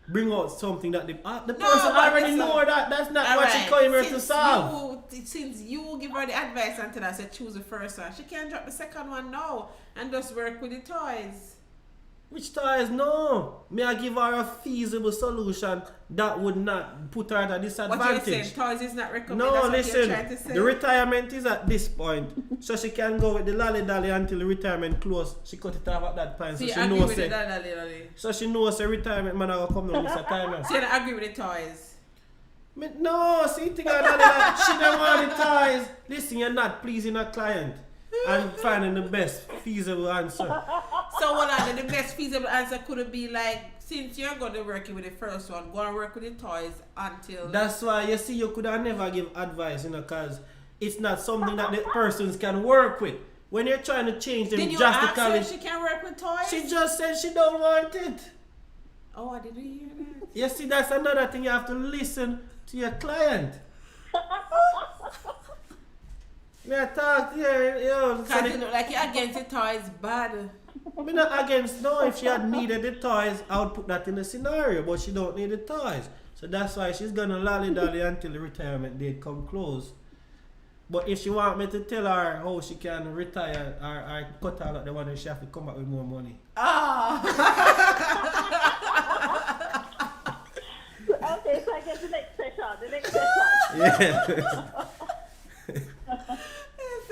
bring out something that the person but already listen. know that. That's not what Alright, she came here to solve. Since you give her the advice until that, said choose the first one, she can drop the second one now and just work with the toys. Which toys? No. May I give her a feasible solution that would not put her at a What you're disadvantage. saying, toys is not recommended. No, That's what listen. you're trying to say. The retirement is at this point, so she can go with the lolly dolly until the retirement close. She cut it off at that point, So so you she agree knows with say. it, lolly. So she knows the retirement man will come down this time. So you don't agree with the toys. No, see thing like she don't want the toys. Listen, you're not pleasing a client and finding the best feasible answer. So hold on, the best feasible answer could be like, since you're going to work with the first one, go and work with the toys until... That's why you see you could have never give advice, you know, because it's not something that the persons can work with. When you're trying to change them Did you ask her drastically, if she can work with toys? she just said she don't want it. Oh, I didn't hear that. You see, that's another thing, you have to listen to your client. Me I talk here, yo. Because you look like you're against the toys bad. I'm not against, no, if she had needed the toys, I would put that in the scenario, but she don't need the toys. So that's why she's gonna lolly-dolly until the retirement date come close. But if she want me to tell her how she can retire or cut her out the one, she have to come back with more money. Ah. Okay, so I get the next session. Yeah.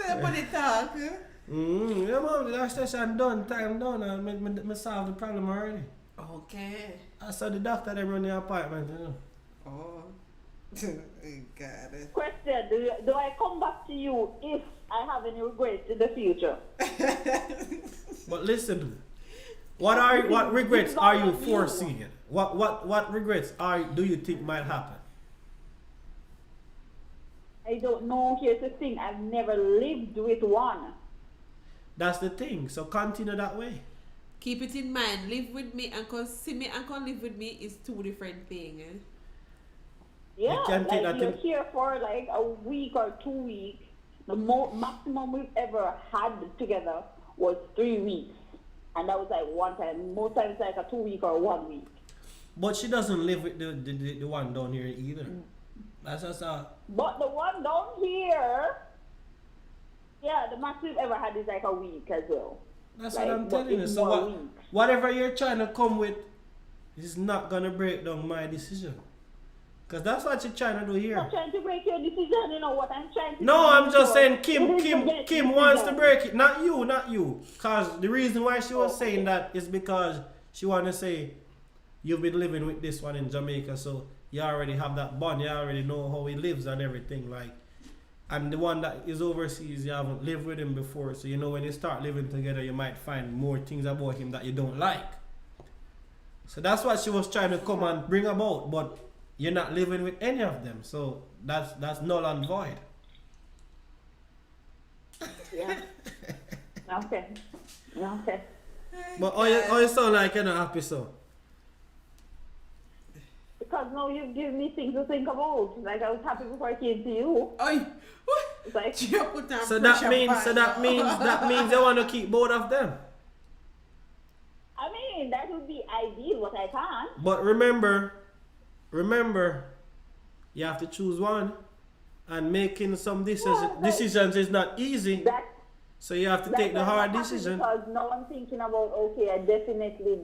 Somebody talk. Yeah, mom, the last session done, time done, and me solve the problem already. Okay. I saw the doctor them run the apartment, you know. Oh. Got it. Question: Do I come back to you if I have any regrets in the future? But listen, what regrets are you foreseeing? What regrets do you think might happen? I don't know. Here's the thing: I've never lived with one. That's the thing. So continue that way. Keep it in mind. Live with me and see me and live with me is two different things. Eh? Yeah, You can't take like that you're in- here for like a week or 2 weeks. The maximum we've ever had together was 3 weeks, and that was like one time. Most times like a 2 week or 1 week. But she doesn't live with the one down here either. That's just But the one down here, yeah, the max we've ever had is like a week as well. that's Like, what I'm but telling you. it's So more weeks. whatever you're trying to come with is not gonna break down my decision. Because that's what you're trying to do I'm here. not trying to break your decision, you know what I'm trying to do. No, I'm just saying You need to get Kim wants to decision. break it. Not you. Because the reason why she was saying that is because she want to say, you've been living with this one in Jamaica, so you already have that bond. You already know how he lives and everything. Like, and the one that is overseas, you haven't lived with him before. So, you know, when you start living together, you might find more things about him that you don't like. So that's what she was trying to come and bring about. But you're not living with any of them. So that's null and void. Yeah. Okay. Okay. But how you sound like you're not happy, so? Because now you've given me things to think about. Like I was happy before I came to you. Oi, It's like, So that means they want to keep both of them. I mean, that would be ideal, but I can't. But remember, you have to choose one, and making some decisions is not easy. So you have to take the hard decision. Because now I'm thinking about, okay, I definitely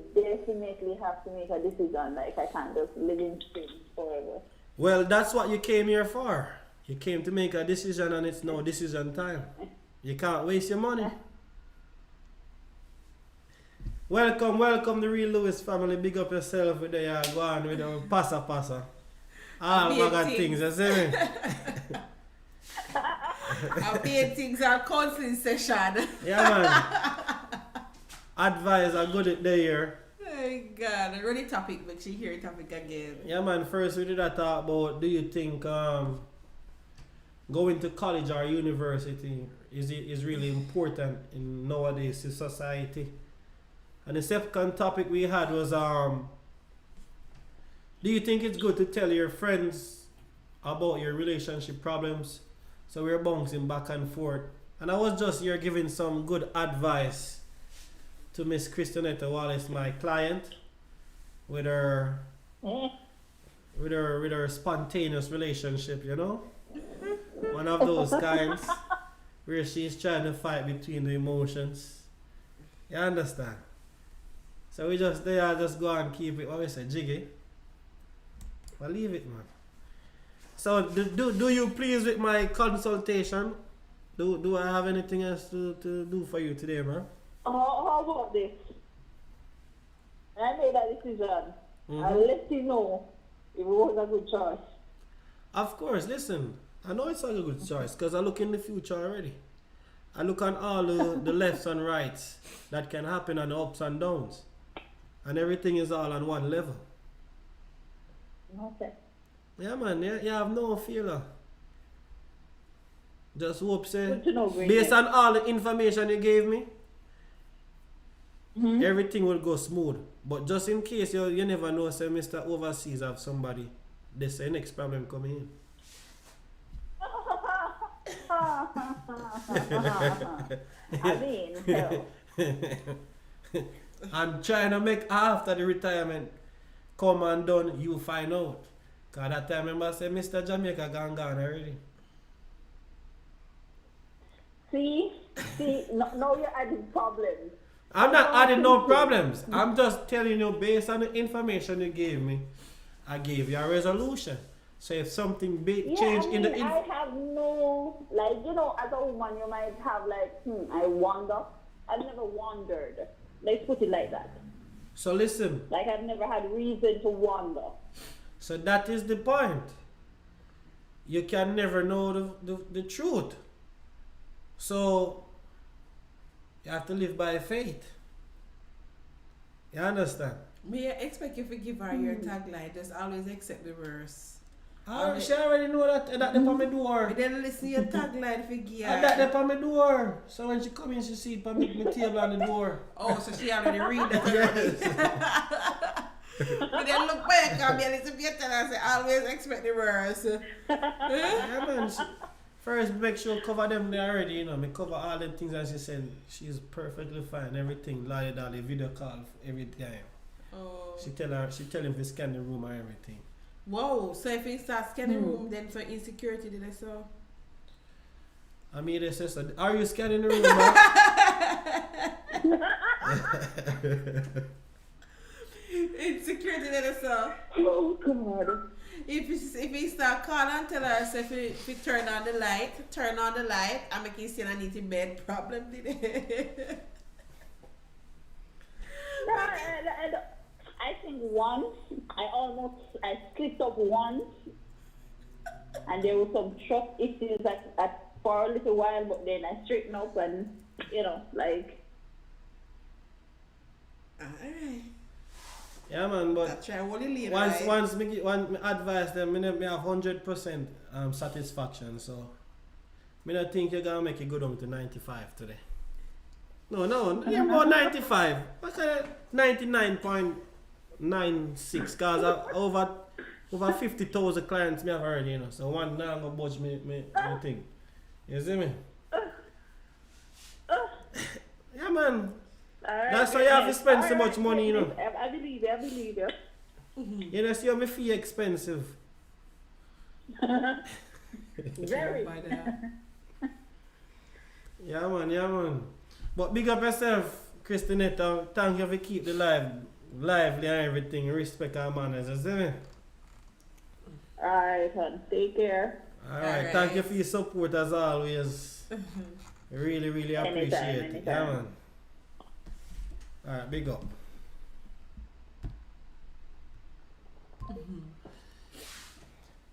have to make a decision. Like I can't just live in sin forever. Well, that's what you came here for. You came to make a decision, and it's no decision time. You can't waste your money. Welcome the Real Lewis family. Big up yourself with the go on with the passa. All bag of things, you see me? Our paintings are counseling session. Yeah, man. Advice are good at the year. Oh God, already topic, but she hear topic again. Yeah, man. First, we did a talk about, do you think going to college or university is really important in nowadays society? And the second topic we had was, do you think it's good to tell your friends about your relationship problems? So we're bouncing back and forth. And I was just here giving some good advice to Miss Christianetta Wallace, my client, with her spontaneous relationship, you know? One of those kinds where she's trying to fight between the emotions. You understand? So we just go and keep it, what we say, jiggy. But leave it, man. So do you please with my consultation? Do I have anything else to do for you today, bro? How about this? I made a decision. I'll let you know if it was a good choice. Of course, listen. I know it's a good choice because I look in the future already. I look on all the lefts and rights that can happen and the ups and downs. And everything is all on one level. Okay. Yeah, man. You have no fear. Just hope, say, Good to know, based on all the information you gave me, everything will go smooth. But just in case, you never know, say, Mr. Overseas have somebody, they say next problem coming in. I mean, hell. I'm trying to make after the retirement come and done, you find out. Because that time, remember, I said, Mr. Jamaica gone already. See, now you're adding problems. I'm not adding no problems. I'm just telling you, based on the information you gave me, I gave you a resolution. So if something big change in the... I have no, like, you know, as a woman, you might have like, I wonder. I've never wondered. Let's put it like that. So listen. Like I've never had reason to wonder. So that is the point. You can never know the truth. So you have to live by faith. You understand? May I expect you to give her your tagline? Just always accept the verse. She already know that they on my door. Then listen to your tagline for give her. And that they on my door. So when she come in, she see it on my table on the door. Oh, so she already read that. Yes. But then look back and be a little bit and say, always expect the verse. Yeah, man. First, make sure cover them there already, you know. Me cover all them things and she said she's perfectly fine. Everything, lolly dolly, video call every time. Oh. She tell him to scan the room or everything. Whoa, so if he starts scanning room, then for insecurity, did I saw? I mean, they say, so, are you scanning the room, Insecurity, did I saw? Oh, God. if he start calling and tell her, so if he turn on the light, I make you see I need to bed problem today. No, I think once, I slipped up once, and there was some trust issues for a little while, but then I straightened up and, like... Alright. Yeah, man, but That's right, only later, once me advise them, me have 100% satisfaction, so me not think you're gonna make it good to 95 today. No, you're about 95. What kind of 99.96? Cause over 50,000 clients me have already, so one now I'm gonna budge me thing. You see me? Yeah, man. Right, that's why you have to spend so much money, I believe you. You know, see how me feel expensive. Very. Yeah, man. But big up yourself, Christinetta. Thank you for keep the lively and everything. Respect our manners, you see me? Alright, hon. Take care. Alright, thank you for your support as always. Really, really appreciate it. Yeah, man. Alright, big up.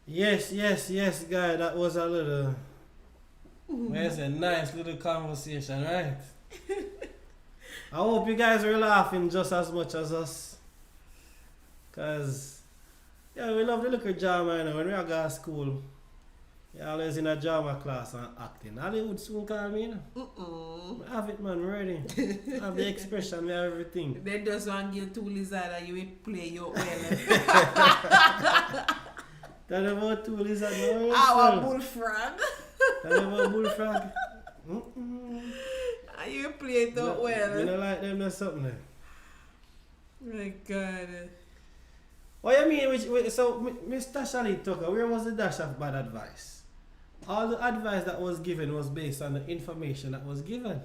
Yes, guy. That was a little... It's a nice little conversation, right? I hope you guys were laughing just as much as us. Cause, yeah, we love the little drama, when we go to school. You're always in a drama class and acting. Hollywood soon call me, I have it, man, ready. I have the expression, we have everything. Then just want to give two lizard and you will play your well. Tell about two lizards, no? Our bullfrog. Tell about bullfrog. And you play it out well. You don't like them or something there? My God. What you mean? So, Mr. Shali Tucker, where was the dash of bad advice? All the advice that was given was based on the information that was given.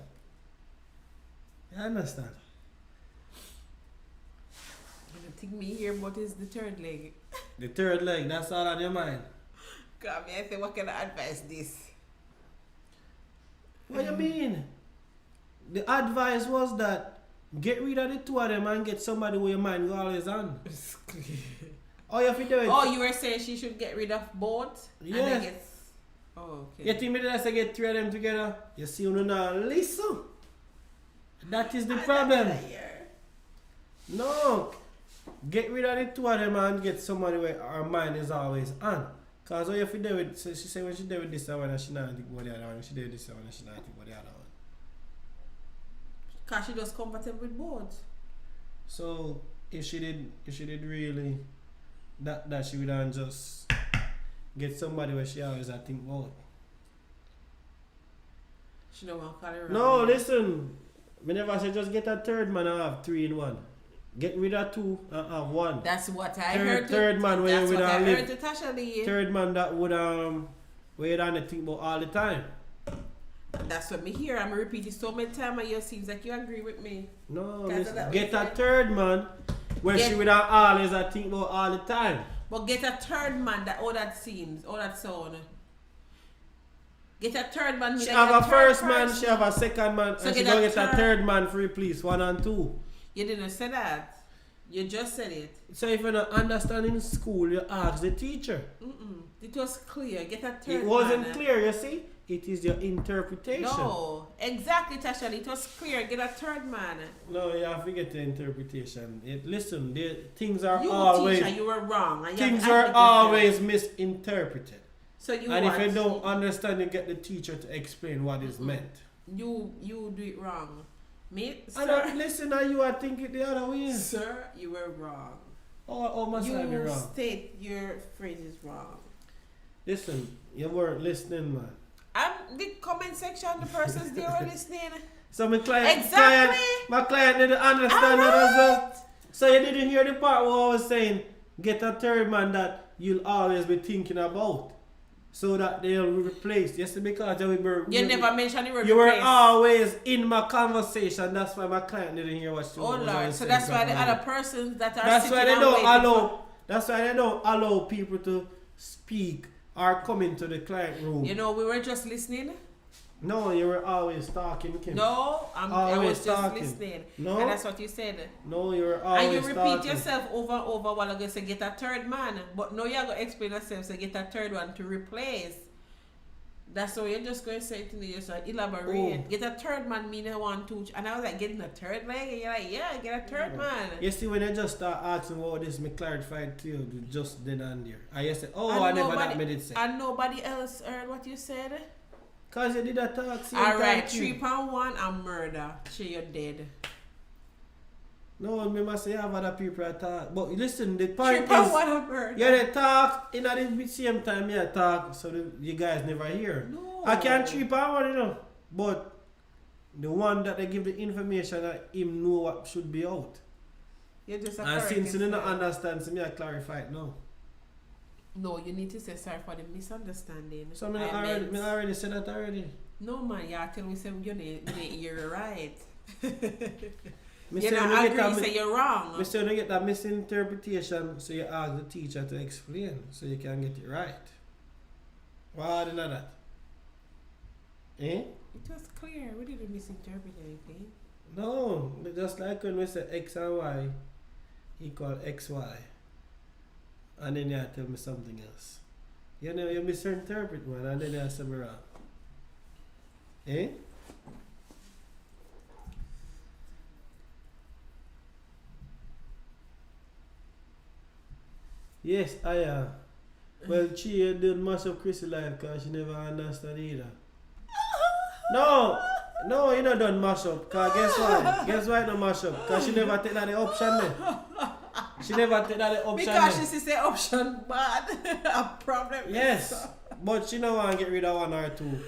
You understand? I think me here, what is the third leg? The third leg, that's all on your mind. Come here, I say, what kind of advice this? What you mean? The advice was that get rid of the two of them and get somebody with your mind always on. Oh, you have to do it. Oh, you were saying she should get rid of both? Yes. And then get... Oh, okay. You think me that I say get three of them together? You see, you not listen. That is the problem. No. Get rid of the two of them and get somebody where our mind is always on. Because what you have to do with, so she said when she did with this one, she not think about the other one. When she did with this one, she not think about the other one. Because she just compatible with both. So if she did really that she would have just get somebody where she always I think about. She don't want to call her. No, listen. Me never say just get a third man and have 3 in 1. Get rid of 2 and have 1. That's what I heard. Third man where you would have live. Tasha Lee. Third man that would where you don't think about all the time. That's what me hear. I'm repeating so many times and you seems like you agree with me. No, listen, get a third man where she would have always I think about all the time. But get a third man that all that seems, all that sound. Get a third man. She have a first man, she have a second man, so and she gonna get a third man for replace 1 and 2. You didn't say that. You just said it. So if you don't understand in school, you ask the teacher. It was clear. Get a third man. It wasn't clear, you see? It is your interpretation. No, exactly, Tasha. It was clear. Get a third man. No, you have to get the interpretation. Listen, things are you always... teacher, you were wrong. And things are always misinterpreted. So you and if you don't understand, you get the teacher to explain what is meant. You do it wrong. Me, I don't listen to you, I think it the other way. Sir, you were wrong. Oh, must I be wrong? You state your phrases wrong. Listen, you weren't listening, man. The comment section, the persons there were listening. So my client, exactly. my client didn't understand that as well. So you didn't hear the part where I was saying, get a third man that you'll always be thinking about. So that they'll replace. Yes, because you never mentioned the word you were always in my conversation. That's why my client didn't hear what she was Lord, saying. so that's why the other persons that are that's why they don't allow That's why they don't allow people to speak or come into the client room. You know, we were just listening. No, you were always talking, Kim. No, I was just talking. listening. No. And that's what you said. No, you were always And you repeat talking. yourself over and over while I'm going to say get a third man. But now you're going to explain yourself, so get a third one to replace. That's how you're just going to say it to me, just elaborate. Oh. Get a third man, meaning 1, 2. And I was like, getting a third leg? And you're like, yeah, get a third man. You see, when I just start asking what this, me clarified to you just then and there. I just said, oh, And I never that made it say. And nobody else heard what you said? Because you did a talk. Alright, 3.1 and murder. Sure, you're dead. No, me must say I have other people that talk. But listen, the point 3.1 is, and murder. yeah, they talk in at the same time you talk, so you guys never hear. No. I can't 3.1, you know. But the one that they give the information that him know what should be out. You're just a And since you don't yourself. understand, so me I clarify it now. No, you need to say sorry for the misunderstanding. So me already said that already. No man, you tell me say you're right. Me You say don't when you agree, get say you're wrong. Me say when you get that misinterpretation, so you ask the teacher to explain, so you can get it right. Why did that? Eh? It was clear. We didn't misinterpret anything. No, just like when we say X and Y equal XY. And then you tell me something else. You know, you misinterpret one and then you say me wrong. Eh? Yes, I am. Well, she didn't mash up Chrissy life because she never understand either. No, you know don't mash up. Cause guess why? Guess why no mash up? Cause she never take that the option there. She never take that the option Because there. she see say option bad. A problem. Yes, but she don't want to get rid of 1 or 2.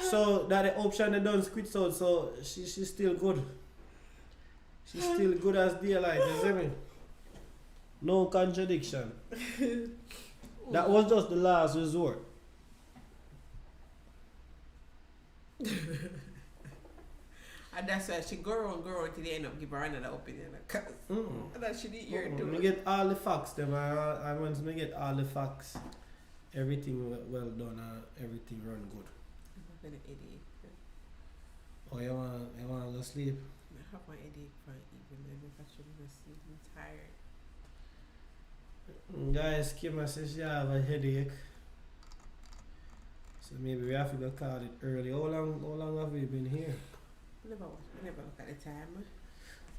So that the option they don't quit out, so she's still good. She's still good as daylight, you see me? No contradiction. That was just the last resort. And that's why she go around till they end up give her another opinion. Cause that she didn't hear it too. Me get all the facts them and once me get all the facts, everything well done and everything run good. I'm an idiot. Oh, you wanna go sleep? I have my headache for even if I shouldn't go sleep. I'm tired. Guys, Kim says she have a headache. So maybe we have to go call it early. How long have we been here? I never look at the time.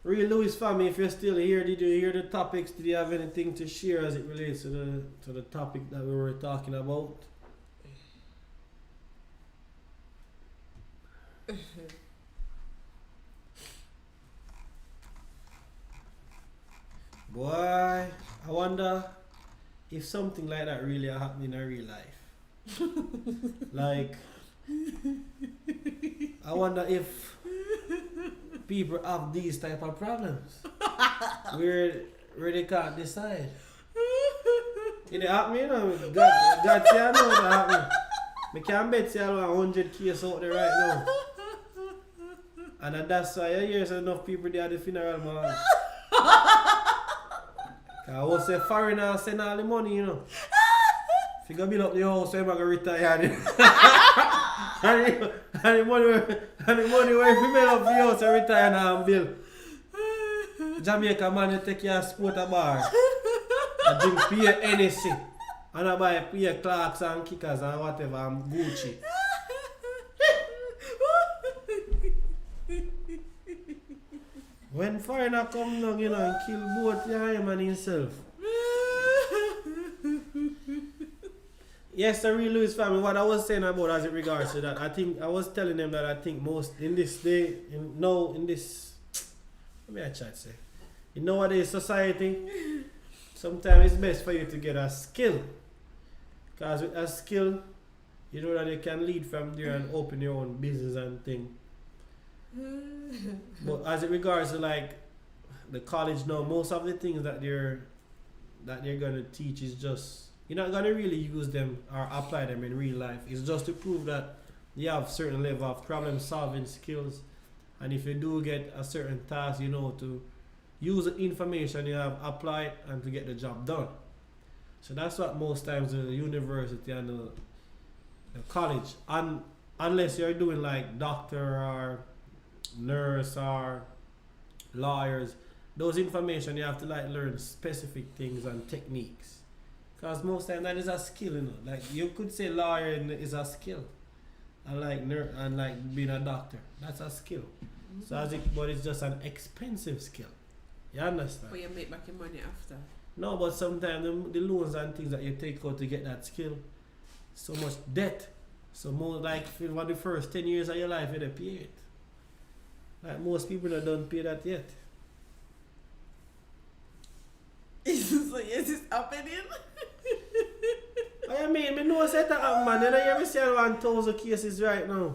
Real Louis family, if you're still here, did you hear the topics? Did you have anything to share as it relates to the topic that we were talking about? Boy, I wonder if something like that really happened in real life. Like, I wonder if people have these type of problems where they can't decide. It happen, you know. God say I know that happen. I can't bet you have 100 cases out there right now. And that's why you hear enough people there at the funeral, man. I will say foreigners send all the money, you know. If you go build up the house, you're going to retire. and the money where if you build up the house, you retire now and build. Jamaica man, you take your sport a bar. I drink Pierre Hennessy. And I buy Pierre Clarks and Kickers and whatever and Gucci. When foreigner come down, you know, and kill both him and himself. Yes, the real Louis family, what I was saying about as it regards to that, I was telling them that I think most in this day, let me say, in nowadays society, sometimes it's best for you to get a skill. Because with a skill, you know that you can lead from there and open your own business and thing. But as it regards to like the college now, most of the things that they're gonna teach is just, you're not gonna really use them or apply them in real life. It's just to prove that you have certain level of problem solving skills, and if you do get a certain task, you know to use the information you have, apply it, and to get the job done. So that's what most times the university and the college, and unless you're doing like doctor or nurse or lawyers, those information you have to like learn specific things and techniques. Because most time that is a skill, you know. Like you could say lawyer is a skill, and like and like being a doctor, that's a skill. So but it's just an expensive skill. You understand? But you make back your money after. No, but sometimes the loans and things that you take out to get that skill, so much debt. So more like for the first 10 years of your life, you don't pay it. Like most people don't pay that yet. So yes, it's happening. I mean, I know that happen, man. You know, you see 1,000 cases right now.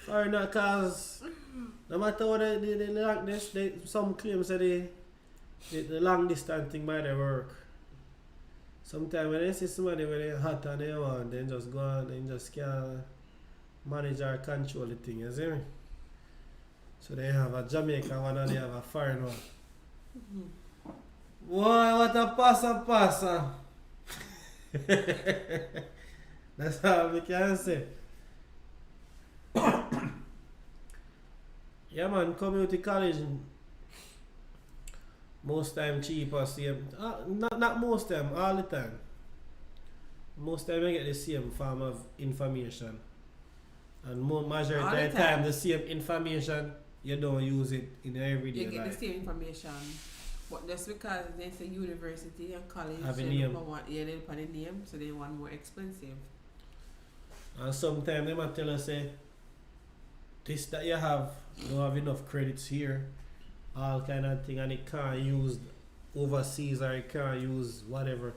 Sorry, not cause no matter what some claims that the long distance thing might work. Sometimes when they see somebody when they're hot and they want, they just go on and just can't manage or control the thing, you see me? So they have a Jamaican one and they have a foreign one. Boy, what a passa. That's all we can say. Yeah man, community college most time cheaper, same. Not most time, all the time. Most time I get the same form of information. And majority of the time the same information, you don't use it in everyday life. You get the same information. But just because there's a university and college, have a they name. they put a name, so they want more expensive. And sometimes they might tell us, say, this that you have, don't have enough credits here, all kind of thing, and it can't use overseas or it can't use whatever.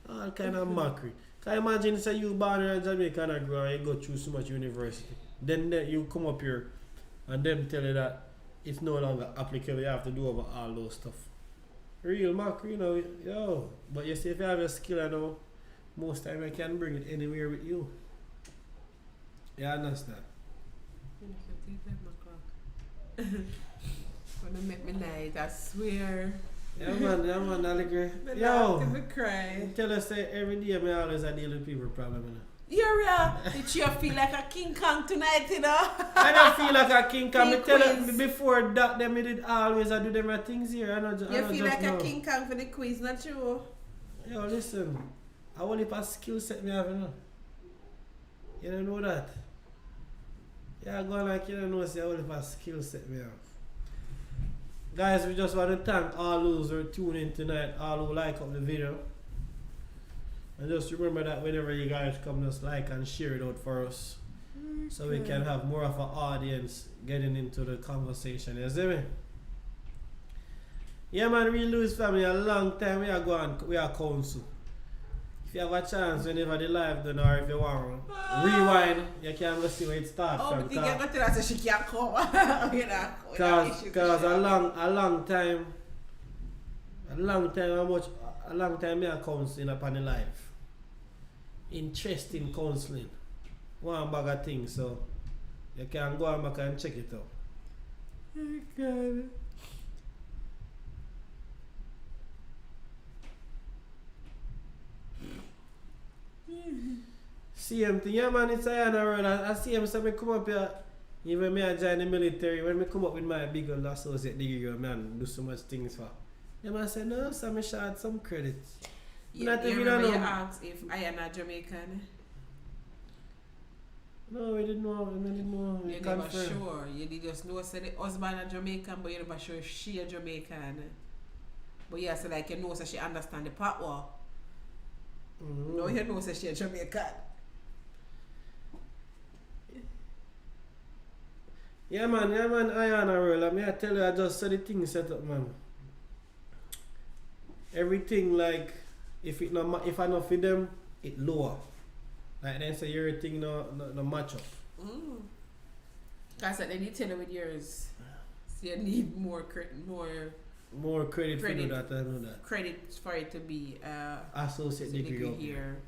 All kind of mockery. Can you imagine, say you born in Jamaica and grow and you go through so much university. Then you come up here and them tell you that it's no longer applicable, you have to do over all those stuff. Real mockery, you know, yo. But you see, if you have a skill, I know, most time you can bring it anywhere with you. You understand? Gonna make me night, I swear. Yeah man, I agree. But Yo, to cry. tell us say every day I always deal with people problem, you know. You're did you feel like a King Kong tonight, you know? I don't feel like a King Kong. Me tell quiz. you, before that, them did always do them things here. I don't You feel like know. a King Kong for the quiz, not true? Yo, listen, I want if a skill set me have, you know. You don't know that. Yeah, go like you don't know, say I want if a skill set me have. Guys, we just want to thank all those who are tuning in tonight, all who like up the video. And just remember that whenever you guys come, just like and share it out for us. So we can have more of an audience getting into the conversation, you see me? Yeah man, we lose family a long time we are counsel. If you have a chance whenever the live done or if you want rewind, you can go see where it starts from. Oh, but you get to that so she can't come. Cause a long time me a counseling upon the life. Interesting counseling. One bag of things, so you can go and back and check it out. Oh God. Same thing, yeah man, it's a world. I see him say me come up here, even me I join the military, when me come up with my big old associate degree, man, do so much things for. Yeah man say, no, so me short some credits. You remember you asked if I am a Jamaican? No, we didn't know. You never sure. You did just know say the husband a Jamaican, but you never sure she a Jamaican. But yeah, so like you know so she understand the patois. No, you know so she a Jamaican. Yeah man, I am a roll. I mean I tell you, I just saw the thing set up, man. Everything like if I not for them, it lower. Like then say everything no match up. Cause then you tell them with yours. So you need more credit for that, I know that. Credit for it to be associate degree here.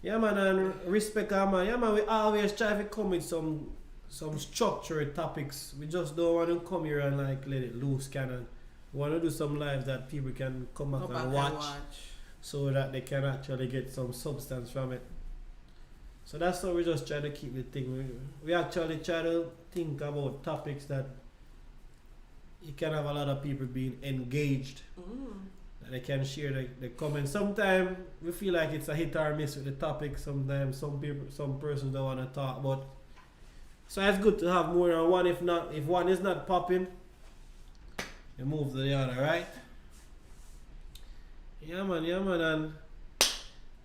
Yeah man, and respect man. Yeah man, we always try to come with some structured topics. We just don't want to come here and like let it loose, kind of. We want to do some lives that people can come back, Go and, back watch, and watch. so that they can actually get some substance from it. So that's how we just try to keep the thing. We actually try to think about topics that you can have a lot of people being engaged. That they can share the comments. Sometimes we feel like it's a hit or miss with the topic. Sometimes some persons don't want to talk, but so it's good to have more than one. If one is not popping, you move to the other, right? Yeah man, and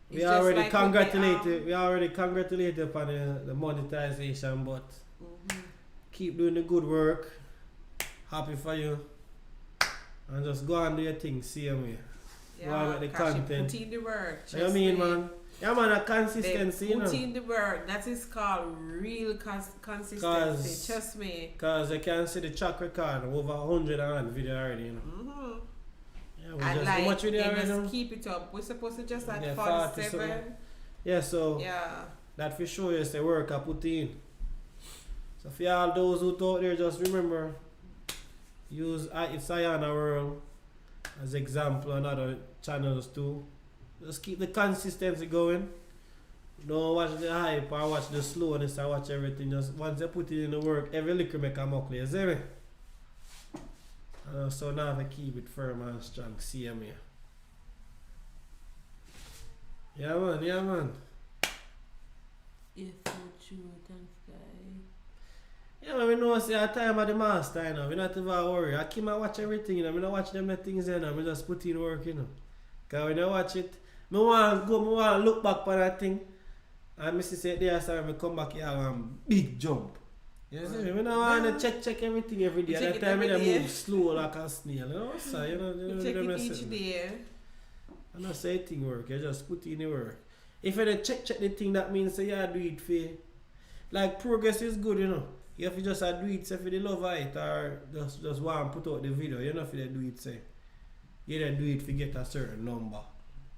we It's already just like congratulated. We already congratulated upon the monetization, but keep doing the good work. Happy for you, and just go and do your thing. Same way. Go on with the content. Put in the work. You know what I mean, man? Yeah, man, a consistency, you know. Put in the work. That is called real consistency. Trust me. Because you can see the track record over 100 video already, you know. Yeah, we And just like, how much video already just now? keep it up. We're supposed to just like Yeah, 47. Yeah, so Yeah. that for sure is the work I put in. So for all those who thought there, just remember, use It's Ayana World as example on other channels too. Just keep the consistency going. Don't watch the hype or watch the slowness or watch everything. Just once you put it in the work, every liquor make a muckle, you see me? So now I keep it firm and strong. See me. Yeah man. Yes, so true. Thanks, guys. Yeah man, we know see a time of the master, you know. We not even worry. I keep watch everything, you know. I don't watch them the things, you know. I just put in work, you know. Because when I watch it, I want to look back on that thing. And I say there, so I come back here and big jump. You see me? I don't want to check everything every day. At that time I move slow like a snail. You know what I'm saying? You check it each day. I don't say it work, you just put in the work. If you don't check the thing, that means you do it for. Like progress is good, you know. You have to just do it say for the love of it or just want to put out the video. You know if you do it say. You don't do it to get a certain number.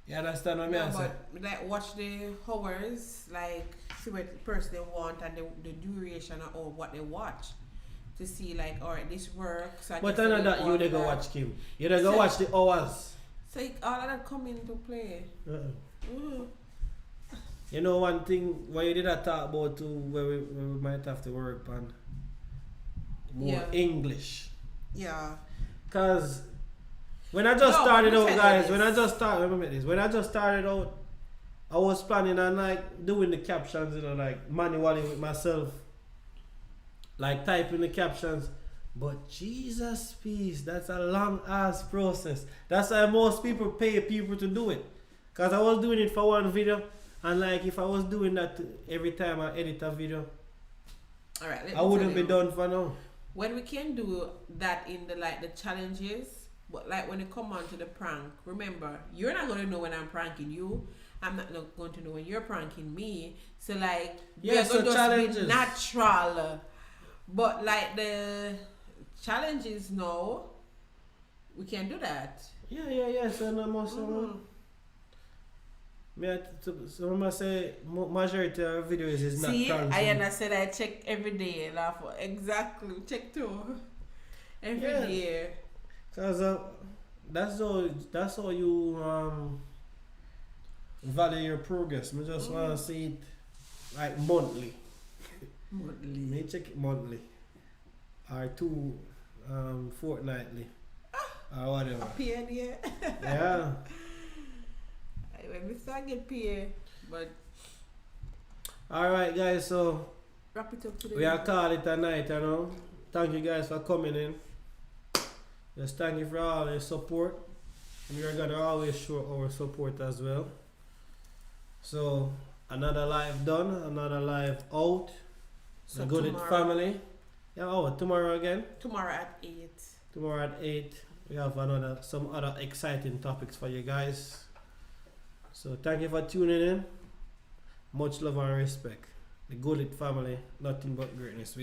You understand what I mean? But like watch the hours, like see what the person they want and the duration or what they watch. To see like, alright, this works. So but none of that you never watch Kim. You never watch the hours. So all of that come into play. You know one thing what you did talk about too where we might have to work on more English. Yeah. Cause when I just started out, guys, when I just started out, I was planning on like doing the captions, you know, like manually with myself, like typing the captions. But Jesus, peace, that's a long ass process. That's why most people pay people to do it. Cause I was doing it for one video, and like if I was doing that every time I edit a video, alright, I wouldn't be done for now. When we can do that in the like the challenges. But like when it come on to the prank, remember, you're not going to know when I'm pranking you. I'm not going to know when you're pranking me. So like, yeah, so challenges be natural. But like the challenges, no, we can do that. Yeah. So no more. So I must say, majority of videos is not pranking. See, I said I check every day. Exactly, check too. Every day. Cause that's how you value your progress. I just want to see it like monthly. Me check it monthly or fortnightly or whatever. Paid, Yeah. When we start get paid, but. All right, guys. So wrap it up today. We are call it a night, you know. Thank you guys for coming in. Just thank you for all your support. We are gonna always show our support as well. So another live done, another live out. So the Goodlitt family. Yeah, tomorrow again. Tomorrow at 8. Tomorrow at 8. We have some other exciting topics for you guys. So thank you for tuning in. Much love and respect. The Goodlitt family, nothing but greatness. We